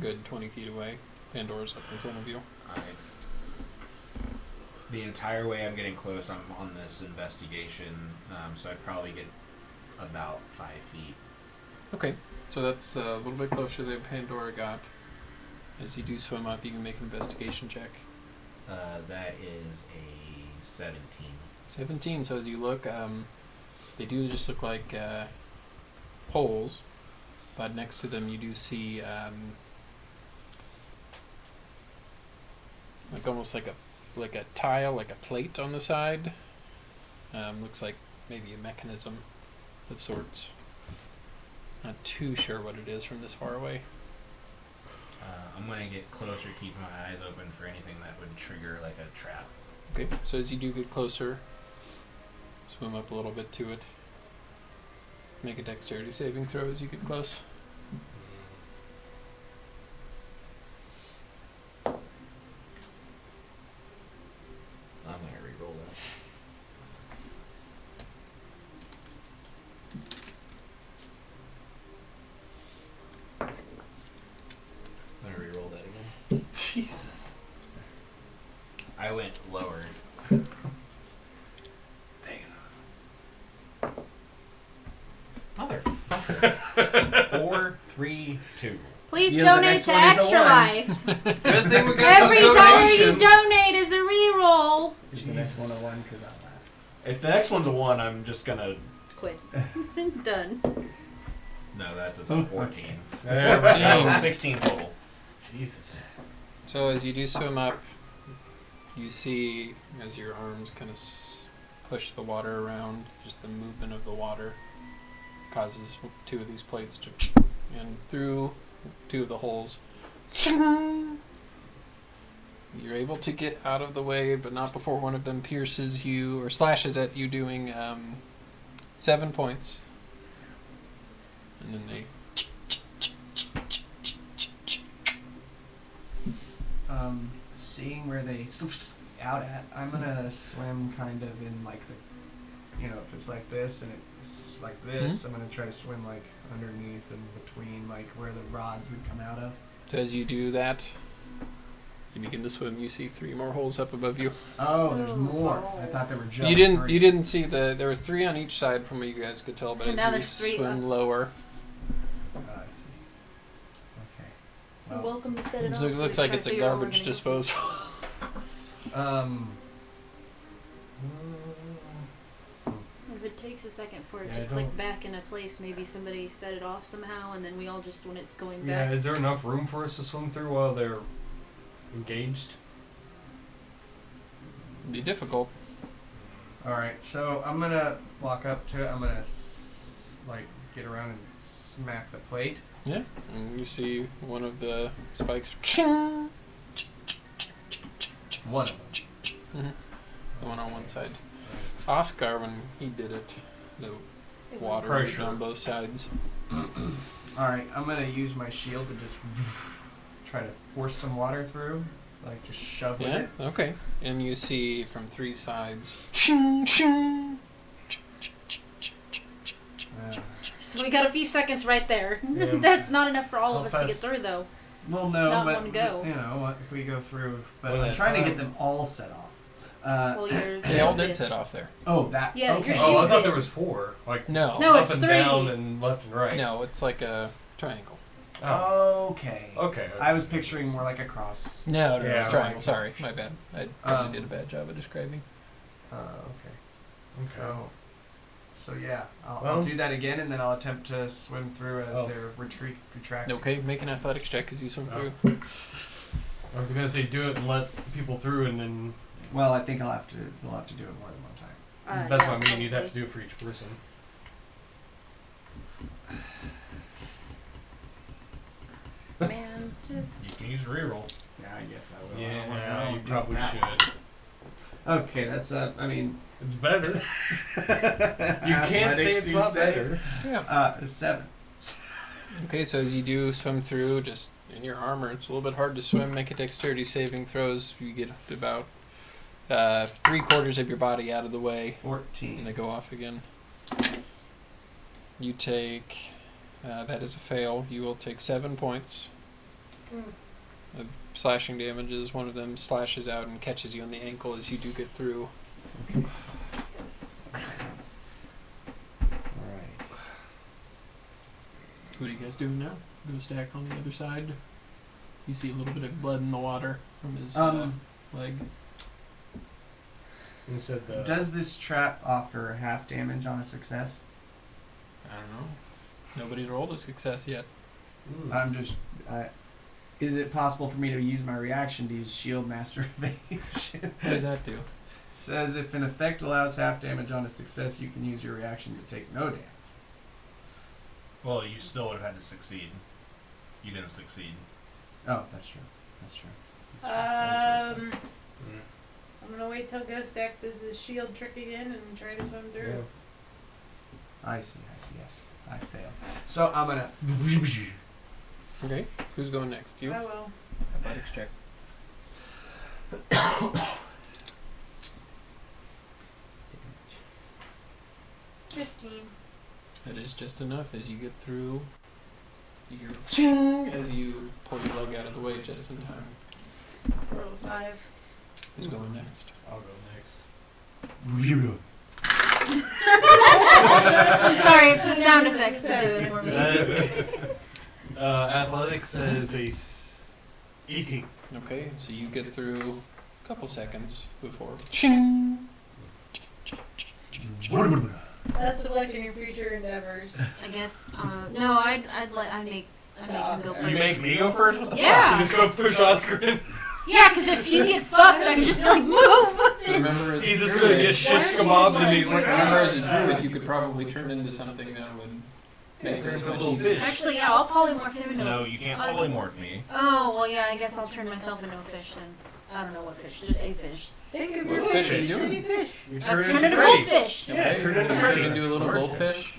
H: Good 20 feet away. Pandora's up in front of you.
E: The entire way I'm getting close, I'm on this investigation, so I'd probably get about 5 feet.
H: Okay, so that's a little bit closer than Pandora got. As you do swim up, you can make an investigation check.
E: That is a 17.
H: 17, so as you look, they do just look like holes, but next to them you do see like almost like a tile, like a plate on the side. Looks like maybe a mechanism of sorts. Not too sure what it is from this far away.
E: I'm going to get closer, keep my eyes open for anything that would trigger like a trap.
H: Okay, so as you do get closer, swim up a little bit to it. Make a dexterity saving throw as you get close.
E: I'm going to re-roll that. I'm going to re-roll that again.
B: Jesus.
E: I went lowered.
B: Motherfucker.
E: 4, 3, 2.
D: Please
F: Yeah, the
D: donate
F: next
D: to
F: one is a
D: Extra
F: one.
D: Life.
B: Good thing we got
D: Every
B: those
D: dollar you
B: donations.
D: donate is a reroll.
F: Is the next one a 1? Because I laugh.
E: If the next one's a 1, I'm just going to...
D: Quit. Done.
E: No, that's a
F: Oh,
E: 14.
B: There we
E: So
B: go.
E: 16 total.
B: Jesus.
H: So as you do swim up, you see as your arms kind of push the water around, just the movement of the water causes two of these plates to and through two of the holes. You're able to get out of the way, but not before one of them pierces you or slashes at you, doing 7 points. And then they
F: Seeing where they out at, I'm gonna swim kind of in like the, if it's like this and it's like this, I'm gonna try to swim like underneath and between like where the rods would come out of.
H: So as you do that, you begin to swim. You see 3 more holes up above you.
F: Oh, there's more. I thought there were just
H: You didn't.
F: 3.
H: You didn't see there were 3 on each side from what you guys could tell. But
D: And
H: as
D: now
H: you
D: there's 3
H: swim
D: up.
H: lower,
F: Oh, I see. Okay.
D: You're
F: Well,
D: welcome to set it
H: it
D: off.
H: looks
D: so we
H: like
D: can
H: it's a
D: figure out where we're
H: garbage
D: gonna go.
H: disposal.
D: If it takes a second for it
B: Yeah,
D: to
B: I
D: click
B: don't-
D: back into place, maybe somebody set it off somehow, and then we all just, when it's going
B: Yeah,
D: back.
B: is there enough room for us to swim through while they're engaged?
H: It'd be difficult.
F: all right. So I'm gonna walk up to it. I'm gonna get around and smack the plate.
H: Yeah, and you see one of the spikes.
F: One of them.
H: The one on one side. Oscar, when he did it, the
D: It
H: water
D: was-
H: was
B: Pressure.
H: on both sides.
F: All right. I'm gonna use my shield to just try to force some water through, like just shove with
H: Yeah.
F: it.
H: Okay. And you see from 3 sides.
D: So we got a few seconds right there.
B: Yeah.
D: That's not enough for all
B: How
D: of us to get
B: fast-
D: through, though.
F: Well, no,
D: Not
F: but
D: one go.
F: if we go through, but
B: One
F: I'm
B: at a
F: trying to
B: time.
F: get them all set off.
D: Well, you're
H: They all did set off there.
F: Oh, that.
D: Yeah,
F: okay.
D: your
B: Oh, I
D: shield
B: thought
D: did.
B: there was 4. Like
H: No.
D: No,
B: up
D: it's
B: and
D: 3.
B: down and left and right.
H: No, it's like a triangle.
B: Oh.
F: Okay.
B: Okay.
F: I was picturing more like a cross.
H: No,
B: Yeah.
H: it's triangle. Sorry, my bad. I probably
F: Um,
H: did a bad job of describing.
F: Okay.
B: Okay.
F: So yeah, I'll
B: Well-
F: do that again, and then I'll attempt to swim through as
B: Oh.
F: they're retract.
H: Okay, make an athletics check as you swim
B: Oh.
H: through.
B: I was gonna say do it and let people through, and then
F: Well, I think we'll have to do it more than one time.
B: that's
D: yeah,
B: what I mean. You'd have to
D: probably.
B: do it for each person.
D: Man,
E: You
D: just.
E: can use reroll.
F: Yeah, I guess I will.
B: Yeah, you
F: do
B: probably
F: that.
B: should.
F: Okay, that's I mean.
B: It's better. You can't say it's not better.
H: Yeah.
F: 7.
H: Okay, so as you do swim through, just in your armor, it's a little bit hard to swim. Make a dexterity saving throws. You get about 3/4 of your body out of the way,
F: 14.
H: and they go off again. You take. That is a fail. You will take 7 points of slashing damages. One of them slashes out and catches you on the ankle as you do get through.
F: Alright.
H: What are you guys doing now? Go stack on the other side. You see a little bit of blood in the water from his leg.
B: You said the.
F: Does this trap offer half damage on a success?
H: I don't know. Nobody's rolled a success yet.
F: I'm just. Is it possible for me to use my reaction to use Shield Master Evasion?
H: What does that do?
F: It says if an effect allows half damage on a success, you can use your reaction to take no damage.
E: Well, you still would have had to succeed. You didn't succeed.
F: Oh, that's true. That's true. That's true. That's what it says.
C: I'm gonna wait till Ghost Act does his shield trick again and try to swim through.
B: Yeah.
F: I see. Yes, I fail. So I'm gonna.
H: Okay, who's going next? You?
C: I will.
H: Athletics check.
C: 15.
H: That is just enough as you get through. You as you pull your leg out of the way just in time.
C: Roll a 5.
H: Who's going next?
B: I'll go next.
D: Sorry, it's the sound effects that do it for me.
B: Athletics says a 18.
H: Okay, so you get through a couple seconds before
C: Best of luck in your future endeavors.
D: I guess. No, I'd make him go first.
E: You make me go first? What the
D: Yeah.
B: You just go push Oscar in.
D: Yeah, because if you get fucked, I can just be like, move.
H: Remember, as
B: He's
H: a
B: just gonna
H: druid,
B: get shish kebabs and he's like,
H: remember, as a druid, you could probably turn into something that would make
B: there's
H: this
B: a
H: much
B: little
H: easier.
B: fish.
D: Actually, yeah, I'll polymorph him into
E: No, you can't polymorph me.
D: Oh, well, yeah, I guess I'll turn myself into a fish then. I don't know what fish, just a fish.
C: Think of
H: What
C: your
H: fish are
C: fish.
H: you doing?
C: Any fish.
B: You
D: I'll turn
B: into
D: into a
B: Freddy.
D: goldfish.
B: Yeah, turn into
H: You
B: Freddy.
H: can do a little goldfish.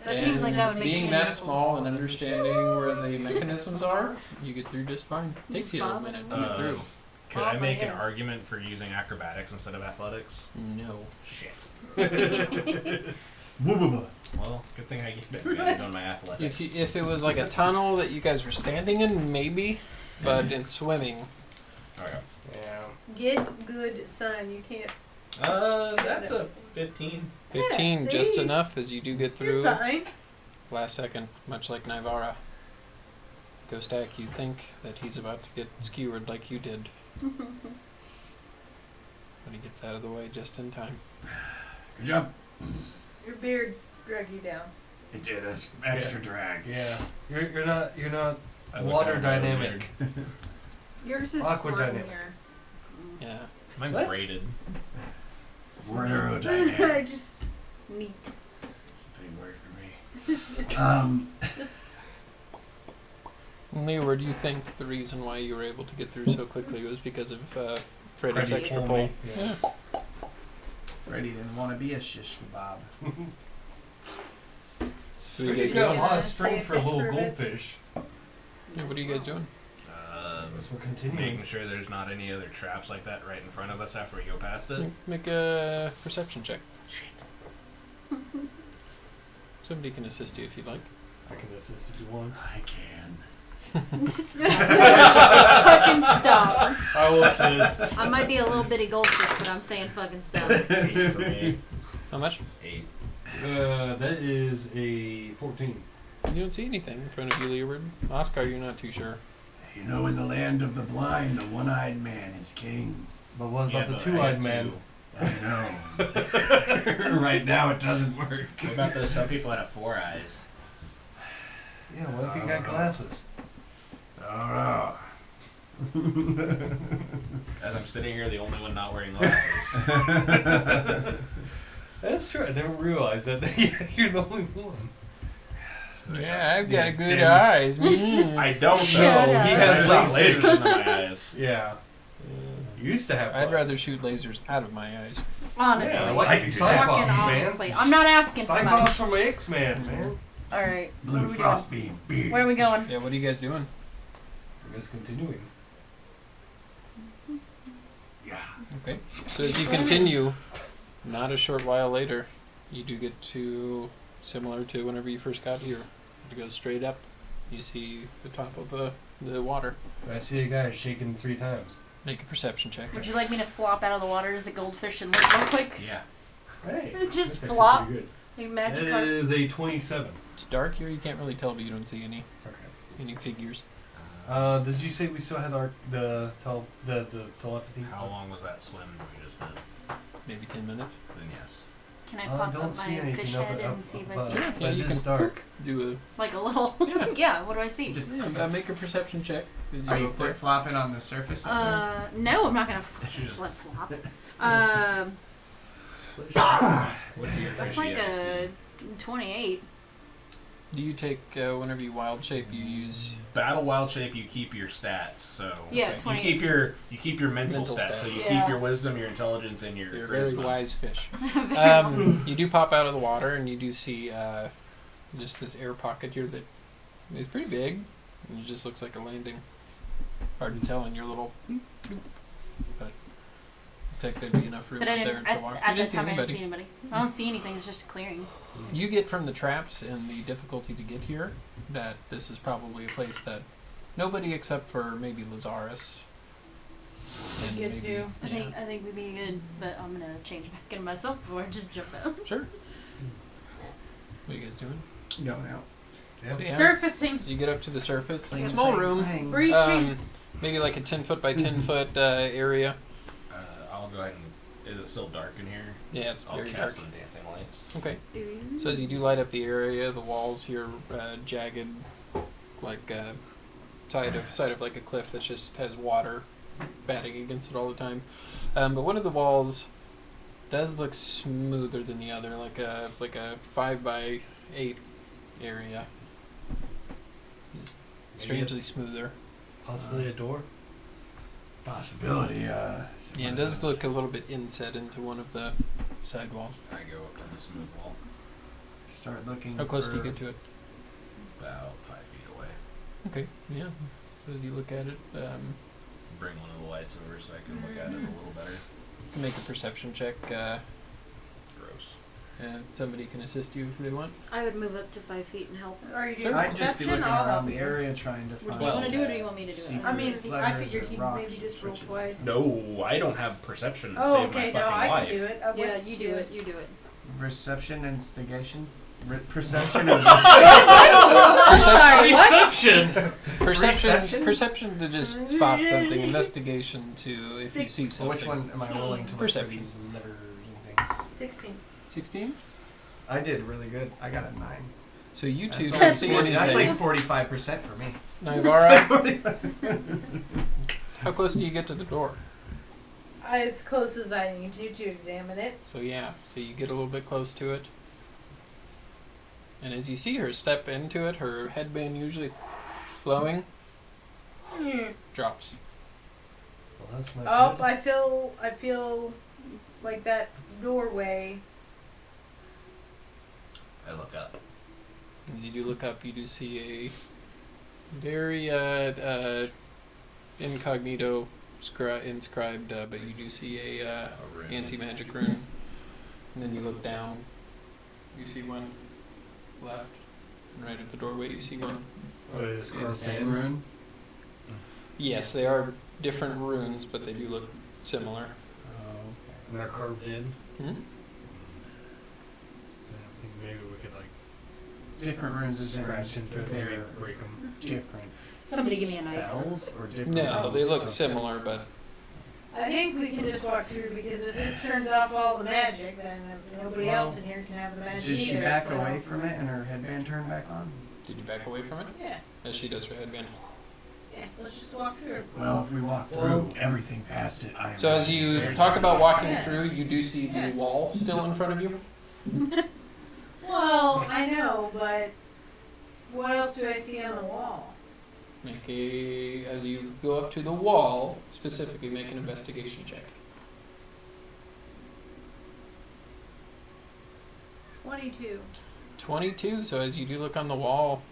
D: That seems like that would make
H: being
D: too
H: that
D: many
H: small and understanding where the mechanisms are, you get through just fine. Takes you a
D: Bob
H: minute
D: and
H: to get through.
E: Could
D: Oh,
E: I make an
D: yes.
E: argument for using acrobatics instead of athletics?
H: No.
E: Shit.
G: Woo-boo-boo.
E: Well, good thing I get advantage on my athletics.
H: If it was like a tunnel that you guys were standing in, maybe. But in swimming,
E: Okay.
B: Yeah.
C: Get good, son. You can't.
E: That's a 15.
H: 15
C: Yeah,
H: just
C: see?
H: enough as you do get
C: You're
H: through.
C: fine.
H: Last second, much like Nivara. Ghostak, you think that he's about to get skewered like you did. But he gets out of the way just in time.
G: Good job.
C: Your beard drug you down.
G: It did a extra drag.
B: Yeah. You're not
E: I look
B: water
E: at my
B: dynamic.
C: Yours is
B: Awkward
C: slimier.
B: dynamic.
H: Yeah.
E: Mine's
B: What?
E: braided.
G: We're aerodynamic.
C: Just neat.
G: Didn't work for me.
H: Leeward, do you think the reason why you were able to get through so quickly was because of Freddy's
B: Freddy
H: extra
B: told
H: pull?
B: me. Yeah.
F: Freddie didn't want to be a shish kebab.
H: Who are you
B: He's
H: guys
B: got a
H: doing?
B: lot of
C: Say
B: strength for a
C: fish
B: little
C: for a bit.
B: goldfish.
H: Yeah, what are you guys doing?
B: Guess we're continuing.
E: Making sure there's not any other traps like that right in front of us after we go past it.
H: Make a perception check. Somebody can assist you if you'd like.
B: I can assist if you want.
G: I can.
D: Fucking stop.
B: I will assist.
D: I might be a little bitty goldfish, but I'm saying fucking stop.
E: 8 for me.
H: How much?
E: 8.
B: That is a 14.
H: You don't see anything in front of you, Leeward. Oscar, you're not too sure.
G: You know, in the land of the blind, the one-eyed man is king.
B: But what about the
E: but I
B: two-eyed
E: have
B: man?
G: I know. Right now, it doesn't work.
E: What about those some people that have 4 eyes?
B: Yeah, what if you got glasses?
G: Oh,
E: As I'm sitting here, the only one not wearing glasses.
B: That's true. I never realized that you're the only one.
H: Yeah, I've got good
G: Damn.
H: eyes.
E: I don't
D: Shut
E: know.
D: up.
B: He has
E: I've got
B: lasers.
E: lasers in my eyes.
B: Yeah. You used to have
H: I'd rather
B: glasses.
H: shoot lasers out of my eyes.
D: Honestly.
B: Yeah, I like
G: I can see that.
B: Cyclops,
D: Fucking
B: man.
D: honestly. I'm not asking for much.
B: Cyclops from X-Men, man.
D: Alright.
G: blue
D: Where are we
G: frost beam beard.
D: Where are we going?
H: Yeah, what are you guys doing?
B: I guess continuing.
G: Yeah.
H: Okay. So as you continue, not a short while later, you do get to, similar to whenever you first got here, to go straight up. You see the top of the water.
B: I see a guy shaking 3 times.
H: Make a perception check.
D: Would you like me to flop out of the water as a goldfish and look real quick?
E: Yeah.
B: Hey.
D: Just
B: that's actually
D: flop.
B: pretty good.
D: Like
B: That
D: magic carp.
B: is a 27.
H: It's dark here. You can't really tell, but you don't see any
B: Okay.
H: figures.
B: Did you say we still had the telepathy?
E: How long was that swim we just did?
H: Maybe 10 minutes.
E: Then yes.
D: Can I pop
B: don't
D: up
B: see
D: my
B: anything
D: fish
B: up-
D: head
B: up
D: and see if I
B: above.
D: see
H: Yeah,
B: But
H: you
B: it's
H: can
B: dark.
H: do
D: like a little? Yeah. What do I see?
H: a make a perception check. As
F: Are
H: you
F: you
H: go up there.
F: flip flopping on the surface? Up there?
D: No, I'm not gonna flip flop.
E: What do your
D: That's
E: fishy
D: like
E: eyes see?
D: a 28.
H: Do you take whenever you wild shape? You use
E: Battle wild shape. You keep your stats. So
D: Yeah,
H: Okay.
D: 28.
E: you keep your mental
H: Mental
E: stats. So
H: stats.
E: you
D: Yeah.
E: keep your wisdom, your intelligence, and your
H: You're a very
E: charisma.
H: wise fish.
D: Very
H: You do pop out of the water, and you do see just this air pocket here that is pretty big, and it just looks like a landing. Hard to tell in your little, but looks like there'd be enough room
D: But
H: out
D: I
H: there
D: didn't.
H: to walk.
D: At
H: You
D: that
H: didn't see
D: time, I didn't
H: anybody.
D: see anybody. I don't see anything. It's just clearing.
H: You get from the traps and the difficulty to get here that this is probably a place that nobody except for maybe Lazarus. And
C: Good
H: maybe-
C: too.
D: I
H: yeah.
D: think we'd be good, but I'm gonna change back into myself before I just jump out.
H: Sure. What are you guys doing?
F: Going out.
B: Yep.
H: Yeah.
C: Surfacing.
H: So you get up to the surface.
F: Playing,
H: Small
F: playing,
H: room.
F: playing.
C: Breaching.
H: Maybe like a 10 foot by 10 foot area.
E: I'll go ahead and Is it still dark in here?
H: Yeah, it's
E: I'll
H: very dark.
E: cast some dancing lights.
H: Okay. So as you do light up the area, the walls here jagged, like side of like a cliff that just has water batting against it all the time. But one of the walls does look smoother than the other, like a 5x8 area. Strangely smoother.
B: Possibly a door.
G: Possibility.
H: Yeah, it does look a little bit inset into one of the side walls.
E: I go up to the smooth wall,
F: Start looking.
H: How close
F: for,
H: do you get to it?
E: about 5 feet away.
H: Okay, yeah. So as you look at it,
E: Bring one of the lights over so I can look at it a little better.
H: you can make a perception check.
E: Gross.
H: And somebody can assist you if they want.
D: I would move up to 5 feet and help.
C: Or you do
F: I'd just be
C: perception,
F: looking
C: I'll
F: around
C: help
F: the
C: you.
F: area trying to
D: Would
F: find.
D: you want to do it or do you want me to do it?
C: I mean, I
F: letters
C: figured
F: or
C: he'd
F: rocks
C: maybe
F: or
C: just roll
F: switches.
C: twice.
E: No, I don't have perception to
C: Oh,
E: save
C: okay,
E: my
C: no,
E: fucking
C: I
E: life.
C: can do it. I'm
D: Yeah,
C: with
D: you do it. You do it.
F: Reception instigation. Perception of
D: I'm sorry. What?
B: Reception.
F: Reception?
H: Perception to just spot something. Investigation to if you see something.
F: Which one am I rolling to look for
H: Perception.
F: these letters and things?
C: 16.
H: 16.
F: I did really good. I got a 9.
H: So you two don't
F: That's,
H: see
F: like 40, that's
H: anything.
F: like 45% for me.
H: Naivara, how close do you get to the door?
C: As close as I need to examine it.
H: So yeah, so you get a little bit close to it. And as you see her step into it, her headband usually flowing drops.
B: Well, that's not
C: Oh,
B: good.
C: I feel like that doorway.
E: I look up.
H: As you do look up, you do see a very incognito inscribed, but you do see a
E: rune.
H: anti-magic rune. And then you look down, you see one left, and right at the doorway you see one.
B: Oh, it's
F: The same rune.
H: Yes, they are different runes, but they do look similar.
B: And they're carved in.
H: Hmm?
B: I think maybe we could like
F: Different runes is
B: scratch into it, maybe
F: they're
B: break them.
F: different
D: Somebody give me a knife.
F: spells or different.
H: No, they look
F: runes.
H: similar, but
C: I think we can just walk through because if this turns off all the magic, then nobody
F: Well,
C: else in here can have the magic
F: Did she
C: either,
F: back
C: so-
F: away from it and her headband turned back on?
H: did you back away from it?
C: Yeah,
H: As she does her headband.
C: yeah. Let's just walk through.
G: Well, if we walk through everything past it, I am.
H: So as you
G: stairs
H: talk
G: are-
H: about walking through, you do see the wall still in front of you.
C: Well, I know, but what else do I see on the wall?
H: Make as you go up to the wall, specifically make an investigation check.
C: 22.
H: 22, so as you do look on the wall,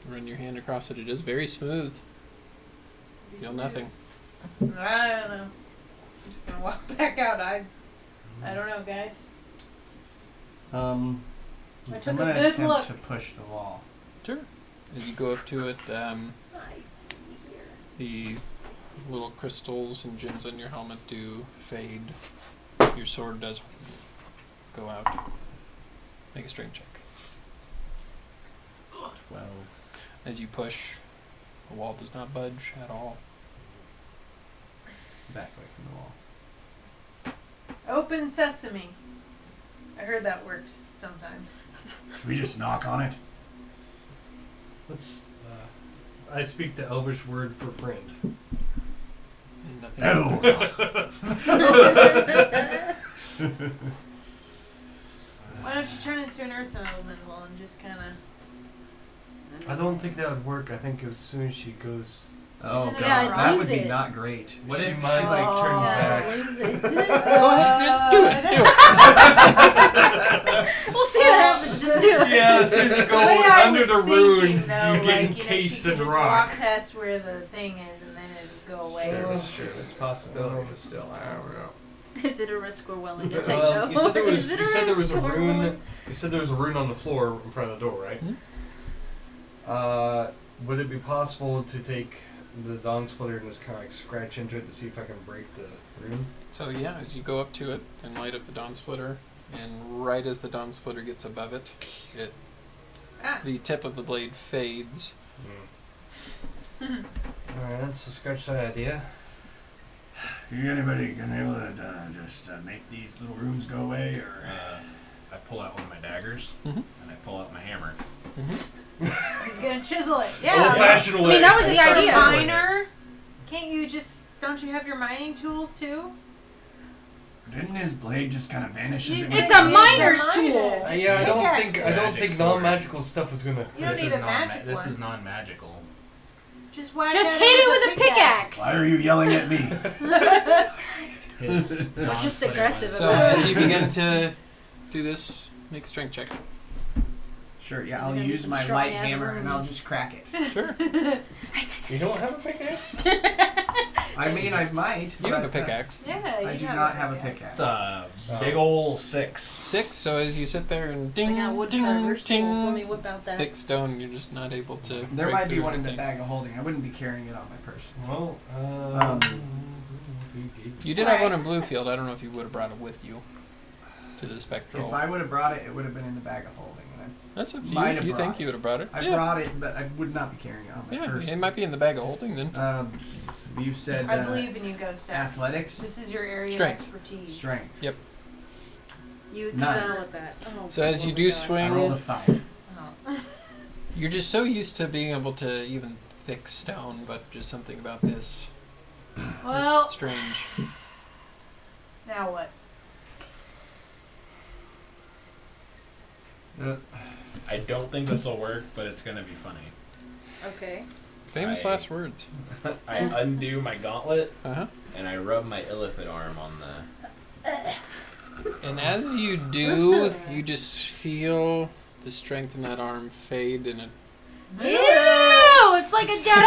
H: run your hand across it, it is very smooth. Feel nothing.
C: I don't know. I'm just gonna walk back out. I don't know, guys. I
F: I'm
C: took a
F: gonna
C: good
F: attempt
C: look.
F: to push the wall.
H: Sure. As you go up to it,
C: Nice. Here.
H: the little crystals and gems on your helmet do fade. Your sword does go out. Make a strength check.
F: 12.
H: As you push, the wall does not budge at all.
F: Back away from the wall.
C: Open sesame. I heard that works sometimes.
G: Should we just knock on it?
B: Let's. I speak the Elvish word for friend.
H: And nothing
G: No.
H: happens.
C: Why don't you turn into an earth elemental and just kind of...
B: I don't think that would work. I think as soon as she goes,
F: Oh
C: Isn't it
F: god,
C: Yeah,
F: that would
D: lose
F: be
D: it.
F: not great. What
B: She
F: if
B: might,
F: she like turned back?
D: Yeah, lose it.
H: Go ahead, do it.
D: We'll see what happens. Just do it.
B: yeah, as soon as you go
C: The way I
B: under
C: was
B: the rune,
C: thinking, though,
B: you get
C: like,
B: encased
C: she
B: in
C: could
B: the
C: just
B: rock.
C: walk past where the thing is and then it would go away.
F: Sure, that's true. There's a possibility, but still, I don't know.
D: Is it a risk we're willing to take, though?
B: You said there was.
D: Is it
B: You said there was a
D: risk we're willing-
B: rune. You said there was a rune on the floor in front of the door, right?
H: Hmm?
B: Would it be possible to take the Dawn Splitter and just kind of like scratch into it to see if I can break the rune?
H: So yeah, as you go up to it and light up the Dawn Splitter, and right as the Dawn Splitter gets above it, the tip of the blade fades.
B: Alright, so scratch that idea.
G: You anybody gonna able to just make these little rooms go away, or?
E: I pull out one of my daggers
H: Mhm.
E: and I pull out my hammer.
C: He's gonna chisel it. Yeah.
B: Old-fashioned way.
D: I mean, that was the
B: Start
D: idea.
B: chiseling it.
C: Miner. Can't you just? Don't you have your mining tools too?
G: Didn't his blade just kind of vanish as it
D: It's
G: went?
D: a miner's
C: It's a
D: tool.
C: miner. Just
B: Yeah, I don't
C: pickaxe
B: think
C: it.
B: I don't
E: Magic
B: think
E: sword.
B: non-magical stuff is gonna.
C: You don't
E: This
C: need
E: is
C: a magic
E: This
C: one.
E: is non-magical.
C: Just whack
D: Just
C: at
D: hit it with a pickaxe.
G: Why are you yelling at me?
E: His
D: We're just
E: non-slight
D: aggressive
E: one.
H: So as you begin to do this, make a strength check.
F: Sure, yeah,
C: There's
F: I'll
C: gonna be
F: use
C: some
F: my
C: strong
F: light
C: ass
F: hammer and I'll
C: rooms.
F: just crack it.
H: Sure.
B: You don't have a pickaxe?
F: I mean, I might.
H: You have a
F: but,
H: pickaxe.
C: Yeah, you
F: I do not have a pickaxe.
E: It's a big ol' 6.
H: 6. So as you sit there and ding,
D: I got
H: ding,
D: woodcarver's tools. Let me
H: ding,
D: whip out that.
H: thick stone, you're just not able to.
F: There
H: break
F: might be
H: through
F: one in the
H: anything.
F: bag of holding. I wouldn't be carrying it on my person.
B: Well,
H: You did have one in Bluefield. I don't know if you would have brought it with you to the spectral.
F: If I would have brought it, it would have been in the bag of holding. And
H: That's up to you.
F: might
H: If
F: have
H: you think
F: brought
H: you would have brought it.
F: I
H: Yeah.
F: brought it, but I would not be carrying it on my
H: Yeah,
F: person.
H: it might be in the bag of holding then.
F: You said
C: I believe in you, Ghost Staff.
F: athletics,
C: This is your area
H: Strength.
C: of expertise.
F: strength.
H: Yep.
D: You
F: Nine.
D: excel at that. Oh,
H: So as you
D: oh
H: do
D: my God.
F: I rolled a
H: swing,
F: 5.
C: Oh.
H: you're just so used to being able to even thick stone, but just something about this
C: Well,
H: is strange.
C: now what?
E: I don't think this will work, but it's gonna be funny.
D: Okay.
H: Famous
E: I-
H: last words.
E: I undo my gauntlet
H: Uh huh.
E: and I rub my illithid arm on the.
H: And as you do, you just feel the strength in that arm fade, and it.
D: Ew! It's like a dead on.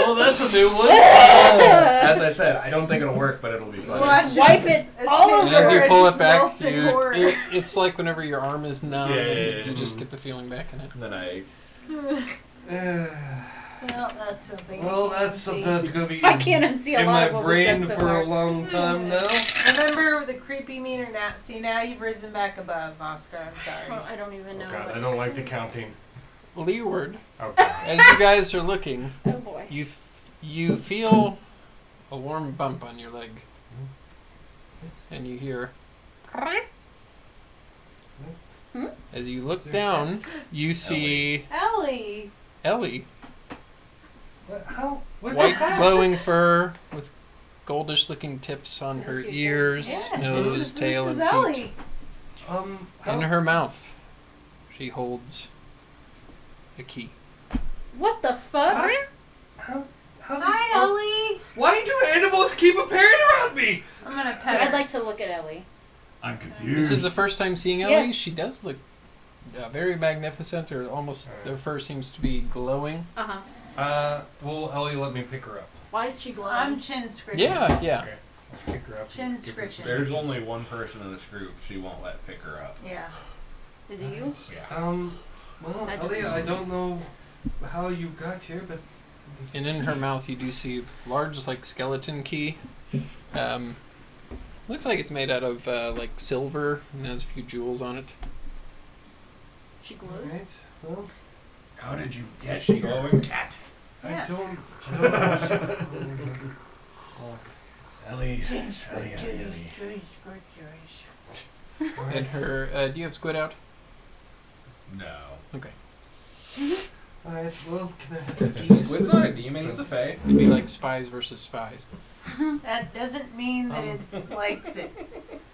B: Oh, that's a new one.
E: As I said, I don't think it'll work, but it'll be funny.
D: Watch Wipe it
C: as
D: all
C: paper
D: over.
H: And as you
C: it
H: pull
C: just
H: it back,
C: melts in horror.
H: it's like whenever your arm is numb,
E: Yeah.
H: you just get the feeling back in it.
E: And then I.
C: Well, that's something.
B: Well, that's something that's gonna be
D: I can't unsee a
B: in
D: lot
B: my
D: of what we've
B: brain
D: done so
B: for a
D: far.
B: long time now.
C: Remember the creepy meaner Nat? See, now you've risen back above, Oscar. I'm sorry.
D: Oh, I don't even know.
B: God,
D: what-
B: I don't like the counting.
H: Leeward,
B: Okay.
H: as you guys are looking,
D: Oh boy.
H: you feel a warm bump on your leg, and you hear.
D: Hmm?
H: As you look down, you see
C: Ellie!
H: Ellie,
B: What? How? What?
H: white glowing fur with goldish-looking tips on
C: Is
H: her
C: this your
H: ears,
C: face?
H: nose,
C: This
H: tail,
C: is
H: and feet.
C: Ellie.
B: How?
H: In her mouth, she holds a key.
D: What the fuck?
B: How?
C: Hi, Ellie!
B: Why do animals keep appearing around me?
C: I'm gonna pet
D: I'd
C: her.
D: like to look at Ellie.
G: I'm confused.
H: This is the first time seeing Ellie.
D: Yes.
H: She does look very magnificent, or almost their fur seems to be glowing.
D: Uh huh.
B: Will Ellie let me pick her up?
D: Why is she glowing?
C: I'm chin scritching.
H: Yeah, yeah.
B: Okay. I'll pick her up.
C: Chin
B: Give her some
C: scritching.
E: There's
B: kisses.
E: only one person in this group she won't let pick her up.
C: Yeah.
D: Is it you?
E: Yeah.
B: Well,
D: That
B: Ellie,
D: doesn't
B: I
D: sound
B: don't know how you got here, but.
H: And in her mouth, you do see a large, like, skeleton key. Looks like it's made out of like silver and has a few jewels on it.
D: She glows.
B: Alright. Well,
G: How did you
E: Is
G: get
E: she
G: here,
E: glowing?
G: cat?
C: Yeah.
B: I don't know.
G: Ellie,
C: Chin
G: Ellie,
C: scritching.
G: Ellie.
H: And her, do you have squid out?
E: No.
B: Alright, well, can I have the keys?
E: Squid's not a demon, he's a fae.
H: It'd be like spies versus spies.
C: That doesn't mean that it likes it.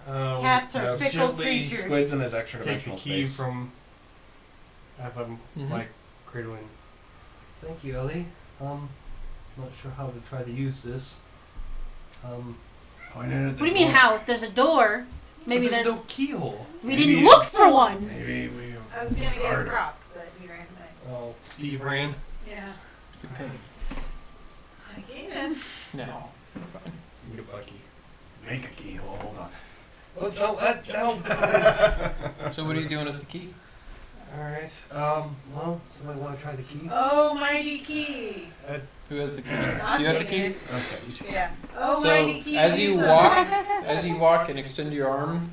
B: Um,
C: Cats are
E: no,
C: fickle
B: gently
C: creatures.
E: Squid's in his extra
B: Take the
E: dimensional
B: key
E: space.
B: from. As I'm
H: Mhm.
B: like cradling. Thank you, Ellie. Not sure how to try to use this.
G: Pointed at the
D: What do you mean
G: door.
D: how? There's a door. Maybe
B: there's
D: there's.
B: no keyhole.
D: We
G: Maybe
D: didn't
G: it's-
D: look for one.
G: Maybe we.
C: I was gonna get a
G: Harder.
C: prop, but he ran away.
B: Oh, Steve ran.
C: Yeah.
H: Good pay.
C: I can.
H: No. Fine.
B: You're lucky.
G: Make a keyhole. Hold on.
H: So what are you doing with the key?
B: Alright. Well, somebody want to try the key?
C: Oh, mighty key.
H: Who has the key?
C: I'll
H: You have the
C: take
H: key?
C: it.
G: Okay. You take
C: Yeah. Oh,
H: So
C: mighty key.
H: as you
C: Jesus.
H: walk and extend your arm,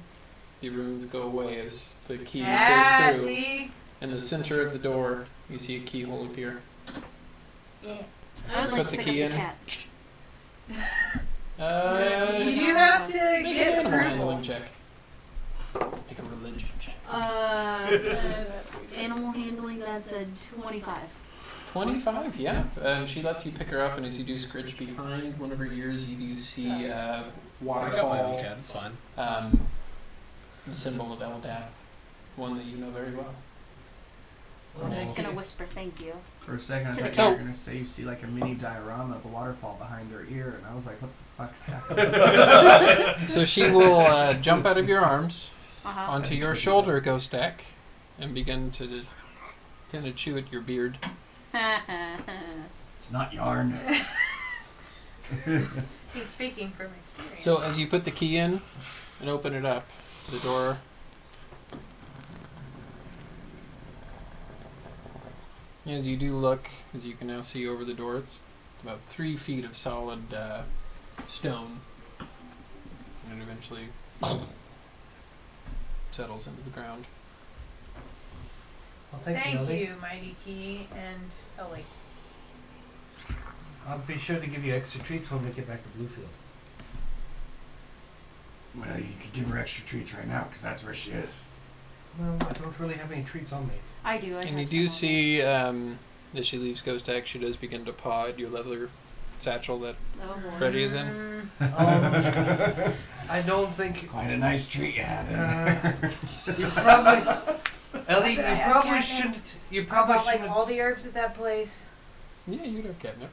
H: the runes go away as the key
C: Yeah,
H: goes through.
C: see?
H: In the center of the door, you see a keyhole appear.
C: Yeah.
D: I'd like
H: Put
D: to
H: the
D: pick
H: key
D: up the
H: in.
D: cat.
C: You do have to
H: Make
C: get
H: an animal
C: approval.
H: handling check. Make a religion check.
D: Animal handling, that's a 25.
H: 25, yeah. She lets you pick her up, and as you do scritch behind one of her ears, you do see
E: I got my
H: waterfall,
E: own cat. It's fine.
H: the symbol of Eldath, one that you know very well.
D: I'm just gonna whisper thank you.
F: For a second, I
D: To the
F: thought you were
H: cat.
F: gonna say you see like a mini diorama of a waterfall behind her ear, and I was like, what the fuck's happening?
H: So she will jump out of your arms
D: Uh-huh.
H: onto your shoulder, Ghost Deck, and begin to kind of chew at your beard.
G: It's not yarn.
C: He's speaking from experience.
H: So as you put the key in and open it up, the door as you do look, as you can now see over the door, it's about 3 feet of solid stone, and eventually settles into the ground.
B: Well, thank you,
C: Thank
B: Ellie.
C: you, Mighty Key and Ellie.
B: I'll be sure to give you extra treats when we get back to Bluefield.
G: Well, you could give her extra treats right now, because that's where she is.
B: Well, I don't really have any treats on me.
D: I do. I
H: And
D: have
H: you
D: some
H: do
D: on me.
H: see, as she leaves Ghost Deck, she does begin to paw at your leather satchel that
D: Oh boy.
H: Freddy is in.
B: I don't think
G: Quite a nice treat you had in there.
B: you probably, Ellie. You
C: I have
B: probably
C: catnip.
B: shouldn't. You
C: I
B: probably
C: bought like
B: shouldn't.
C: all the herbs at that place.
H: Yeah, you'd have catnip.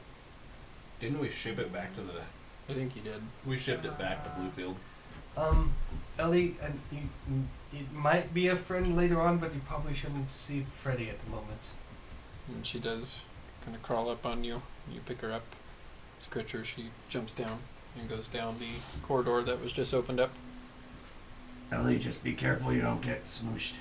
E: Didn't we ship it back to the?
H: I think you did.
E: We shipped it back to Bluefield.
B: Ellie, and you might be a friend later on, but you probably shouldn't see Freddy at the moment.
H: And she does kind of crawl up on you. You pick her up, scratch her. She jumps down and goes down the corridor that was just opened up.
G: Ellie, just be careful you don't get smooshed.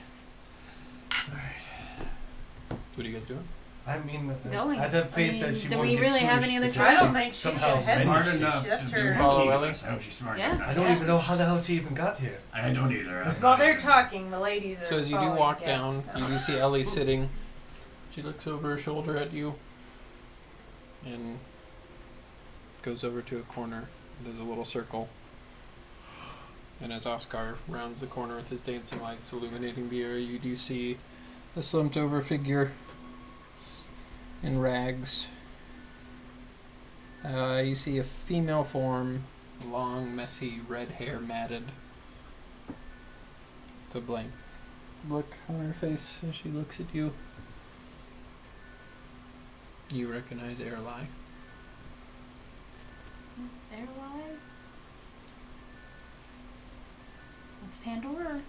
H: What are you guys doing?
B: I mean,
D: Going.
B: I'd have faith
D: I mean,
B: that she
D: do
B: won't
D: we
B: get
D: really have
B: smooshed
D: any other
B: because
C: I don't
D: choice?
C: think she's
B: somehow
C: gonna hesitate.
G: Smart
B: managed to-
G: enough
C: That's
G: to
C: her.
G: be
H: Follow
G: lucky.
H: Ellie?
G: I hope she's smart
D: Yeah.
G: enough.
B: I don't even know how the hell she even got here.
G: I don't either.
C: Well, they're talking. The ladies are.
H: So as you do
C: following
H: walk
C: again.
H: down, you do see Ellie sitting. She looks over her shoulder at you and goes over to a corner. Does a little circle. And as Oscar rounds the corner with his dancing lights illuminating the area, you do see a slumped over figure in rags. You see a female form, long, messy, red hair matted. The blank look on her face as she looks at you. You recognize Erli.
D: Airline? It's Pandora.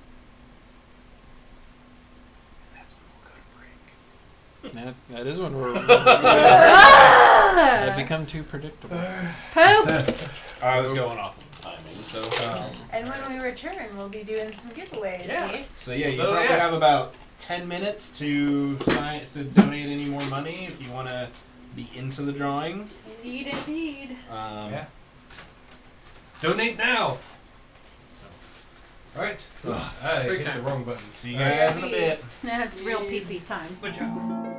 H: That is when we're that become too predictable.
D: Poop!
E: I was going off of timing, so.
C: And when we return, we'll be doing some giveaways.
B: Yeah.
C: Yes.
E: So yeah, you
B: So,
E: probably
B: yeah.
E: have about 10 minutes to donate any more money if you want to be into the drawing.
C: Indeed, indeed.
B: Yeah. Donate now. All right. I hit the wrong button.
E: See you guys in a bit.
D: It's real pee-pee time.
B: Good job.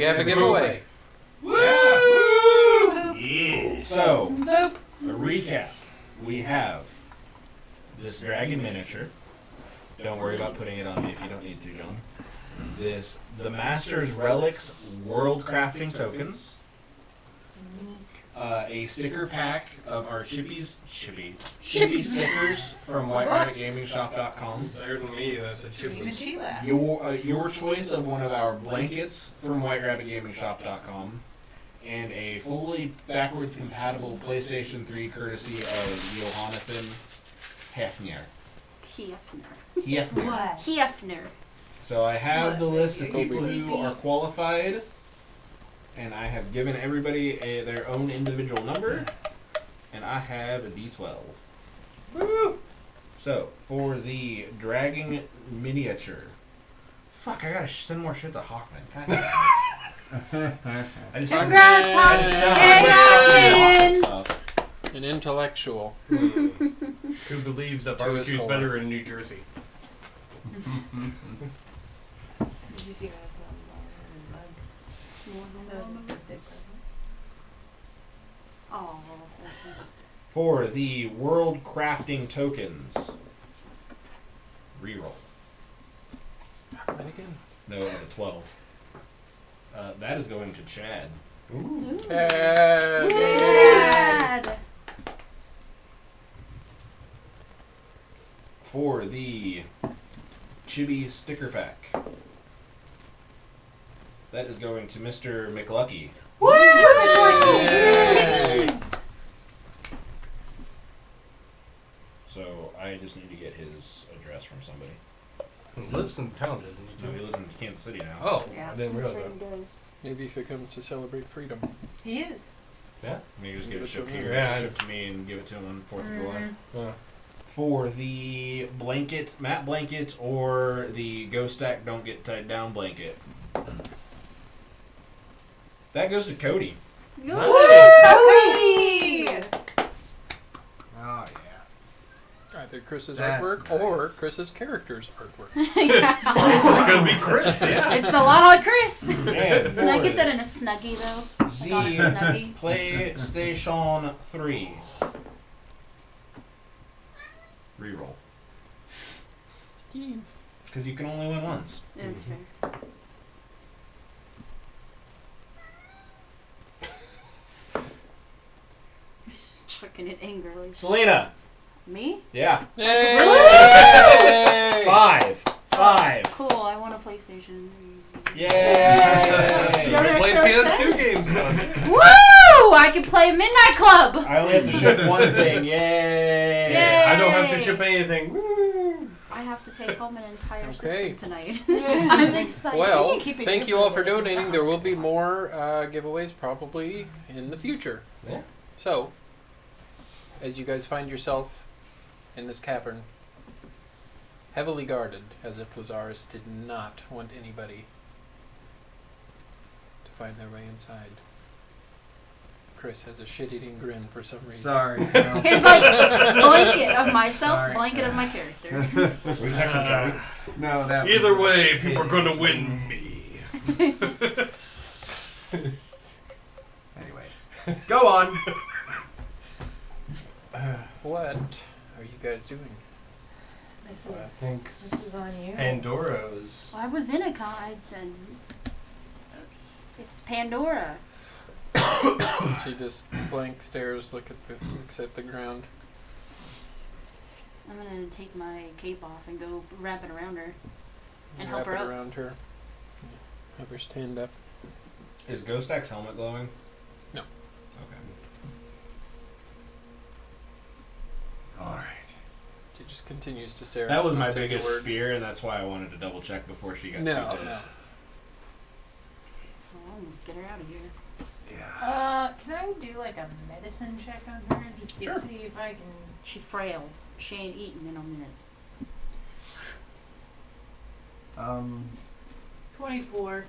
H: We have a giveaway.
E: Yeah. So,
D: Nope.
E: a recap. We have this dragon miniature. Don't worry about putting it on me if you don't need to, John. The Master's Relics World Crafting Tokens. A sticker pack of our chippy stickers from WhiteRabbitGamingShop.com.
B: Better than me, that's a
C: Even
B: chip.
C: she laughed.
E: Your choice of one of our blankets from WhiteRabbitGamingShop.com. And a fully backwards compatible PlayStation 3 courtesy of Jonathan Hefner.
C: What?
D: Hefner.
E: So I have the list of
C: What?
E: people who are qualified, and I have given everybody their own individual number, and I have a D12. Woo! So, for the dragging miniature. Fuck, I gotta send more shit to Hawkman. God damn it. I just
D: Congrats,
E: I just
D: Hawkman!
E: stuff.
H: An intellectual.
B: Who believes that
H: To his
B: barbecue's
H: core.
B: better in New Jersey?
C: Did you see that? That was his birthday present.
D: Oh,
E: For the World Crafting Tokens. Reroll.
H: Hawkman again.
E: No, a 12. That is going to Chad.
D: Dad.
E: For the Chibi Sticker Pack. That is going to Mr. McLucky.
D: Chippies.
E: So I just need to get his address from somebody.
B: He lives in town, doesn't he?
E: No, he lives in Kansas City now.
B: Oh,
D: Yeah.
B: I didn't realize that.
H: Maybe if it comes to celebrate freedom.
C: He is.
E: Maybe just get
H: Give
E: it
H: it
E: shipped
H: to
E: here,
B: him. Yeah,
E: shipped
B: it's-
E: to me, and give it to him on 4th of July.
B: Yeah.
E: For the blanket, matte blanket, or the Go Stack Don't Get Tied Down blanket. That goes to Cody.
D: Woo,
C: Cody!
F: Oh,
H: Either Chris's
F: That's
H: artwork
F: nice.
H: or Chris's character's artwork.
B: This is gonna be Chris, yeah.
D: It's a lot like Chris.
E: And
D: Can I
E: for
D: get that in a Snuggie though? I got a
E: the
D: Snuggie.
E: PlayStation 3. Reroll. Because you can only win once.
D: Yeah, that's fair. Chucking it angrily.
E: Selena!
D: Me?
E: Yeah.
H: Yay!
E: 5.
D: Cool, I want a PlayStation.
E: Yay!
B: You can play PS2 games on it.
D: Woo! I can play Midnight Club!
E: I only have to ship one thing. Yay!
D: Yay!
B: I don't have to ship anything. Woo!
D: I have to take home an entire
H: Okay.
D: system tonight. I'm excited.
H: Well,
C: can keep it
H: thank
C: here
H: you
C: for
H: all for
C: a little bit.
H: donating. There will be more giveaways probably in the future.
B: Yeah.
H: So, as you guys find yourself in this cavern, heavily guarded, as if Lazarus did not want anybody to find their way inside. Chris has a shit-eating grin for some reason.
F: Sorry. No.
D: It's like blanket of myself,
F: Sorry.
D: blanket of my character.
E: We text him, Cody.
F: No, that
B: Either
F: was
B: way, people are gonna win me.
F: Anyway, go on.
H: What are you guys doing?
C: This
B: I
C: is,
B: think
C: this is on you.
B: Pandora's.
D: I was in a con. It's Pandora.
H: She just blank stares, looks at the ground.
D: I'm gonna take my cape off and go wrap it around her and
H: Wrap
D: help her
H: it
D: up.
H: around her. Have her stand up.
E: Is Ghost Axe helmet glowing?
H: No.
E: Okay.
G: All right.
H: She just continues to stare.
E: That was
H: not
E: my
H: saying a
E: biggest
H: word.
E: fear, and that's why I wanted to double check before she got
H: No,
E: too close.
H: no.
D: Well, let's get her out of here.
G: Yeah.
C: Can I do like a medicine check on her just to
H: Sure.
C: see if I can?
D: She frail. She ain't eating in a minute.
C: 24.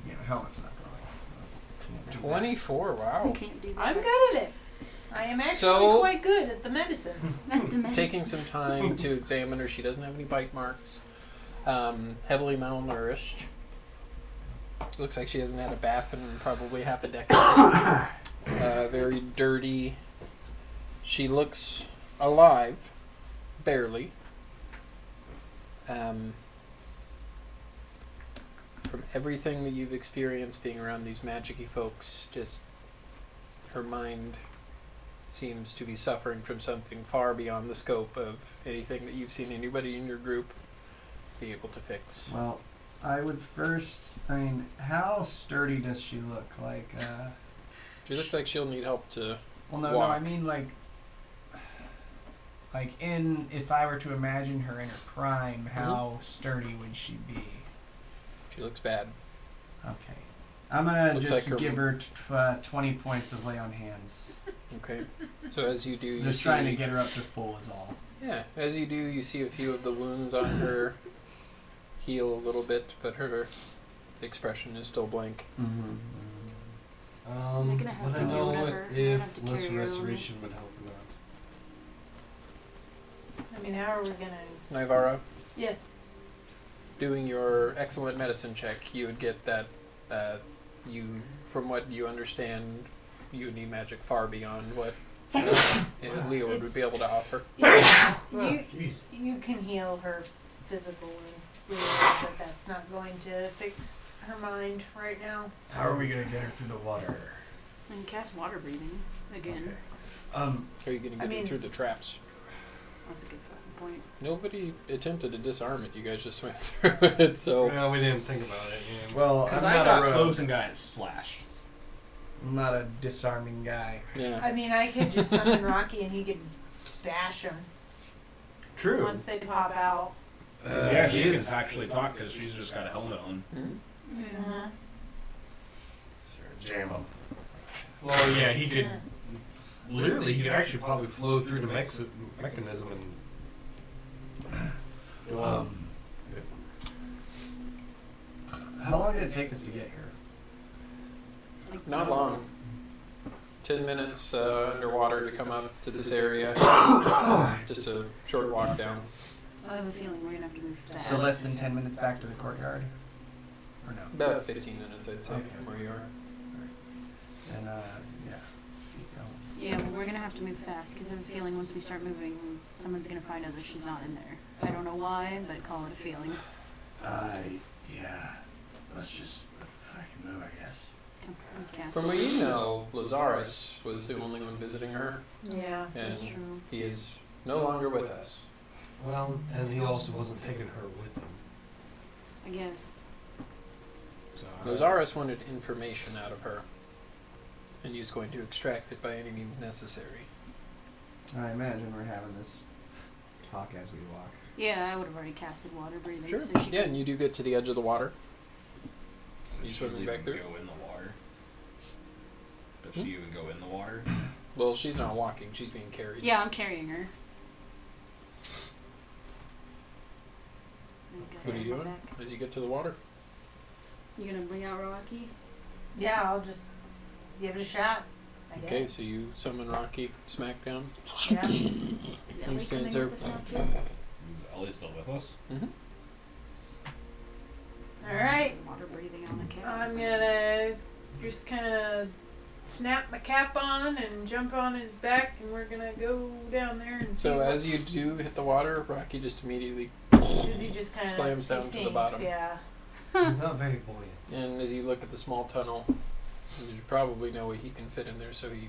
F: Yeah, the helmet's not going.
H: 24.
D: We
H: Wow.
D: can't do that.
C: I'm good at it. I am actually
H: So-
C: quite good at the medicine.
D: At the
H: Taking
D: medicines.
H: some time to examine her. She doesn't have any bite marks. Heavily malnourished. Looks like she hasn't had a bath in probably half a decade. Very dirty. She looks alive, barely. From everything that you've experienced being around these magic-y folks, just her mind seems to be suffering from something far beyond the scope of anything that you've seen anybody in your group be able to fix.
F: Well, I would first. I mean, how sturdy does she look? Like.
H: She looks like she'll need help to
F: Well, no,
H: walk.
F: I mean like if I were to imagine her in her prime, how sturdy would she be?
H: She looks bad.
F: Okay, I'm gonna
H: Looks
F: just
H: like her-
F: give her 20 points of lay on hands.
H: Okay. So as you do, you
F: Just
H: see,
F: trying to get her up to full is all.
H: Yeah, as you do, you see a few of the wounds on her heal a little bit, but her expression is still blank.
F: Mm-hmm.
D: I'm gonna have
B: Would I
D: to do
B: know
D: whatever. I'm gonna
B: if
D: have to
B: less
D: carry her
B: restoration would help or not?
C: I mean, how are we gonna?
H: Naivara,
C: Yes.
H: doing your excellent medicine check, you would get that from what you understand, you would need magic far beyond what Leo would be able to offer.
C: You
B: Jeez.
C: you can heal her physical wounds, but that's not going to fix her mind right now.
G: How are we gonna get her through the water?
D: And cast water breathing again.
H: Are you going to get
C: mean-
H: it through the traps?
D: That's a good fucking point.
H: Nobody attempted to disarm it. You guys just went through it, so...
B: Well, we didn't think about it. Yeah.
F: Well,
E: Because
F: I'm
E: I
F: not
E: got
F: a rogue.
E: close and got it slashed.
F: I'm not a disarming guy.
H: Yeah.
C: I mean, I could just summon Rocky and he could bash them
B: True.
C: once they pop out.
E: Yeah, she
B: is.
E: can actually talk because she's just got a helmet on.
H: Hmm?
C: Mm-hmm.
G: Jam them.
B: Well, yeah, he could. Literally, he could actually probably flow through the mechanism and.
F: How long did it take us to get here?
D: Like,
H: Not long. 10 minutes underwater to come up to this area. Just a short walk down.
D: I have a feeling we're gonna have to move fast.
F: So less than 10 minutes back to the courtyard? Or no?
H: About 15 minutes, I'd say,
F: Okay.
H: from where you are.
F: And, yeah. Keep going.
D: Yeah, well, we're gonna have to move fast because I have a feeling once we start moving, someone's gonna find out that she's not in there. I don't know why, but call it a feeling.
G: Yeah. Let's just fucking move, I guess.
D: Cast
H: From what you know, Lazarus was the only one visiting her,
C: Yeah.
H: and
D: That's true.
H: he is no longer with us.
B: Well, and he also wasn't taking her with him.
D: I guess.
B: So,
H: Lazarus wanted information out of her, and he was going to extract it by any means necessary.
F: I imagine we're having this talk as we walk.
D: Yeah, I would have already casted water breathing.
H: Sure.
D: So she
H: Yeah,
D: can-
H: and you do get to the edge of the water.
E: Does
H: You
E: she
H: swimming
E: even
H: back there?
E: go in the water? Does she even go in the water?
H: Well, she's not walking, she's being carried.
D: Yeah, I'm carrying her.
H: What are you doing as you get to the water?
D: You gonna bring out Rocky?
C: Yeah, I'll just give it a shot. I guess.
H: Okay, so you summon Rocky, smack down.
C: Yeah.
D: Is
H: He
D: Ellie
H: stands
D: coming
H: there.
D: with us now too?
E: Is Ellie still with us?
H: Mm-hmm.
C: All right.
D: Water breathing on the cat.
C: I'm gonna just kind of snap my cap on and jump on his back, and we're gonna go down there and see.
H: So
C: what-
H: as you do hit the water, Rocky just immediately,
C: Does he just kind of
H: slams down to the bottom.
C: Yeah.
B: he's not very buoyant.
H: and as you look at the small tunnel, you probably know he can fit in there, so he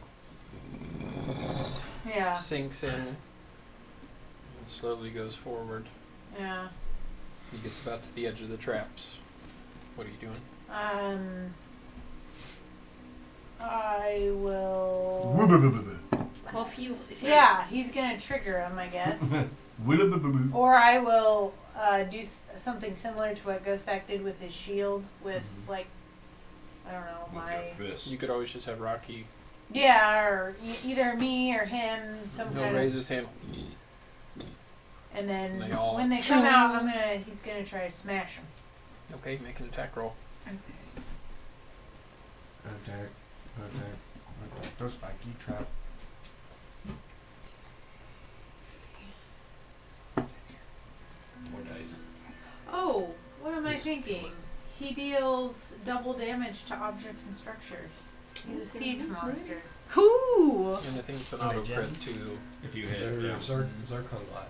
C: Yeah.
H: sinks in and slowly goes forward.
C: Yeah.
H: He gets about to the edge of the traps. What are you doing?
C: I will.
D: Well, if you
C: Yeah, he's gonna trigger him, I guess.
G: Woo-ba-ba-ba-boo.
C: Or I will do something similar to what Ghostak did with his shield, with like, I don't know,
E: With
C: my.
E: your fist.
H: You could always just have Rocky.
C: Yeah, or either me or him, some
H: He'll
C: kind
H: raise
C: of.
H: his hand.
C: And then
H: They all-
C: when they come out, he's gonna try to smash him.
H: Okay, make an attack roll.
F: Attack. Throw spiky trap.
B: More dice.
C: Oh, what am I thinking? He deals double damage to objects and structures. He's a siege monster.
D: Cool.
H: And I think it's an
F: Are they
H: auto crit
F: gems?
H: too.
E: If you hit,
B: They're
E: yeah.
B: Zircon glass.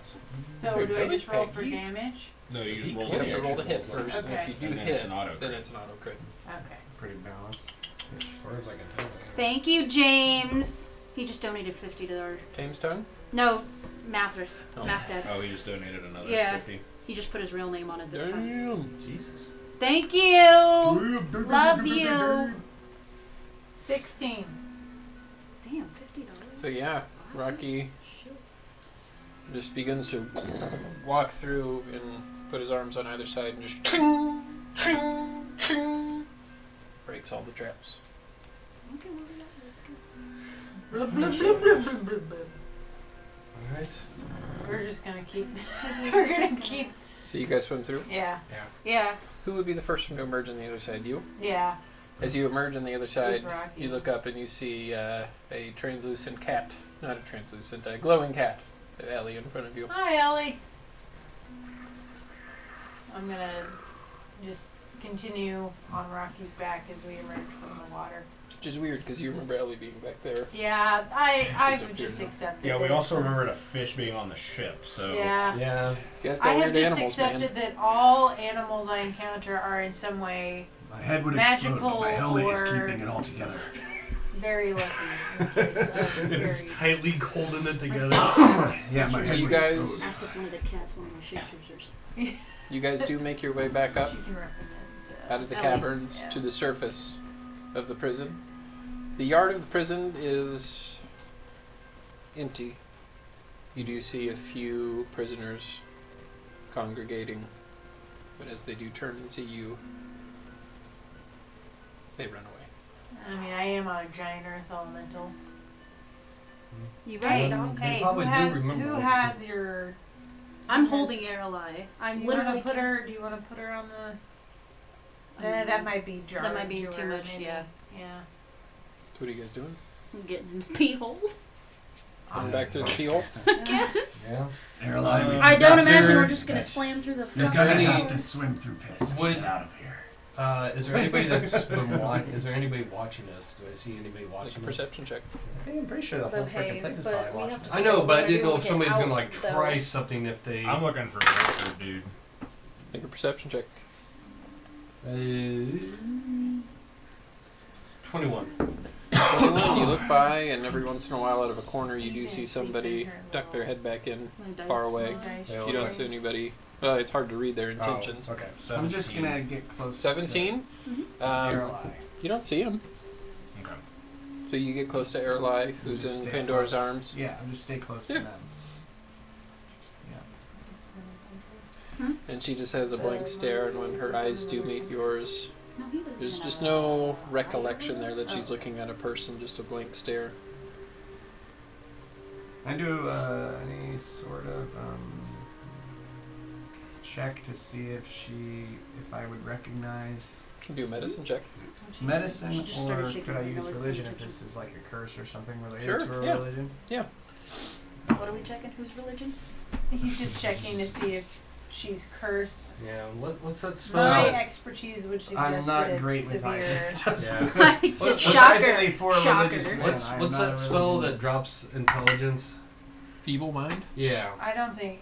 C: So
H: Wait,
C: do I
H: really,
C: just roll for
H: Peggy?
C: damage?
E: No, you just roll
H: You have
E: the
H: to roll to
E: actual
H: hit first, and
C: Okay.
H: if you do
E: And then
H: hit,
E: it's an auto
H: then
E: crit.
H: it's an auto crit.
C: Okay.
F: Pretty balanced.
B: As far as I can tell.
D: Thank you, James. He just donated 50 to our.
H: Tame's tongue?
D: No, Mathras.
H: Oh.
D: Math Dad.
E: Oh, he just donated another
D: Yeah.
E: 50.
D: He just put his real name on it this time.
H: Damn.
B: Jesus.
D: Thank you. Love you.
C: 16.
D: Damn, $50.
H: So yeah, Rocky just begins to walk through and put his arms on either side and just ching, ching, ching, breaks all the traps.
D: Okay, well, that's good.
C: Blub, blub, blub, blub, blub, blub, blub.
B: Alright.
C: We're just gonna keep. We're gonna keep.
H: So you guys swim through.
C: Yeah.
D: Yeah.
H: Who would be the first one to emerge on the other side? You.
C: Yeah.
H: As you emerge on the other side,
C: With Rocky.
H: you look up and you see a translucent cat. Not a translucent, a glowing cat. Ellie in front of you.
C: Hi, Ellie. I'm gonna just continue on Rocky's back as we emerge from the water.
H: Which is weird because you remember Ellie being back there.
C: Yeah, I
H: She's
C: would just accept it.
E: Yeah, we also remembered a fish being on the ship, so.
C: Yeah.
B: Yeah.
H: You guys
C: I
H: got
C: have
H: weird
C: just
H: animals,
C: accepted
H: man.
C: that all animals I encounter are in some way
G: My head would explode,
C: Magical
G: but my helmet is
C: or-
G: keeping it all together.
C: very lucky in case of
B: It's
C: fairies.
B: tightly holding it together.
G: Yeah, my
H: So
G: head
H: you
G: would
H: guys-
G: explode.
D: Asked if one of the cats one of my shapeshifters.
H: You guys do make your way back up
C: She can represent,
H: out of the
D: Ellie.
H: caverns
C: Yeah.
H: to the surface of the prison. The yard of the prison is empty. You do see a few prisoners congregating, but as they do turn and see you, they run away.
C: I mean, I am on a giant earth elemental.
D: You
C: Hey,
D: right, dog.
B: They
C: hey, who
B: probably do
C: has
B: remember
C: who
B: what-
C: has your?
D: I'm
C: has-
D: holding Aralai. I'm
C: Do you
D: literally
C: want to put her? Do you want to put her on the? That might be jarring.
D: That might be
C: to
D: too
C: her,
D: much,
C: maybe.
D: yeah.
C: Yeah.
H: So what are you guys doing?
D: I'm getting in the pee hole.
H: Going back to the keel?
D: I guess.
B: Yeah.
G: Airline, we
D: I don't
B: Is
D: imagine
B: there-
D: we're just gonna
G: Yes.
D: slam through the
G: You're
B: Is
D: fucking
B: there
G: gonna
B: any-
G: have to swim through piss to
B: Would-
G: get out of here.
B: Is there anybody that's been watching? Is there anybody watching this? Do I see anybody
H: Like a
B: watching this?
H: perception check.
F: I'm pretty sure the whole
D: But hey,
F: freaking place is
D: but
F: probably
D: we
F: watching.
D: have to-
B: I know, but I didn't know
D: We're
B: if
D: gonna
B: somebody's
D: get
B: gonna like
D: out, though.
B: try something if they.
E: I'm looking for Victor, dude.
H: Make a perception check.
B: 21.
H: 21, you look by, and every once in a while, out of a corner, you do see somebody duck their head back in.
D: My dice
H: Far away.
D: roll.
B: Yeah,
H: You don't see anybody. It's hard to read their intentions.
B: Oh, okay.
F: I'm just
E: 17.
F: gonna get close.
H: 17?
F: To Airline.
H: You don't see him.
E: Okay.
H: So you get close to Erlai, who's
F: Just
H: in
F: stay
H: Pandora's
F: close.
H: arms.
F: Yeah, I'm just stay close
H: Yeah.
F: to them.
H: And she just has a blank stare, and when her eyes do meet yours,
D: No, he lives
H: there's
D: in
H: just
D: a-
H: no recollection there that she's looking at a person, just a blank stare.
F: I do any sort of check to see if I would recognize
H: Do a medicine check.
F: medicine,
D: She just
F: or
D: started shaking
F: could I
D: her
F: use
D: nose,
F: religion
D: paying
F: if this is like a curse or something related
H: Sure,
F: to a
H: yeah.
F: religion?
D: What are we checking? Whose religion?
C: He's just checking to see if she's cursed.
B: Yeah. What's that spell?
C: My expertise would suggest
F: I'm not
C: that
F: great
C: it's
F: with
C: severe.
F: either.
B: Yeah.
D: Just
B: What's-
D: shocker.
F: Surprisingly for a
D: Shocker.
F: religious man,
B: What's
F: I am
B: what's
F: not
B: that
F: a
B: spell
F: religious
B: that drops intelligence?
H: Feeble mind?
B: Yeah.
C: I don't think.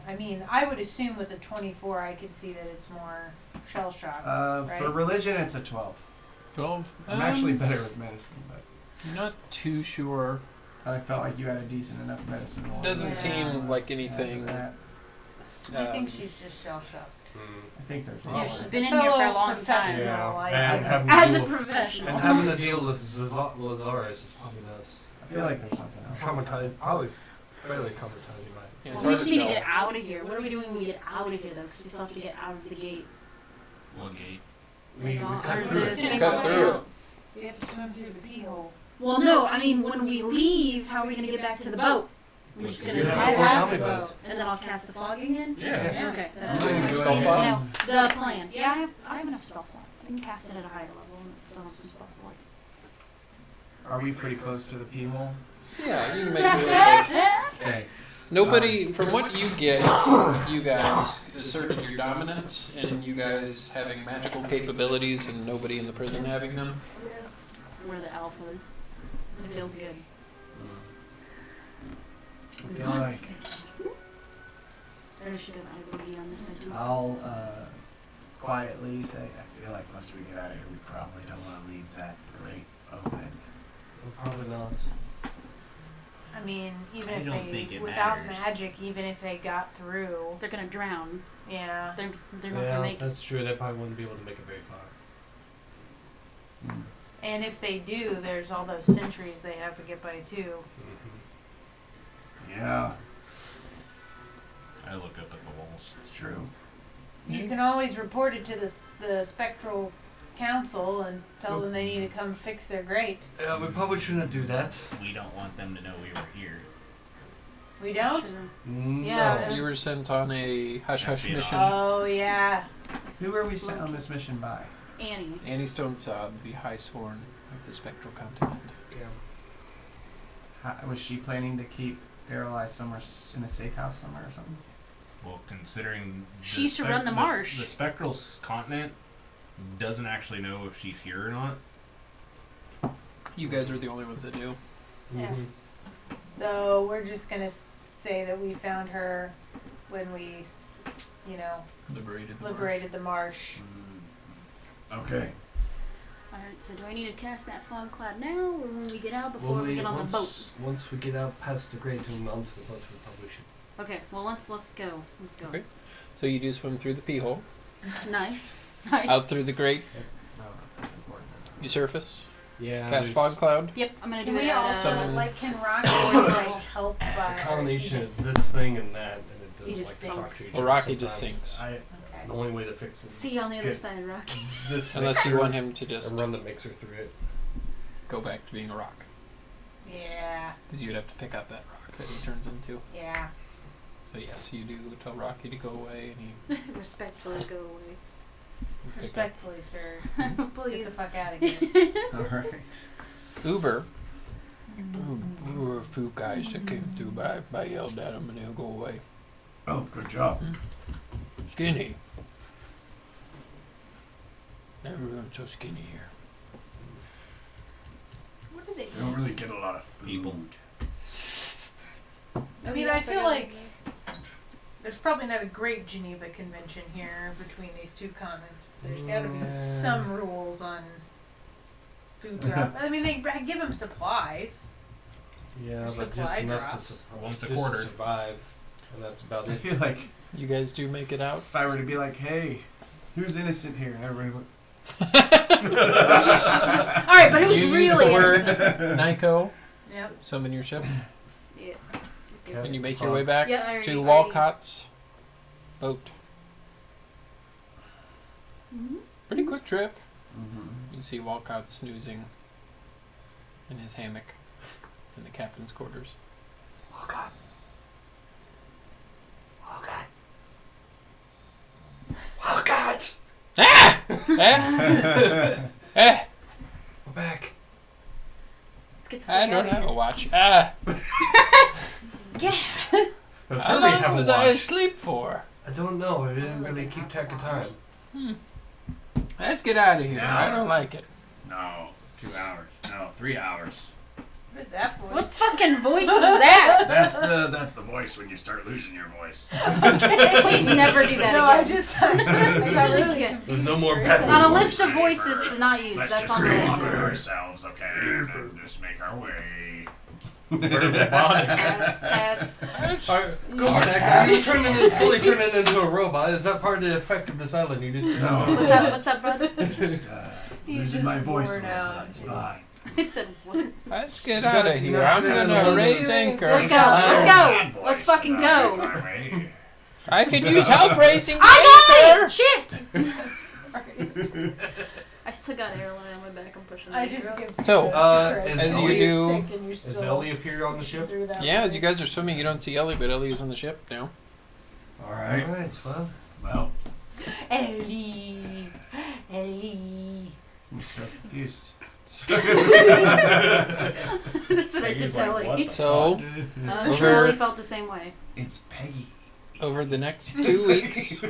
C: I mean, I would assume with a 24, I could see that it's more shell shock.
F: For
C: Right.
F: religion, it's a 12.
H: 12?
F: I'm actually better with medicine, but
H: Not too sure.
F: I felt like you had a decent enough medicine roll.
H: Doesn't
C: Yeah.
H: seem like
F: After
H: anything.
F: that,
C: I think
H: um,
C: she's just shell shocked.
F: I think there's
H: Yeah,
F: more.
H: she's
D: been in here for a long time.
C: Professional,
B: Yeah.
C: I
B: And having
D: As
B: to
D: a
B: deal with-
D: professional.
B: And having to deal with Lazarus is probably nuts.
F: I feel like there's something else.
B: Traumatized. Probably fairly traumatizing.
H: Yeah, it's
D: We
H: hard
D: just
H: to
D: need to
H: tell.
D: get out of here. What are we doing when we get out of here, though? Because we still have to get out of the gate.
E: One gate.
B: We
D: Like,
B: cut
D: or
B: through
D: just
B: it.
D: gonna
H: Cut
D: go
H: through
D: out.
C: We have to swim through the pee hole.
D: Well, no. I mean, when we leave, how are we gonna get back to the boat? We're just gonna.
B: You have
C: I
B: four
C: have
B: dummy
C: the
B: boats.
C: boat.
D: And then I'll cast the fogging in.
E: Yeah.
D: Okay, that's
F: You
D: fine.
F: can
D: I
F: do
D: just
F: it
D: need to
F: all
D: know the plan. Yeah, I have enough spell slots. I can cast it at a higher level, and it's still have some spell slots.
F: Are we pretty close to the P hole?
H: Yeah, you can make your way close.
B: Okay.
H: Nobody, from what you get, you guys asserted your dominance, and you guys having magical capabilities, and nobody in the prison having them.
D: We're the alphas. It feels good.
F: I feel like
D: There should have IBB on this side too.
F: I'll quietly say, I feel like once we get out of here, we probably don't want to leave that grate open.
B: Probably not.
C: I mean, even
E: I
C: if
E: don't
C: they,
E: think it
C: without
E: matters.
C: magic, even if they got through,
D: They're gonna drown.
C: yeah.
D: They're not
B: Yeah,
D: gonna make.
B: that's true. They probably wouldn't be able to make it very far.
C: And if they do, there's all those sentries they have to get by too.
F: Yeah,
E: I look up at the walls.
F: it's true.
C: You can always report it to the spectral council and tell them they need to come fix their grate.
B: Yeah, we probably shouldn't do that.
E: We don't want them to know we were here.
C: We don't?
D: Sure.
B: No.
D: Yeah,
H: You were sent on a hush-hush
E: Espionage.
H: mission.
C: Oh yeah.
F: Who were we sent on this mission by?
D: Annie.
H: Annie Stonesaw, the High Sworn of the Spectral Continent.
B: Yeah.
F: Was she planning to keep Aralai somewhere in a safe house somewhere or something?
E: Well, considering
D: She used to run the marsh.
E: the spectral continent doesn't actually know if she's here or not.
H: You guys are the only ones that do.
C: Yeah.
B: Mhm.
C: So we're just gonna say that we found her when we, liberated the marsh.
F: Okay.
D: Alright, so do I need to cast that fog cloud now, or when we get out before we get on the boat?
B: Once we get out past the grade to onto the boat, we probably should.
D: Okay, well let's go. Let's go.
H: Okay. So you do swim through the pee hole,
D: Nice.
H: out
D: Nice.
H: through the grate,
F: No, that's important.
H: you surface,
B: Yeah.
H: cast fog cloud.
D: Yep, I'm gonna do
C: Can
D: it
C: we
D: at
C: also
H: Summon-
C: can Rocky help by
B: The combination
C: or
B: of
C: is he
B: this thing and that, and it
D: He
B: doesn't
D: just
B: like talk
D: sinks.
B: to each
H: Well,
B: other
H: Rocky just
B: sometimes.
H: sinks.
C: okay.
B: The only way to fix it.
D: see
B: is
D: you on the other
B: get
D: side, Rocky.
B: This
H: Unless you
B: mixer
H: want him to just
B: and run the mixer through it.
H: go back to being a rock.
C: Yeah,
H: Because you would have to pick up that rock that he turns into.
C: yeah.
H: So yes, you do tell Rocky to go away, and he
D: Respectfully go away.
H: will pick up.
C: Respectfully, sir. Get the
D: Please.
C: fuck out of here.
F: Alright.
H: Uber. We were a few guys that came through, but I yelled at him and he'll go away.
F: Oh, good job.
H: Skinny. Everyone's so skinny here.
C: What do they
F: We don't really get a lot of food.
E: People.
C: I mean, I feel like there's probably not a great Geneva Convention here between these two continents. There's got to be some rules on food drop. I mean, they give them supplies.
B: Yeah, but
C: Supply
B: just enough to,
C: drops.
E: Once a
B: just
E: quarter.
B: to survive, and that's about
F: I
B: it.
F: feel like
H: You guys do make it out?
F: if I were to be like, hey, who's innocent here? And everybody went,
D: Alright, but who's
H: You use
D: really
H: the word
D: innocent?
H: Nyko,
C: Yep.
H: summon your ship,
D: Yeah.
H: and you make your way back
D: Yeah, I already-
H: to
D: I
H: Walcott's boat.
D: Mhm.
H: Pretty quick trip.
F: mm-hmm.
H: You see Walcott snoozing in his hammock in the captain's quarters.
F: Walcott. Walcott. Walcott!
H: Ah! eh! Eh!
B: We're back.
D: Let's get the fuck
H: I
D: out
H: don't
D: of
H: have
D: here.
H: a watch. Ah!
D: Yeah.
B: That's
H: How
B: really
H: long
B: have a
H: was I
B: watch.
H: asleep for?
B: I don't know. I didn't really keep track of time.
H: Let's get out of here.
G: No.
H: I don't like it.
G: No, 2 hours. No, 3 hours.
C: What is that voice?
D: What fucking voice was that?
G: That's the voice when you start losing your voice.
D: Please never do that
C: No, I
D: again.
C: just I got really
D: Okay.
C: confused.
B: There's no more
C: for a
B: bad
C: second.
D: On a list of voices to not use.
G: Let's
D: That's
G: just
D: on the
G: go
D: list.
G: on with ourselves, okay? And just make our way.
D: Pass, pass.
B: Alright, go Snack. You're slowly turning into a robot. Is that part of the effect of this island? You just
G: No.
D: What's up? What's up, bud?
G: Just
C: He's
G: losing
C: just
G: my voice a
C: worn
G: little
C: out.
G: bit. It's fine.
D: I said what?
H: Let's get
B: You
H: out
B: gotta-
H: of
B: you
H: here.
B: gotta-
H: I'm
B: you
H: gonna
B: gotta-
H: raise anchor.
D: Let's go. Let's go.
G: Bad voice,
D: Let's fucking
G: and I'll
D: go.
G: make my way.
H: I could use help raising
D: I got
H: anchor.
D: it! Shit! I still got airline on my back. I'm pushing
C: I
D: it.
C: just give
H: So,
B: as
H: you do-
B: Does Ellie appear on the ship?
H: Yeah, as you guys are swimming, you don't see Ellie, but Ellie's on the ship now.
G: Alright.
B: Alright, well.
G: Well,
C: Ellie.
F: I'm so confused.
D: That's what I did tell you.
H: So,
D: I'm sure Ellie felt the same way.
F: It's Peggy.
H: over the next 2 weeks,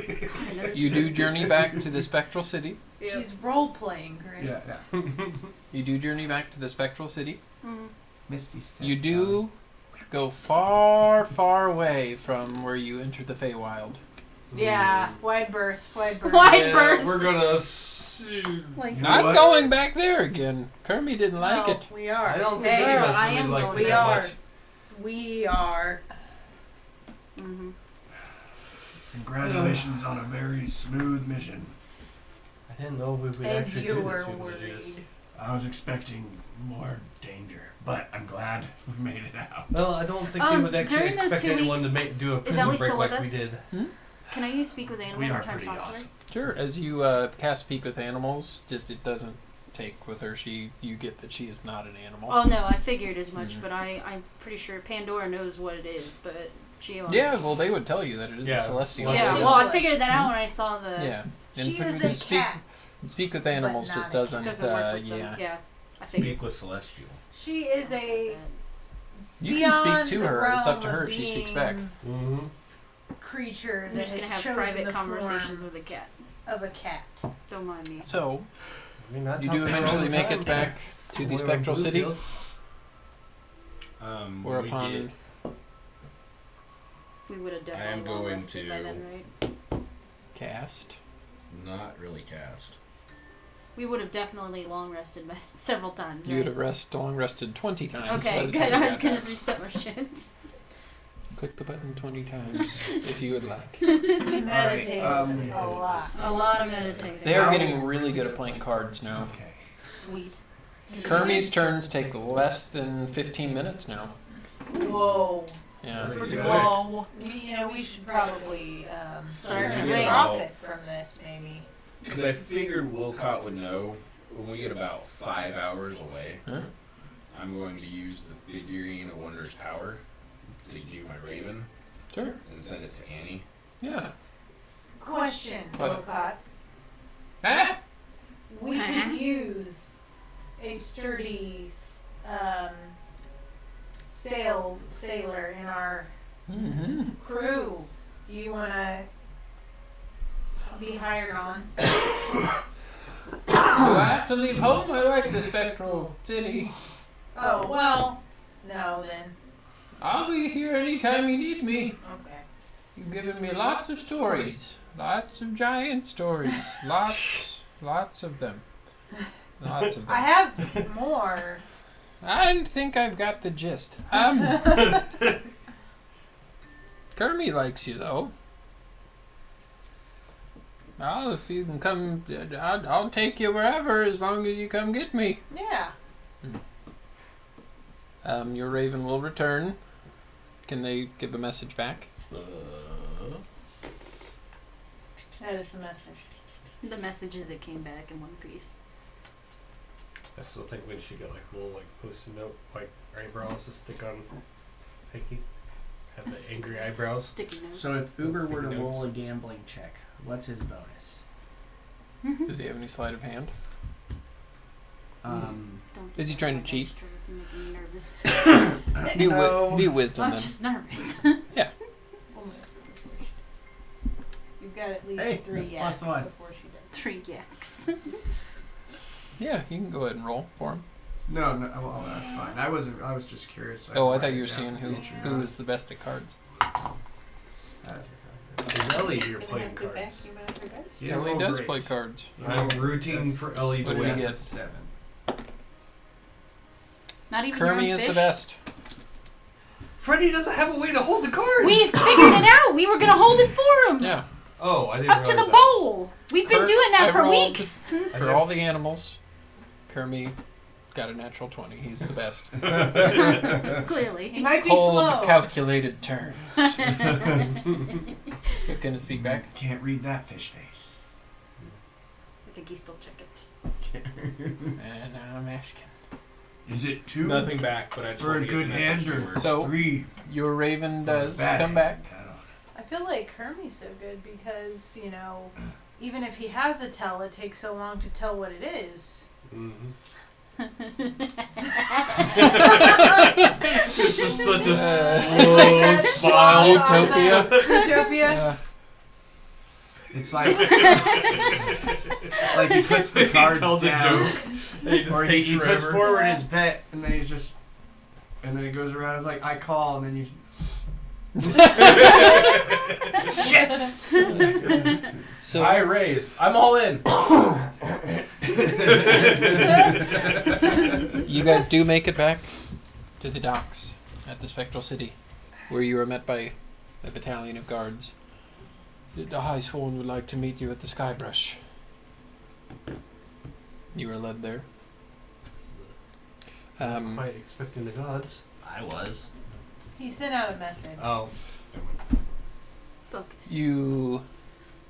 H: you do journey back to the Spectral City.
D: Yep.
C: She's role playing, Chris.
F: Yeah.
H: You do journey back to the Spectral City.
D: Mm.
F: Misty Step.
H: You do go far, far away from where you entered the Feywild.
C: Yeah, wide berth, wide berth.
D: Wide berth.
B: We're gonna.
C: Like,
H: Not going back there again. Kermie didn't like
C: no,
H: it.
C: we are.
B: I don't think
C: Hey,
B: any of us
D: I
B: really
D: am
B: like
D: going.
B: it
C: We
B: that
C: are.
B: much.
C: We are.
D: Mm-hmm.
G: Congratulations on a very smooth mission.
B: I didn't know if we would
C: And
B: actually
C: you
B: do
C: were
B: this.
C: worried.
G: I was expecting more danger, but I'm glad we made it out.
B: Well, I don't think they would actually
D: During those
B: expect
D: 2
B: anyone
D: weeks,
B: to do a
D: is
B: prison
D: Ellie
B: break
D: still with
B: like we
D: us?
B: did.
D: Can I use speak with animals?
G: We are
D: and try to
G: pretty
D: talk to her?
G: awesome.
H: Sure. As you cast Speak with Animals, just it doesn't take with her. You get that she is not an animal.
D: Oh no, I figured as much,
H: Mhm.
D: but I'm pretty sure Pandora knows what it is, but she.
H: Yeah, well, they would tell you that it is
B: Yeah,
H: a celestial.
D: Yeah,
C: She's
D: well, I
C: like-
D: figured that out when I saw the.
H: Yeah.
C: She
H: put-
C: is a
H: speak,
C: cat.
H: Speak with Animals
C: not
H: just
C: a
H: doesn't.
D: Doesn't work with
H: yeah.
D: them. Yeah, I figured.
E: Speak with Celestial.
C: She is a
H: You can
C: beyond
H: speak to
C: the
H: her. It's up to
C: realm
H: her
C: of
H: if she speaks
C: being
H: back.
B: Mm-hmm.
C: creature
D: I'm
C: that
D: just gonna
C: has
D: have
C: chosen
D: private
C: the
D: conversations
C: form
D: with a cat.
C: of a cat.
D: Don't mind me.
H: So
B: I mean, I
H: you
B: talk
H: do
B: to her all
H: eventually
B: the
H: make
B: time.
H: it back to the
B: We're in
H: Spectral City,
B: Bluefield.
H: or
E: We
H: upon
E: did.
D: We would have
E: I am
D: definitely long
E: going
D: rested by
E: to-
D: then, right?
H: cast.
E: Not really cast.
D: We would have definitely long rested by several times, right?
H: You would have long rested 20 times. by
D: Okay,
H: the
D: good.
H: time you
D: I was
H: got
D: gonna
H: back.
D: do so much shit.
H: Click the button 20 times if you would like.
C: He meditated
F: um,
C: a lot.
D: A lot of meditating.
H: They are getting really good at playing cards now.
G: Okay.
D: Sweet.
H: Kermie's turns take less than 15 minutes now.
C: Whoa.
H: Yeah.
B: Pretty good.
D: Whoa.
C: We should probably
D: Start
E: Yeah.
C: break
E: Yeah.
C: profit from this, maybe.
E: Because I figured Wilcott would know when we get about 5 hours away.
H: Huh?
E: I'm going to use the figurine of Wonder's power to do my Raven
H: Sure.
E: and send it to Annie.
H: Yeah.
C: Question,
H: What?
C: Wilcott.
H: Ah!
C: We could use a sturdy sailor in our
H: Mm-hmm.
C: crew. Do you want to be hired on?
H: Do I have to leave home? I like the Spectral City.
C: Oh, well, no then.
H: I'll be here anytime you need me.
C: Okay.
H: You've given me lots of stories. Lots of giant stories. Lots of them. Lots of them.
C: I have more.
H: I think I've got the gist. Kermie likes you, though. Well, if you can come, I'll take you wherever as long as you come get me.
C: Yeah.
H: Your raven will return. Can they give the message back?
C: That is the message.
D: The message is it came back in one piece.
B: I still think we should get like little post-it note eyebrows to stick on Hickey. Have the angry eyebrows.
D: Sticky note.
F: So if Uber were to
B: Sticky notes.
F: roll a gambling check, what's his bonus?
H: Does he have any sleight of hand?
F: Um,
D: Don't
H: Is he
D: do
H: trying
D: that
H: to cheat?
D: extra, you're making me nervous.
H: Be wisdom
D: I'm
H: then.
D: just nervous.
C: You've got at least
F: Hey,
C: 3
F: that's
C: yaks
F: +1.
C: before she does.
D: 3 yaks.
H: Yeah, you can go ahead and roll for him.
F: no, well, that's fine. I was just curious.
H: Oh, I
F: wrote
H: thought
F: it
H: you were
F: down
H: seeing
F: for
H: who
F: future
H: is the best at cards.
F: That's
B: Is Ellie here
C: Gonna
B: playing
C: have to
B: cards?
C: vacuum out her dice.
F: You
H: Ellie
F: rolled
H: does
F: great.
H: play cards.
B: I'm rooting for Ellie to
H: What did he
B: win.
H: get?
F: That's a 7.
D: Not even your own
H: Kermie is
D: fish.
H: the best.
B: Freddie doesn't have a way to hold the cards.
D: We figured it out. We were gonna hold it for him.
H: Yeah.
B: Oh, I didn't
D: Up to
B: realize
D: the
B: that.
D: bowl. We've been
H: Kurt,
D: doing that
H: I
D: for
H: rolled-
D: weeks.
H: For all the animals, Kermie got a natural 20. He's the best.
C: He
D: Clearly.
C: might be
H: Cold,
C: slow.
H: calculated turns. Gonna speak back?
G: Can't read that fish face.
D: I think he's still checking.
H: And I'm asking.
G: Is it 2
E: Nothing back, but I just
G: for
E: want
G: a
E: to get
G: good
E: the message
G: hand
E: to
G: or
E: her.
H: So-
G: 3
H: Your raven
G: for a
H: does
G: bad
H: come back.
G: hand? I don't know.
C: I feel like Kermie's so good because, even if he has a tell, it takes so long to tell what it is.
B: Mhm. This is such a slow smile.
C: Zootopia.
F: It's like he puts the cards
B: tells a
F: down,
B: joke. He just
F: or
B: takes
F: he puts
B: forever.
F: forward his bet, and then he's just, and then he goes around. It's like I call, and then you. Shit.
H: So
E: I raise. I'm all in.
H: you guys do make it back to the docks at the Spectral City, where you are met by a battalion of guards. The High Sworn would like to meet you at the Skybrush. You are led there.
B: Quite expecting the gods.
E: I was.
C: He sent out a message.
B: Oh.
D: Focus.
H: You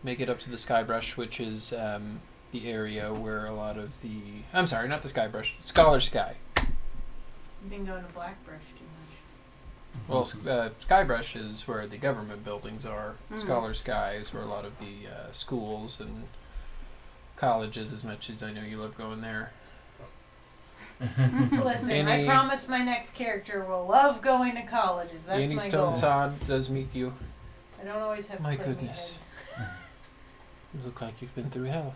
H: make it up to the Skybrush, which is the area where a lot of the... I'm sorry, not the Skybrush. Scholar Sky.
C: You've been going to Blackbrush too much.
H: Well, Skybrush is where the government buildings are.
D: Mm.
H: Scholar Sky is where a lot of the schools and colleges, as much as I know you love going there.
C: Listen, I
H: Any-
C: promise my next character will love going to colleges. That's
H: Annie
C: my goal.
H: Stonesod does meet you.
C: I don't always have
H: My
C: playmates.
H: goodness. You look like you've been through hell.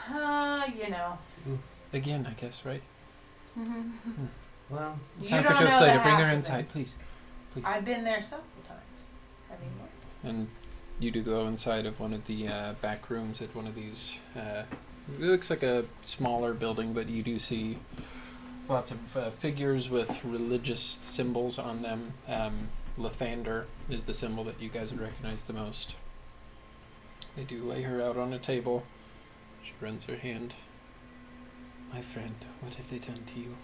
C: You know.
H: Again, I guess, right?
B: Well,
C: You
H: Time
C: don't
H: for jokes
C: know the
H: later. Bring
C: half
H: her
C: of
H: inside,
C: it.
H: please. Please.
C: I've been there several times. I mean, what?
H: And you do go inside of one of the back rooms at one of these. It looks like a smaller building, but you do see lots of figures with religious symbols on them. Lathander is the symbol that you guys would recognize the most. They do lay her out on a table. She runs her hand. My friend, what have they done to you?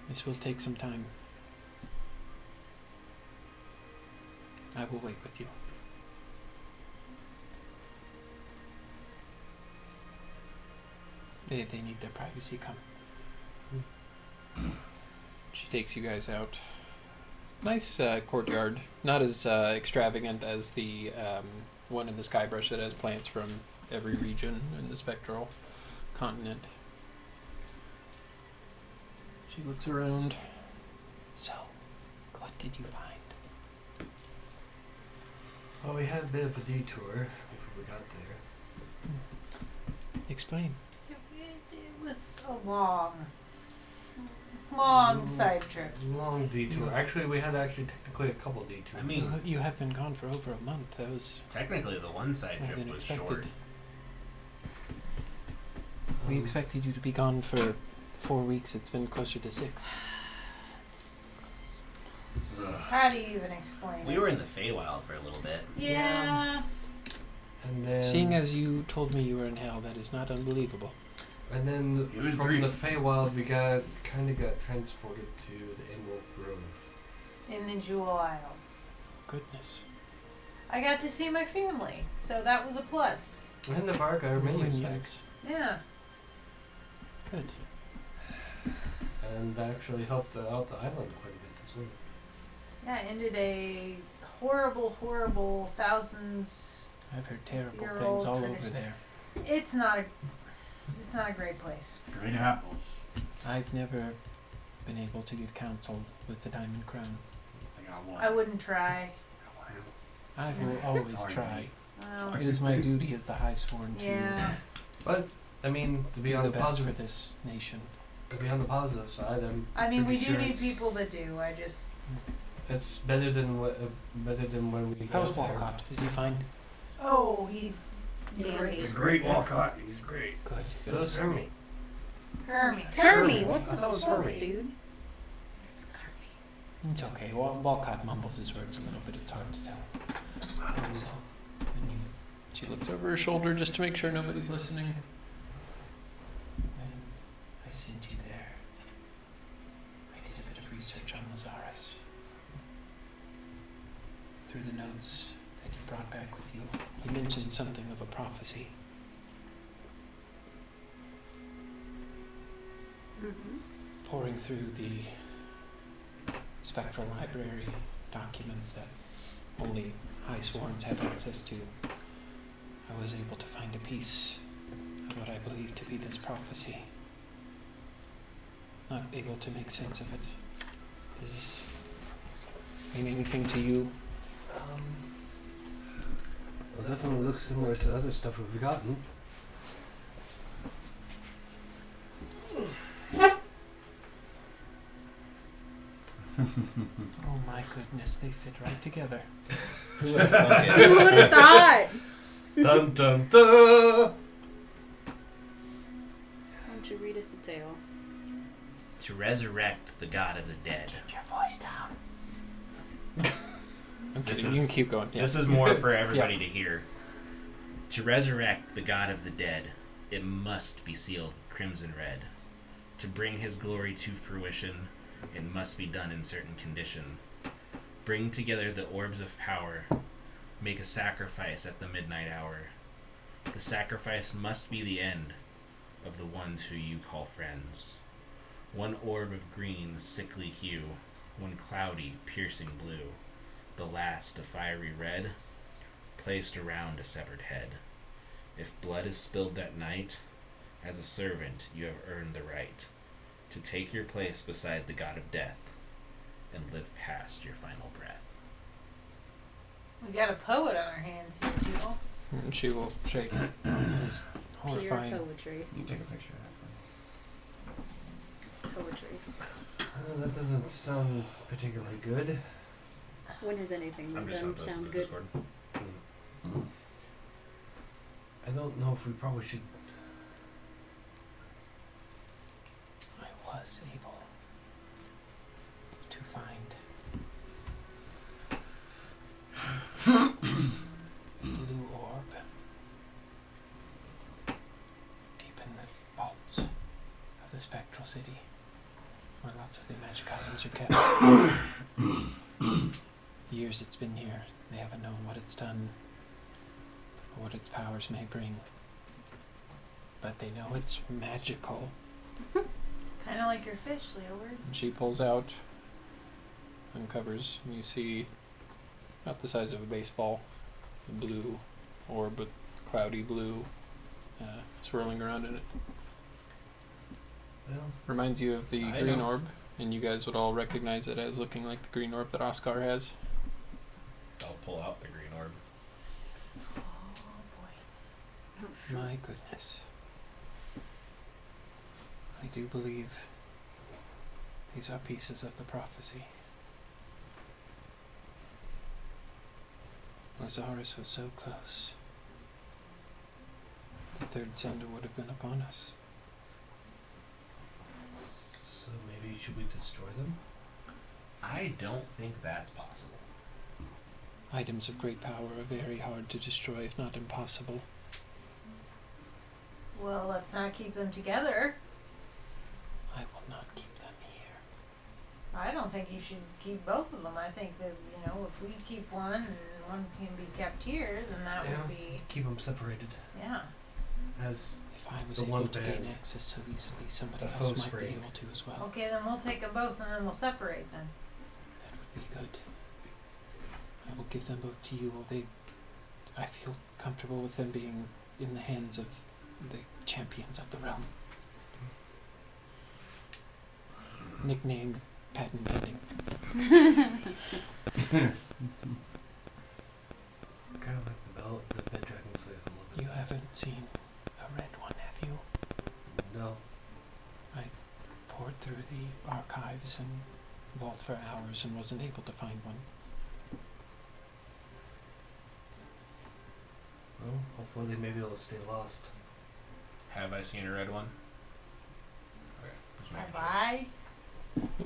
H: This will take some time. I will wait with you. They need their privacy. Come. She takes you guys out. Nice courtyard. Not as extravagant as the one in the Skybrush that has plants from every region in the spectral continent. She looks around. So, what did you find?
B: well, we had a bit of a detour before we got there.
H: Explain.
C: It was a long side trip.
B: Long detour. Actually, we had technically a couple detours.
E: I mean,
H: Well, you have been gone for over a month. That was
E: technically the one side
H: more
E: trip
H: than
E: was
H: expected.
E: short.
H: We expected you to be gone for 4 weeks. It's been closer to 6.
C: How do you even explain
E: We
C: it?
E: were in the Feywild for a little bit.
C: Yeah.
B: And then,
H: Seeing as you told me you were in hell, that is not unbelievable.
B: and then
G: It was
B: from
G: great.
B: the Feywild, we got transported to the Emerald Grove.
C: In the Jewel Isles.
H: Goodness.
C: I got to see my family, so that was a plus.
B: And the Vark, our minions back.
H: Minions.
C: Yeah.
H: Good.
B: And that actually helped out the island quite a bit as well.
C: Yeah, ended a horrible thousands.
H: I've heard terrible
C: Your
H: things
C: old
H: all
C: tradition.
H: over there.
C: It's not a great place.
G: Great apples.
H: I've never been able to get counsel with the Diamond Crown.
G: I got one.
C: I wouldn't try.
H: I will always
G: hard to
H: try.
C: Well,
H: It is my duty as the High Sworn to
C: yeah.
B: But I mean, to be
H: do
B: on
H: the
B: the
H: best for
B: positive,
H: this nation.
B: to be on the positive side,
C: I mean, we
B: pretty
C: do
B: sure
C: need
B: it's-
C: people that do. I just.
B: it's better than when we.
H: How's
B: got there.
H: Walcott? Is he fine?
C: Oh, he's
D: Dandy.
C: great.
G: The great Walcott. He's great.
H: Good.
B: So is Hermie.
D: Kermie, what
B: I
D: the
B: thought it was
D: fuck,
B: Hermie.
D: dude? It's Kermie.
H: It's okay. Walcott mumbles his words a little bit. It's hard to tell. So, she looks over her shoulder just to make sure nobody's listening. When I sent you there, I did a bit of research on Lazarus. Through the notes that you brought back with you, you mentioned something of a prophecy.
D: Mm-hmm.
H: Pouring through the spectral library documents that only High Sworns have access to, I was able to find a piece of what I believe to be this prophecy. Not able to make sense of it. Does this mean anything to you?
I: It definitely looks similar to other stuff we've gotten.
H: Oh my goodness, they fit right together.
E: Who would have thunk
D: Who
E: it?
D: would have thought?
B: Dun dun dun!
D: Why don't you read us a tale?
E: To resurrect the god of the dead.
H: Keep your voice down. I'm
E: This
H: kidding.
E: is-
H: You can keep going. Yeah.
E: This is more for everybody to hear. To resurrect the god of the dead, it must be sealed with crimson red. To bring his glory to fruition, it must be done in certain condition. Bring together the orbs of power. Make a sacrifice at the midnight hour. The sacrifice must be the end of the ones who you call friends. One orb of green, sickly hue, one cloudy, piercing blue, the last a fiery red, placed around a severed head. If blood is spilled that night, as a servant you have earned the right to take your place beside the god of death and live past your final breath.
C: We got a poet on our hands here, Jill.
H: And she will shake. It's
D: Pure
H: horrifying.
D: poetry.
F: You take a picture of
D: Poetry.
I: That doesn't sound particularly good.
D: When has anything
E: I'm just
D: done
E: gonna post it
D: sound
E: in
D: good?
E: Discord.
I: I don't know if we probably should.
H: I was able to find a blue orb deep in the vaults of the spectral city, where lots of the magic items are kept. Years it's been here. They haven't known what it's done or what its powers may bring. But they know it's magical.
C: Kind of like your fish, Leeward.
H: And she pulls out, uncovers, and you see about the size of a baseball, a blue orb with cloudy blue swirling around in it.
I: Well,
H: Reminds you of the
E: I
H: green
E: know.
H: orb, and you guys would all recognize it as looking like the green orb that Oscar has.
E: I'll pull out the green orb.
C: Oh boy.
H: My goodness. I do believe these are pieces of the prophecy. Lazarus was so close. The third sender would have been upon us.
I: so maybe should we destroy them?
E: I don't think that's possible.
H: Items of great power are very hard to destroy, if not impossible.
C: Well, let's not keep them together.
H: I will not keep them here.
C: I don't think you should keep both of them. I think that, if we keep one and one can be kept here, then that would be,
I: Keep them separated.
C: yeah.
I: As
H: If I was
I: The
H: able
I: one
H: to gain
I: band.
H: access so easily, somebody
I: A
H: else
I: foe
H: might
I: spring.
H: be able to as well.
C: Okay, then we'll take them both and then we'll separate them.
H: That would be good. I will give them both to you. I feel comfortable with them being in the hands of the champions of the realm. Nickname patent pending.
I: kind of like the Bed Dragon Slayers a little bit.
H: You haven't seen a red one, have you?
I: No.
H: Poured through the archives and vault for hours and wasn't able to find one.
I: Well, hopefully maybe it'll stay lost.
E: Have I seen a red one? Okay. just making
C: Have
E: sure.
C: I?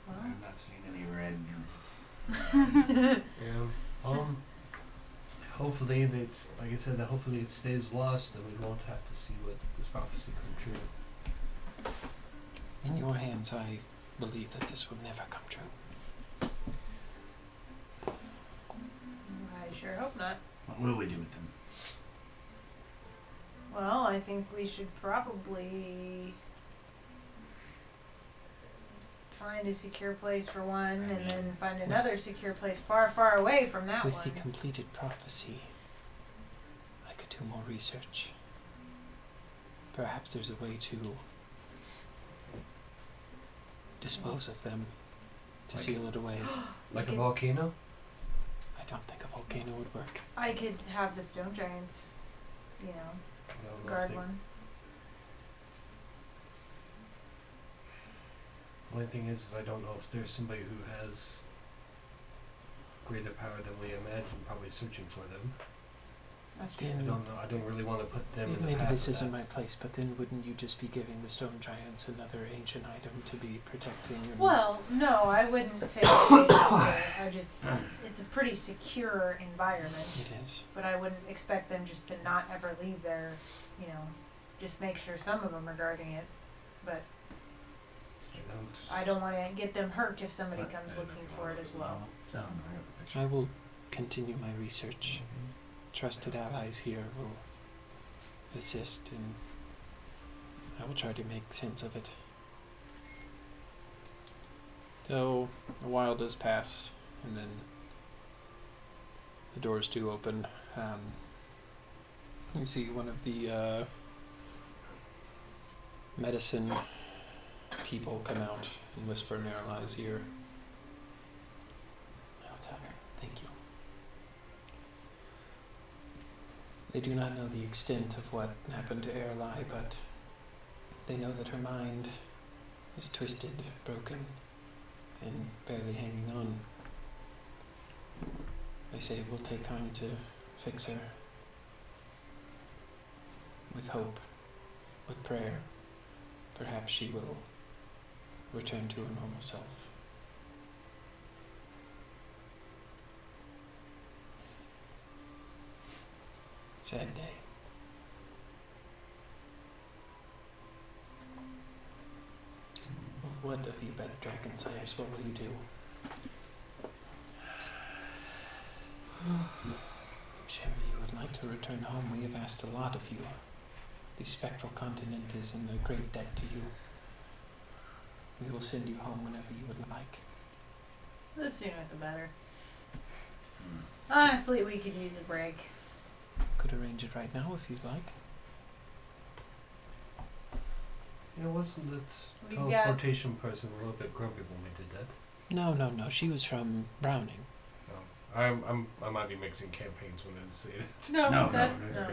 C: Well,
G: I'm not seeing any red.
I: Yeah. Hopefully it's like I said. Hopefully it stays lost, and we won't have to see what this prophecy come true.
H: In your hands, I believe that this will never come true.
C: I sure hope not.
G: What will we do with them?
C: Well, I think we should probably find a secure place for one, and then find another secure place far, far away from that
A: With
C: one.
A: the completed prophecy, I could do more research. Perhaps there's a way to dispose of them, to seal it away.
I: Like a volcano?
A: I don't think a volcano would work.
C: I could have the stone giants,
I: I don't know if
C: guard
I: they-
C: one.
I: Only thing is I don't know if there's somebody who has greater power than we imagine, probably searching for them.
C: That's
I: I
A: Then
I: don't know. I don't really want to put them in the
A: maybe
I: path
A: this
I: of
A: isn't
I: that.
A: my place, but then wouldn't you just be giving the stone giants another ancient item to be protecting? And
C: Well, no, I wouldn't say that. I just, it's a pretty secure environment,
A: it is.
C: but I wouldn't expect them just to not ever leave there, just make sure some of them are guarding it. But I don't want to get them hurt if somebody comes looking for it as well.
A: I will continue my research. Trusted allies here will assist, and I will try to make sense of it. So, a while does pass, and then the doors do open. You see one of the medicine people come out and whisper in Erlai's ear. I'll tell her. Thank you. They do not know the extent of what happened to Erlai, but they know that her mind is twisted, broken, and barely hanging on. They say it will take time to fix her. With hope, with prayer, perhaps she will return to her normal self. Sad day. What of you better dragon slayers? What will you do? I'm sure you would like to return home. We have asked a lot of you. The spectral continent is in a great debt to you. We will send you home whenever you would like.
C: The sooner the better. Honestly, we could use a break.
A: Could arrange it right now if you'd like.
I: Yeah, wasn't that
C: We got-
I: teleportation person a little bit grumpy when we did that?
A: No. She was from Browning.
I: I might be mixing campaigns when I say it.
C: No,
G: No,
C: that,
G: no,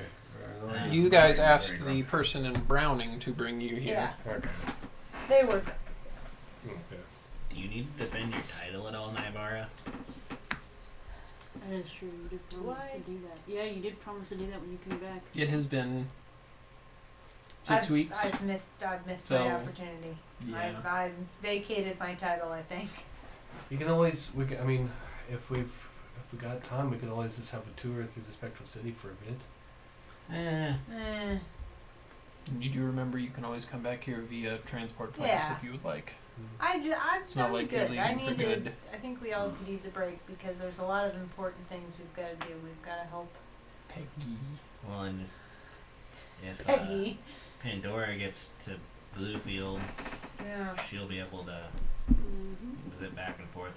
C: no.
A: You guys asked the person in Browning to bring you here.
C: Yeah,
I: Okay.
C: they were.
I: Okay.
E: Do you need to defend your title at all, Naivara?
D: That is true. You did promise
C: I?
D: to do that. Yeah, you did promise to do that when you came back.
A: It has been 6 weeks.
C: I've missed
A: So,
C: my opportunity.
A: yeah.
C: I've vacated my title, I think.
I: You can always. I mean, if we got time, we could always just have a tour through the Spectral City for a bit.
C: Eh.
A: And you do remember you can always come back here via transport plans
C: Yeah.
A: if you would like.
C: I'm
A: It's not like you're
C: good. I
A: leaving for
C: need to.
A: good.
C: I think we all could use a break because there's a lot of important things we've got to do. We've got to help
A: Peggy.
E: Well, and if
C: Peggy.
E: Pandora gets to Bluefield,
C: Yeah.
E: she'll be able to
D: Mm-hmm.
E: visit back and forth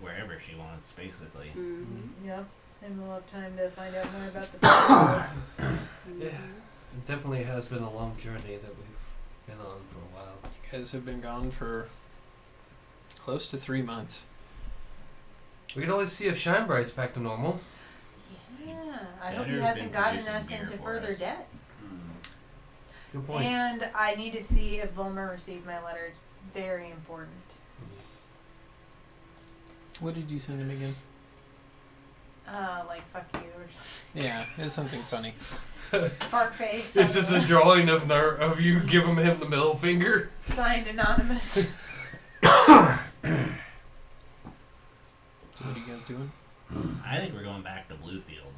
E: wherever she wants, basically.
D: Mm-hmm.
C: Yep. And we'll have time to find out more about the festival.
I: Yeah. It definitely has been a long journey that we've been on for a while.
A: You guys have been gone for close to 3 months.
I: We could always see if Shinebright's back to normal.
C: Yeah. I hope he
E: Better's
C: hasn't
E: been
C: gotten
E: producing
C: us
E: beer
C: into
E: for
C: further
E: us.
C: debt.
I: Good point.
C: And I need to see if Volmer received my letter. It's very important.
A: What did you send him again?
C: Like fuck you or
A: Yeah, it was something funny.
C: fart face.
I: This is a drawing of you giving him the middle finger.
C: Signed anonymous.
A: So what are you guys doing?
E: I think we're going back to Bluefield.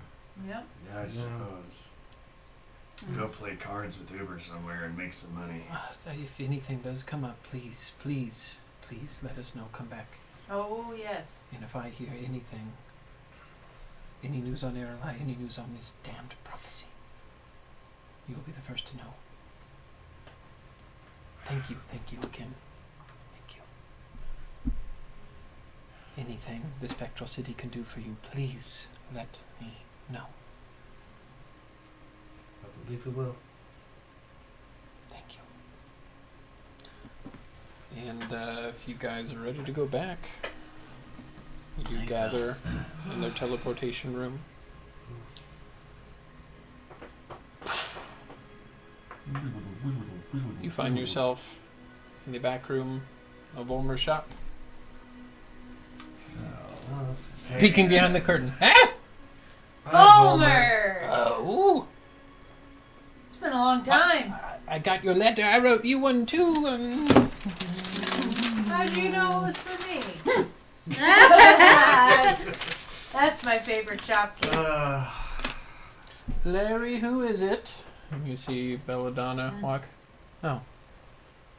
C: Yep.
G: Yeah, I suppose. Go play cards with Uber somewhere and make some money.
A: If anything does come up, please let us know. Come back.
C: Oh yes.
A: And if I hear anything, any news on Erlai, any news on this damned prophecy, You'll be the first to know. Thank you again. Thank you. Anything the Spectral City can do for you, please let me know.
I: I believe we will.
A: Thank you. And if you guys are ready to go back, you do gather in their teleportation room. You find yourself in the back room of Ulmer's shop,
I: Oh, that's
A: peeking behind the curtain. Ah!
C: Homer!
A: Oh,
C: It's been a long time.
A: I got your letter. I wrote you one too.
C: How'd you know it was for me? That's my favorite shopkeeper.
A: Larry, who is it? And you see Belladonna walk. Oh,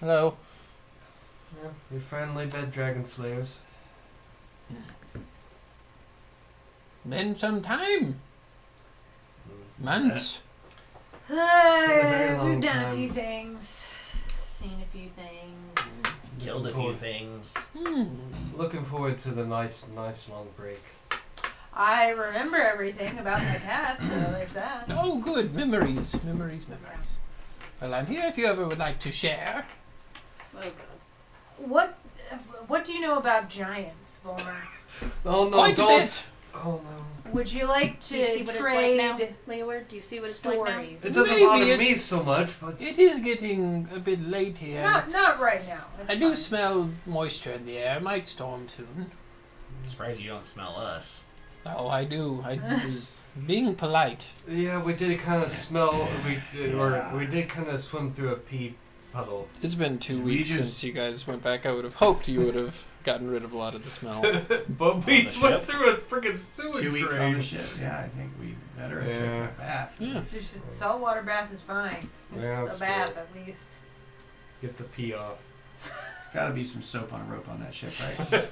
A: hello.
I: Yeah, your friendly dead dragon slayers.
A: Been some time. Months.
I: been a very long
C: We've done a
I: time.
C: few things, seen a few things.
E: Killed a few things.
I: Looking forward to the nice long break.
C: I remember everything about my past, so there's that.
A: Oh, good. Memories. Well, I'm here if you ever would like to share.
D: Oh god.
C: What do you know about giants, Volmer?
I: Oh no,
A: Quite a
I: don't!
A: bit.
I: Oh no.
C: Would you like
D: Do you see
C: to
D: what it's
C: trade
D: like now, Leeward? Do you see what it's like
C: stories?
I: It doesn't
A: Maybe
I: bother
A: it-
I: me so much, but
A: It is getting a bit late here.
C: Not right now. It's
A: I do
C: fine.
A: smell moisture in the air. Might storm soon.
E: I'm surprised you don't smell us.
A: Oh, I do. I was being polite.
I: yeah, we did kind of smell. We did kind of swim through a pea puddle.
A: It's been 2
G: We
A: weeks
G: just-
A: since you guys went back. I would have hoped you would have gotten rid of a lot of the smell.
I: But we
E: the
I: swam
E: ship?
I: through a freaking sewage
F: 2 weeks
I: drain.
F: on the ship. Yeah, I think we better have taken
I: Yeah.
F: a bath.
A: Yeah.
C: Just saltwater bath is fine. It's
I: Yeah,
C: a
I: it's
C: bath
I: true.
C: at least.
I: Get the pee off.
F: It's got to be some soap on a rope on that ship, right?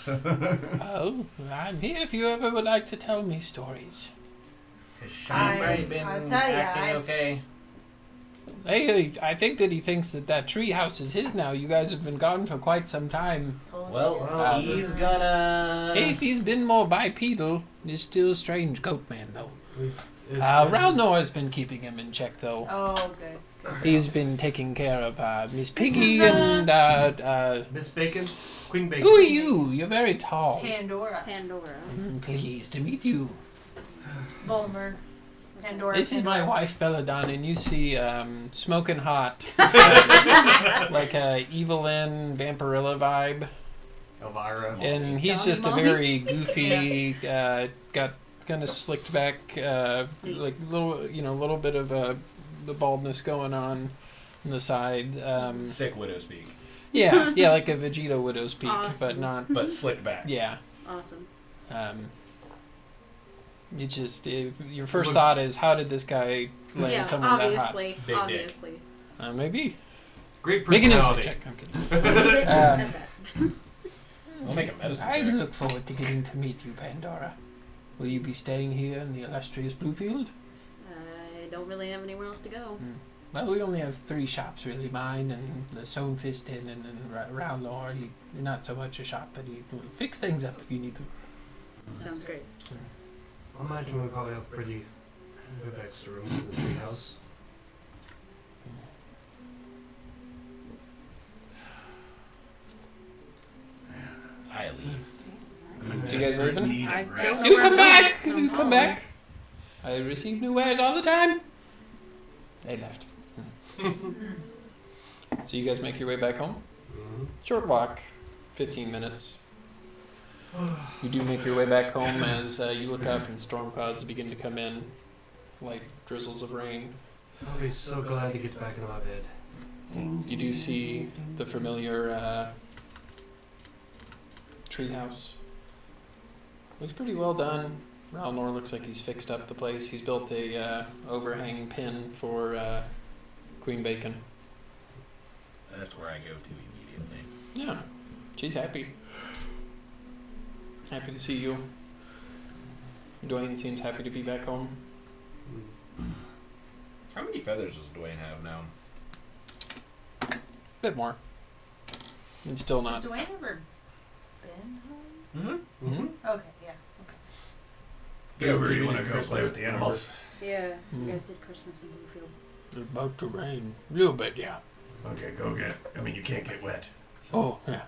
A: Oh, I'm here if you ever would like to tell me stories.
E: Has Shine been
C: I'll tell ya,
E: acting okay?
A: Hey, I think that he thinks that tree house is his now. You guys have been gone for quite some time.
E: Well, he's gonna...
A: He's been more bipedal. He's still a strange goat man, though.
I: Is
A: Ralnor has been keeping him in check, though.
C: Oh, good.
A: He's been taking care of Miss Piggy and
I: Miss Bacon? Queen Bacon.
A: who are you? You're very tall.
C: Pandora.
D: Pandora.
A: Pleased to meet you.
C: Volmer. Pandora.
A: This is my
C: Pandora.
A: wife Belladonna, and you see smoking hot, like a Evelyn Vampirilla vibe,
I: Elvira.
A: and he's just a very goofy, got kind of slicked back, like little bit of the baldness going on the side.
E: Sick widow speak,
A: Yeah, like a Vegeta widow's peak, but
D: Awesome.
A: not.
E: but slicked back.
A: Yeah.
D: Awesome.
A: It just your first
I: Looks-
A: thought is, how did this guy land
D: Yeah,
A: someone that hot?
D: obviously.
E: Big dick.
D: Obviously.
A: Maybe.
I: Great
A: Make an insight
I: personality.
A: check. I'm kidding.
D: At that.
E: We'll make a medicine
A: I
E: check.
A: look forward to getting to meet you, Pandora. Will you be staying here in the illustrious Bluefield?
D: I don't really have anywhere else to go.
A: Well, we only have 3 shops, really. Mine and the Stone Fist Inn and Rowlor. He's not so much a shop, but he will fix things up if you need them.
D: Sounds great.
I: I imagine we probably have pretty good extra rooms in the treehouse.
E: I leave.
A: You guys leaving?
D: I don't know
A: You
D: where
A: come
D: I'm
A: back!
D: going, so
A: You
D: I'm
A: come
D: following.
A: back! I receive new wares all the time. They left. So you guys make your way back home?
I: Mm-hmm.
A: Short walk, 15 minutes. You do make your way back home as you look up and storm clouds begin to come in, like drizzles of rain.
I: I'll be so glad to get back into my bed.
A: You do see the familiar treehouse. Looks pretty well done. Ralnor looks like he's fixed up the place. He's built a overhang pin for Queen Bacon.
E: That's where I go to immediately.
A: Yeah, she's happy. Happy to see you. Dwayne seems happy to be back home.
E: How many feathers does Dwayne have now?
H: Bit more. And still not.
C: Has Dwayne ever been home?
E: Mm-hmm.
C: Okay, yeah.
G: Uber, you want to go play with the animals?
D: Yeah, you
H: Mm.
D: guys did Christmas in Bluefield.
H: It's about to rain. A little bit, yeah.
G: Okay, go get. I mean, you can't get wet.
H: Oh, yeah.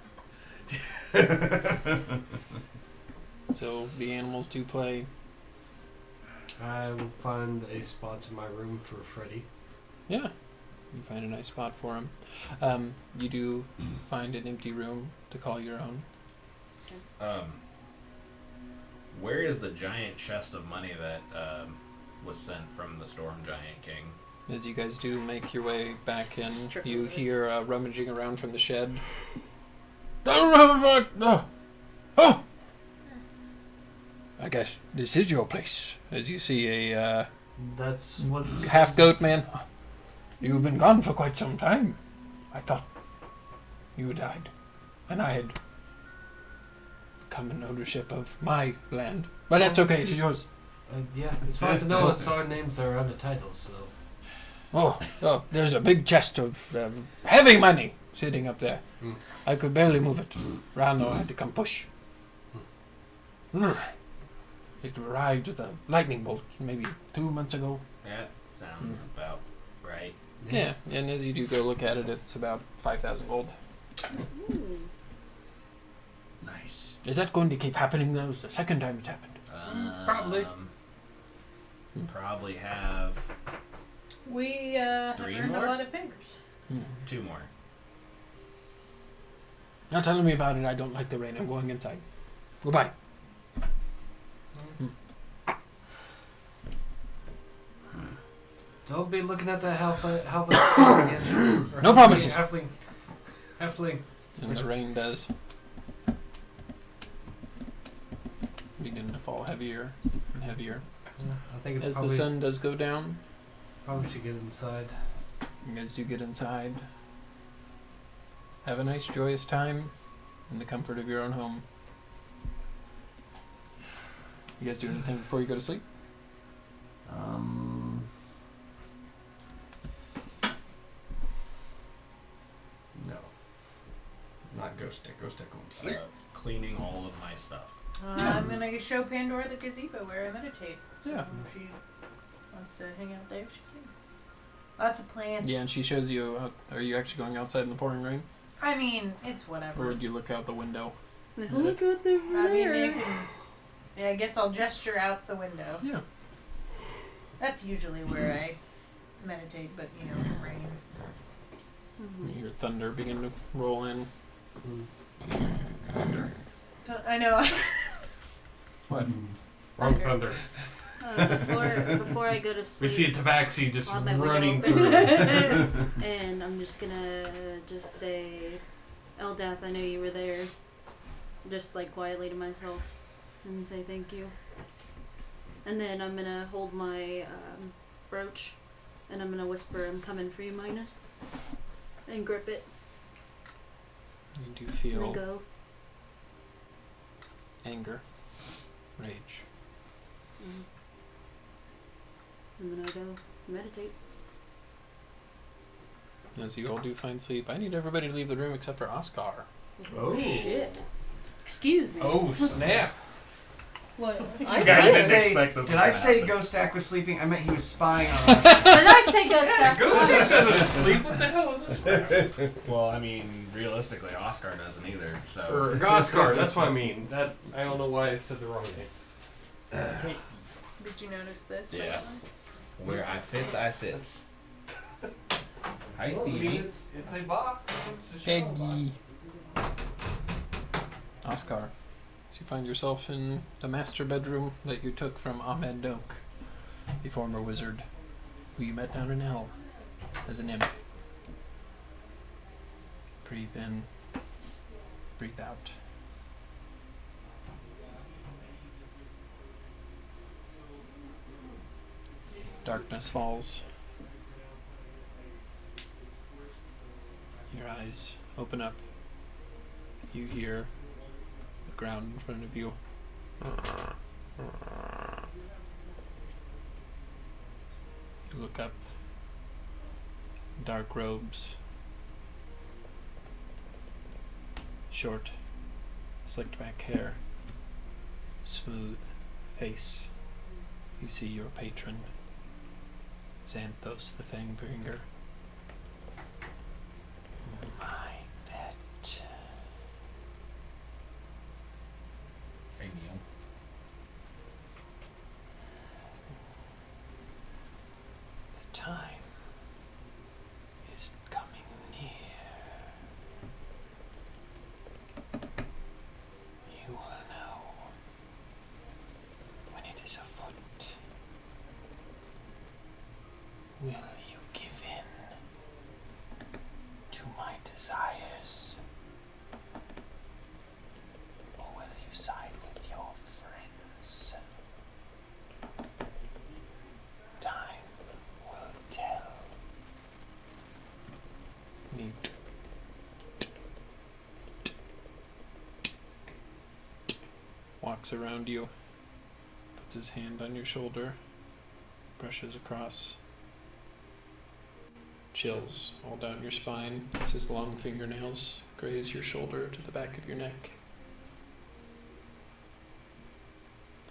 H: So the animals do play.
I: I will find a spot in my room for Freddy.
H: Yeah. You find a nice spot for him. You do find an empty room to call your own.
E: Where is the giant chest of money that was sent from the Storm Giant King?
H: As you guys do make your way back in,
D: Strip
H: you
D: of it.
H: hear rummaging around from the shed. Oh! I guess this is your place. As you see a
I: That's what
H: half goat man. You've been gone for quite some time. I thought you died, and I had come in ownership of my land. But that's okay. It's yours.
I: Yeah, as far as I know, it's our names that are on the title, so.
H: Oh, there's a big chest of heavy money sitting up there.
I: Mm.
H: I could barely move it. Rano had to come push. It arrived with a lightning bolt maybe 2 months ago.
E: That sounds about right.
H: Yeah, and as you do go look at it, it's about 5,000 gold.
D: Ooh.
G: Nice.
H: Is that going to keep happening though? It's the second time it's happened.
I: Probably.
E: Probably have
C: We have
E: Three
C: earned
E: more?
C: a lot of favors.
E: 2 more.
H: Not telling me about it. I don't like the rain. I'm going inside. Goodbye.
I: Don't be looking at that halfling again. Or
H: No
I: halfling-
H: promises.
I: Halfling.
H: And the rain does begin to fall heavier and heavier.
I: Yeah, I think it's
H: As the
I: probably,
H: sun does go down,
I: probably should get inside.
H: you guys do get inside. Have a nice, joyous time in the comfort of your own home. You guys do anything before you go to sleep?
F: No. Not Ghost Dick. Ghost Dick won't sleep.
E: Cleaning all of my stuff.
H: Yeah.
C: I'm gonna show Pandora the gazebo where I meditate. So
H: Yeah.
C: if she wants to hang out there, she can. Lots of plants.
H: Yeah, and she shows you. Are you actually going outside in the pouring rain,
C: I mean, it's
H: or
C: whatever.
H: would you look out the window?
D: Look at the
C: I mean, they
D: rare.
C: can. Yeah, I guess I'll gesture out the window.
H: Yeah.
C: That's usually where I meditate, but you know, the rain.
H: You hear thunder begin to roll in.
C: I know.
H: What?
I: Wrong thunder.
D: Before I go to
I: We
D: sleep,
I: see a tabaxi just
D: on my window
I: running
D: open.
I: through.
D: and I'm just gonna just say, Eldath, I know you were there. Just like quietly to myself, and say thank you. And then I'm gonna hold my brooch, and I'm gonna whisper, "I'm coming for you, Minus," and grip it.
H: You do
D: And
H: feel
D: then go.
H: anger, rage.
D: And then I go meditate.
H: As you all do find sleep, I need everybody to leave the room except for Oscar.
I: Oh.
D: Shit. Excuse me.
I: Oh, snap.
C: What?
F: I
E: guys didn't
F: say,
E: expect this
F: did
E: to
F: I say
E: happen.
F: Ghost Stack was sleeping? I meant he was spying on us.
D: Did I say go step?
I: Ghost doesn't sleep. What the hell is this?
E: Well, I mean, realistically, Oscar doesn't either. So
I: Or Goskar, that's what I mean. That I don't know why I said the wrong name.
C: Did you notice this? by
E: Yeah.
C: the way?
E: where I fits, I sits. Hi,
I: Well, I mean,
E: Stevie.
I: it's a box. It's a shadow box.
H: Peggy. Oscar. So you find yourself in the master bedroom that you took from Ahmed Doak, the former wizard who you met down in hell as an imp. Breathe in, breathe out. Darkness falls. Your eyes open up. You hear the ground in front of you. You look up dark robes, short, slicked back hair, smooth face. You see your patron, Xanthos the Fangbringer. My pet.
E: Hey, Neil.
A: The time is coming near. You will know when it is afoot. Will you give in to my desires? Or will you side with your friends? Time will tell.
H: He walks around you, puts his hand on your shoulder, brushes across, chills all down your spine as his long fingernails graze your shoulder to the back of your neck.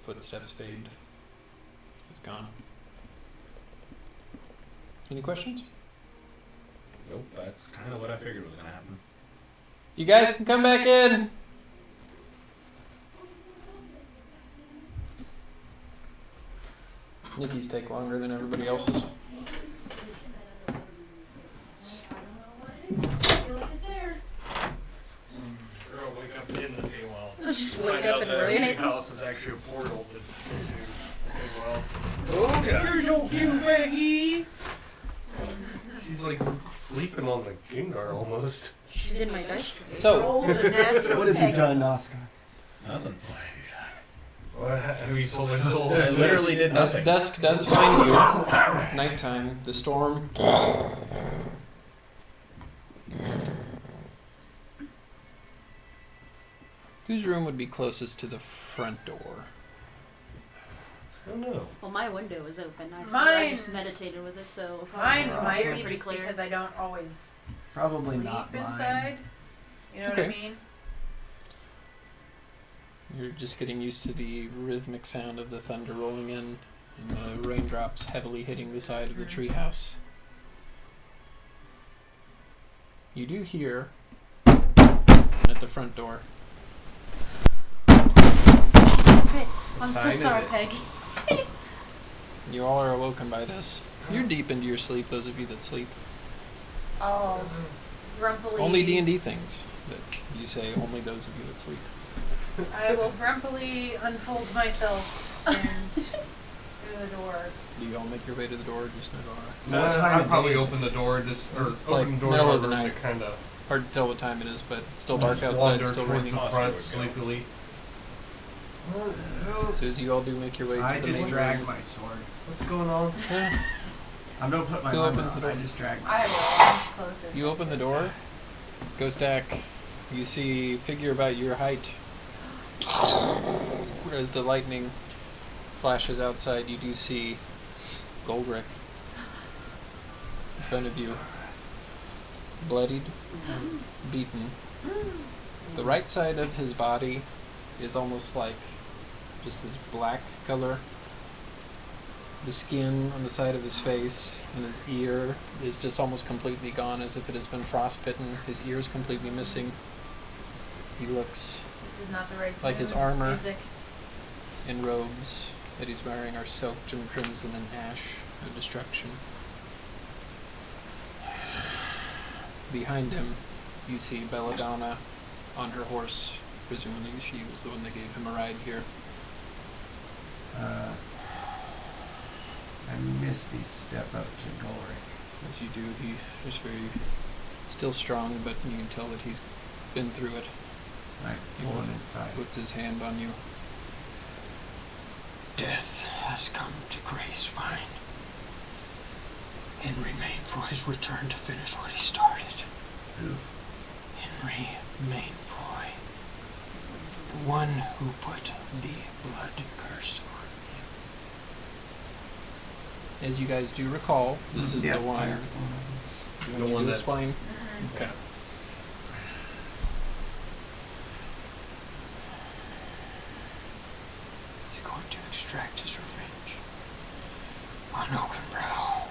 H: Footsteps fade. He's gone. Any questions?
E: Nope, that's kind of what I figured was going to happen.
H: You guys can come back in! Nikki's take longer than everybody else's.
B: Girl, wake up in the Feywild.
D: Let's just
B: Find
D: wake
B: out
D: up and
B: that
D: run
B: the
D: it.
B: house is actually a portal to the Feywild.
E: Oh, yeah. Here's your cue, Maggie!
B: She's like sleeping on the Gengar almost.
D: She's in my dice tray.
H: So,
C: Old and natural
F: What have you
C: peg.
F: done, Oscar?
E: Nothing.
B: Have you sold my soul?
E: I literally did
H: as
E: nothing.
H: dusk does find you, nighttime, the storm. Whose room would be closest to the front door?
B: I don't know.
D: Well, my window is open. I
C: Mine-
D: just meditated with it, so
C: Mine
F: Right.
C: might
D: We're
C: be
D: pretty
C: just
D: clear.
C: because I don't always
F: Probably
C: sleep
F: not mine.
C: inside. You know what I
H: Okay.
C: mean?
H: You're just getting used to the rhythmic sound of the thunder rolling in and the raindrops heavily hitting the side of the treehouse. You do hear at the front door.
D: Hey, I'm so
B: time is
D: sorry,
B: it?
D: Peg.
H: You all are awoken by this. You're deep into your sleep, those of you that sleep.
C: I'll grumpily.
H: Only D&D things that you say, only those of you that sleep.
C: I will grumpily unfold myself and go to the door.
H: Do you all make your way to the door, just Nagara?
F: What time
B: I'd
F: of
B: probably
F: day is
B: open
F: it?
B: the door, just or
H: It's
B: open
H: like
B: the door
H: middle
B: to
H: of the
B: our room
H: night.
B: to kind of
H: Hard to tell what time it is, but it's still dark outside,
B: wander
H: it's still
B: towards
H: raining.
B: the front sleepily.
H: So as you all do make your way
F: I
H: to the
F: just
H: main
F: drag
H: room.
F: my sword.
B: What's going on?
F: I don't put my
H: Who
F: armor
H: opens the
F: on, I
H: door?
F: just drag my
C: I
F: sword.
C: will closest.
H: You open the door, go stack. You see a figure about your height. As the lightning flashes outside, you do see Goldrick in front of you, bloodied, beaten. The right side of his body is almost like just this black color. The skin on the side of his face and his ear is just almost completely gone, as if it has been frostbitten. His ear is completely missing. He looks
C: This is not the right
H: like his
C: mood.
H: armor.
C: Music.
H: and robes that he's wearing are soaked in crimson and ash of destruction. Behind him, you see Belladonna on her horse. Presumably she was the one that gave him a ride here.
F: I misty step up to Golrick.
H: As you do, he is very still strong, but you can tell that he's been through it.
F: I pull him inside.
H: Puts his hand on you.
A: Death has come to Greyswine. Henry Mainfroy has returned to finish what he started.
F: Who?
A: Henry Mainfroy. The one who put the blood curse on him.
H: As you guys do recall, this is
F: Yeah,
H: the one
F: fire.
H: Do
B: The
H: you need
B: one
H: to
B: that-
H: explain? Okay. He's going to extract his revenge on Oakenbrow.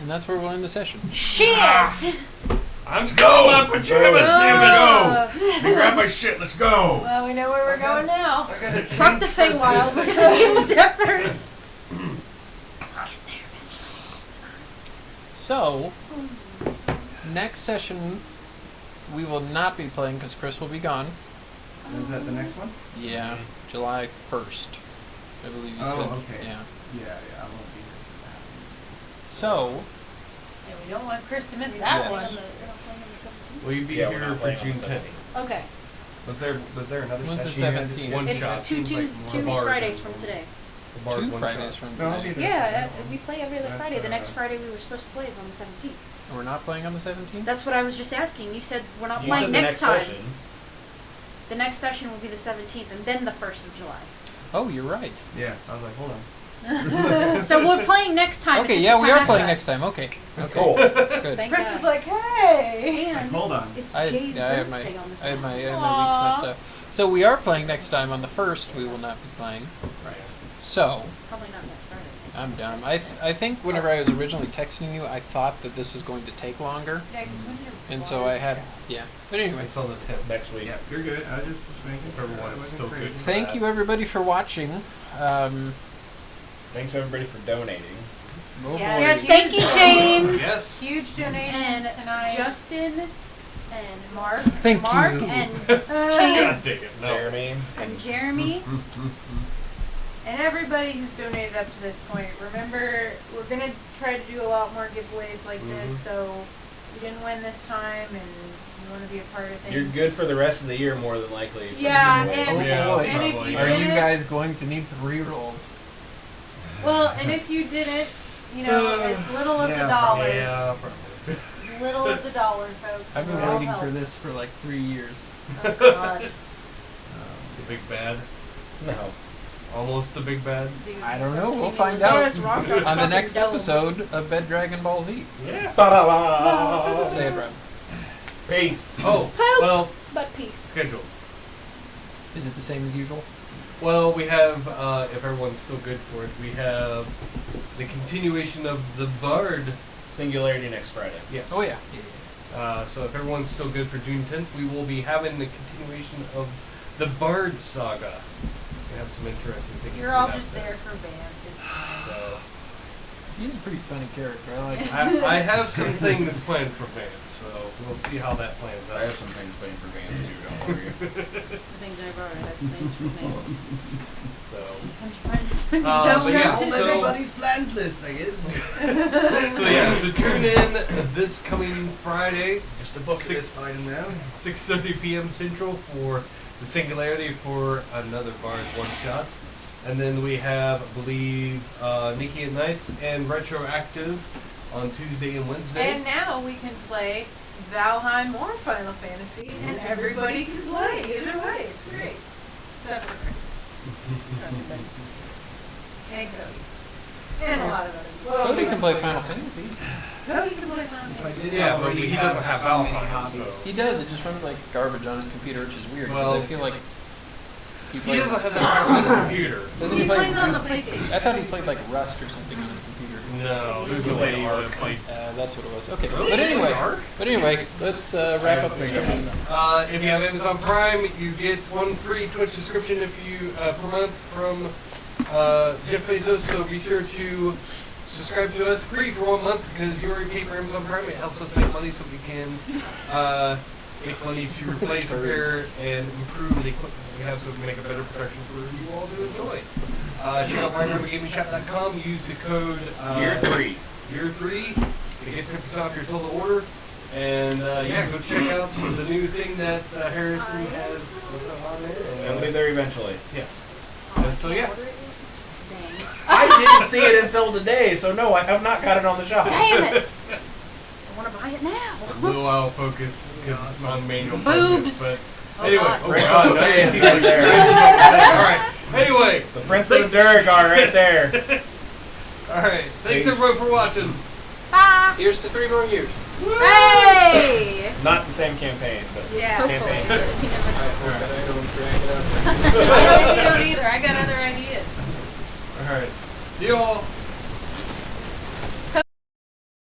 H: And that's where we'll end the session.
D: Shit!
B: I'm still in my pajamas,
G: Let's go. Let me grab my shit. Let's go.
C: Well, we know where we're going now.
B: I gotta
D: Fuck the
B: change
D: Feywild.
B: first.
D: We're gonna deal with that first.
H: So, next session we will not be playing because Chris will be gone.
F: Is that the next one?
H: Yeah, July 1st. I believe you
F: Oh,
H: said.
F: okay.
H: Yeah.
F: Yeah, I won't be here for
H: So,
C: And we don't want Chris to miss that
H: Yes.
C: one.
D: On the- we're not playing on the 17th?
B: Will you be
E: Yeah, we're
B: here
E: not
B: for
E: playing on
B: June
E: the
B: 10th?
D: Okay.
F: Was there another
H: When's the
F: session?
H: 17th?
B: One
D: It's
B: shot.
D: two
F: Seems like more
D: two
B: bars.
D: Fridays from today.
B: The bard
H: 2
B: one
H: Fridays
B: shot.
H: from
F: No, I'll be
H: today.
F: there.
D: Yeah, we play every other
F: That's,
D: Friday. The next Friday we were supposed to play is on the 17th.
H: And we're not playing on the 17th?
D: That's what I was just asking. You said we're not
E: You
D: playing
E: said the
D: next time.
E: session.
D: The next session will be the 17th and then the 1st of July.
H: Oh, you're right.
F: Yeah, I was like, hold on.
D: So we're playing next time.
H: Okay,
D: it's just
H: yeah,
D: the
H: we
D: time
H: are
D: after
H: playing
D: that.
H: next time. Okay. Okay.
E: Cool.
H: Good.
D: Thank
C: Chris
D: God.
C: is like, hey.
D: And
F: Hold on.
D: it's
H: I
D: Jay's
H: had my
D: birthday on the 17th.
H: I had my weeks messed up. So we are playing next time on the 1st. We will not be playing.
F: Right.
H: So
D: Probably not next Friday.
H: I'm dumb. I think whenever I was originally texting you, I thought that this was going to take longer,
C: Yeah, 'cause when you're
H: and so I had But anyway,
B: It's on the 10th.
E: Next week.
F: Yeah, you're good. I just was making
B: If everyone
F: I
B: is
F: wasn't
B: still
F: crazy.
B: good.
H: thank you everybody for watching.
E: Thanks everybody for donating.
H: Oh
C: Yeah,
H: boy.
D: Yes, thank you, James.
B: Yes.
C: huge donations
D: And
C: tonight.
D: Justin and Mark.
H: Thank
D: Mark
H: you.
D: and
B: God
D: Chance
B: dang it. No.
E: Jeremy.
D: and Jeremy.
C: And everybody who's donated up to this point, remember, we're going to try to do a lot more giveaways like this, so you didn't win this time and you want to be a part of things.
E: You're good for the rest of the year, more than likely. for the
C: Yeah,
E: giveaways.
C: and,
B: Yeah,
H: boy.
C: and if
B: probably.
C: you
H: Are you
C: didn't,
H: guys going to need some rerolls?
C: well, and if you didn't, you know, as little as
F: Yeah,
C: a dollar.
B: Yeah, probably.
C: As little as a dollar, folks.
H: I've been
C: It all
H: waiting for
C: helps.
H: this for like 3 years.
C: Oh, God.
B: The big bad.
E: No.
B: Almost the big bad.
C: Dude,
H: I don't know.
C: fucking
H: We'll find
D: Sarah's
H: out
D: rocked our
H: on the
D: fucking
H: next
D: dome.
H: episode of Bed Dragon Ball Z.
B: Yeah.
E: Ba-da-ba.
H: Say it, Brad.
E: Peace.
B: Oh,
D: Poop.
B: well,
D: But peace.
B: scheduled.
H: Is it the same as usual?
B: Well, we have, if everyone's still good for it, we have the continuation of the Bard.
E: Singularity next Friday.
B: Yes.
H: Oh yeah.
B: So if everyone's still good for June 10th, we will be having the continuation of the Bard Saga. We have some interesting things.
C: You're
B: to
C: all
B: have
C: just there for Vance. It's fine.
B: So
H: He's a pretty funny character. I like him.
B: I have some things planned for Vance, so we'll see how that plans
G: I have
B: out.
G: some things planned for Vance too. Don't worry.
D: I think I've already has plans for mates.
B: So,
D: I'm trying to spend
B: but yeah,
F: Hold
B: so-
F: everybody's plans list, I guess.
B: so tune in this coming Friday,
F: Just a book
B: Six-
F: this item now.
B: 6:30 p.m. Central for the Singularity for another Bard one shot. And then we have, I believe, Nikki at Night and Retroactive on Tuesday and Wednesday.
C: And now we can play Valheim or Final Fantasy, and everybody can play either way. It's great. Except for Chris. And Cody. And a lot of other
H: Cody can play Final Fantasy.
C: Cody can play Final
F: I
C: Fantasy.
F: did
B: Yeah, but
F: already
B: he doesn't have
F: so many
B: Valheim,
F: hobbies.
B: so-
H: He does. It just runs like garbage on his computer, which is weird because
B: Well,
H: I feel like he
B: He
H: plays.
B: doesn't have that power on his computer.
H: Doesn't
C: He
H: he play?
C: plays on the PlayStation.
H: I thought he played like Rust or something on his computer.
B: No, there's
E: You
B: a
E: play
B: way
E: Ark.
B: to play.
H: That's what it was. Okay.
B: Really?
H: But anyway,
B: Ark?
H: let's wrap up this.
B: If you have Amazon Prime, you get one free Twitch subscription if you per month from Jeff Bezos. So be sure to subscribe to us free for 1 month because you already pay for Amazon Prime. It helps us make money so we can make money to replace, repair, and improve the equipment we have so we can make a better production for you all to enjoy. Check out MyRammerGamingChat.com. Use the code
E: Year 3.
B: Year 3 to get 10% off your total order. And go check out the new thing that Harrison has on there.
E: I'll be there eventually.
B: Yes. And so yeah.
D: Dang.
E: I didn't see it until today, so no, I have not got it on the shop.
D: Damn it! I want to buy it now.
B: A little out of focus because it's non-manual
D: Boobs.
B: focus. But
D: Oh,
B: anyway,
D: God.
E: Prince
B: God,
E: of
B: now you
E: Sand
B: see
E: right
B: the
E: there.
B: expansions over there. All right. Anyway.
E: The Prince of the Duragar right there.
B: Alright, thanks
E: Peace.
B: everyone for watching.
C: Bye.
H: Here's to 3 more years.
D: Hey!
E: Not the same campaign, but
C: Yeah.
D: Hopefully.
E: campaign.
D: You never know.
H: I hope that I don't drag it out.
C: I don't either. I got other ideas.
B: Alright. See y'all.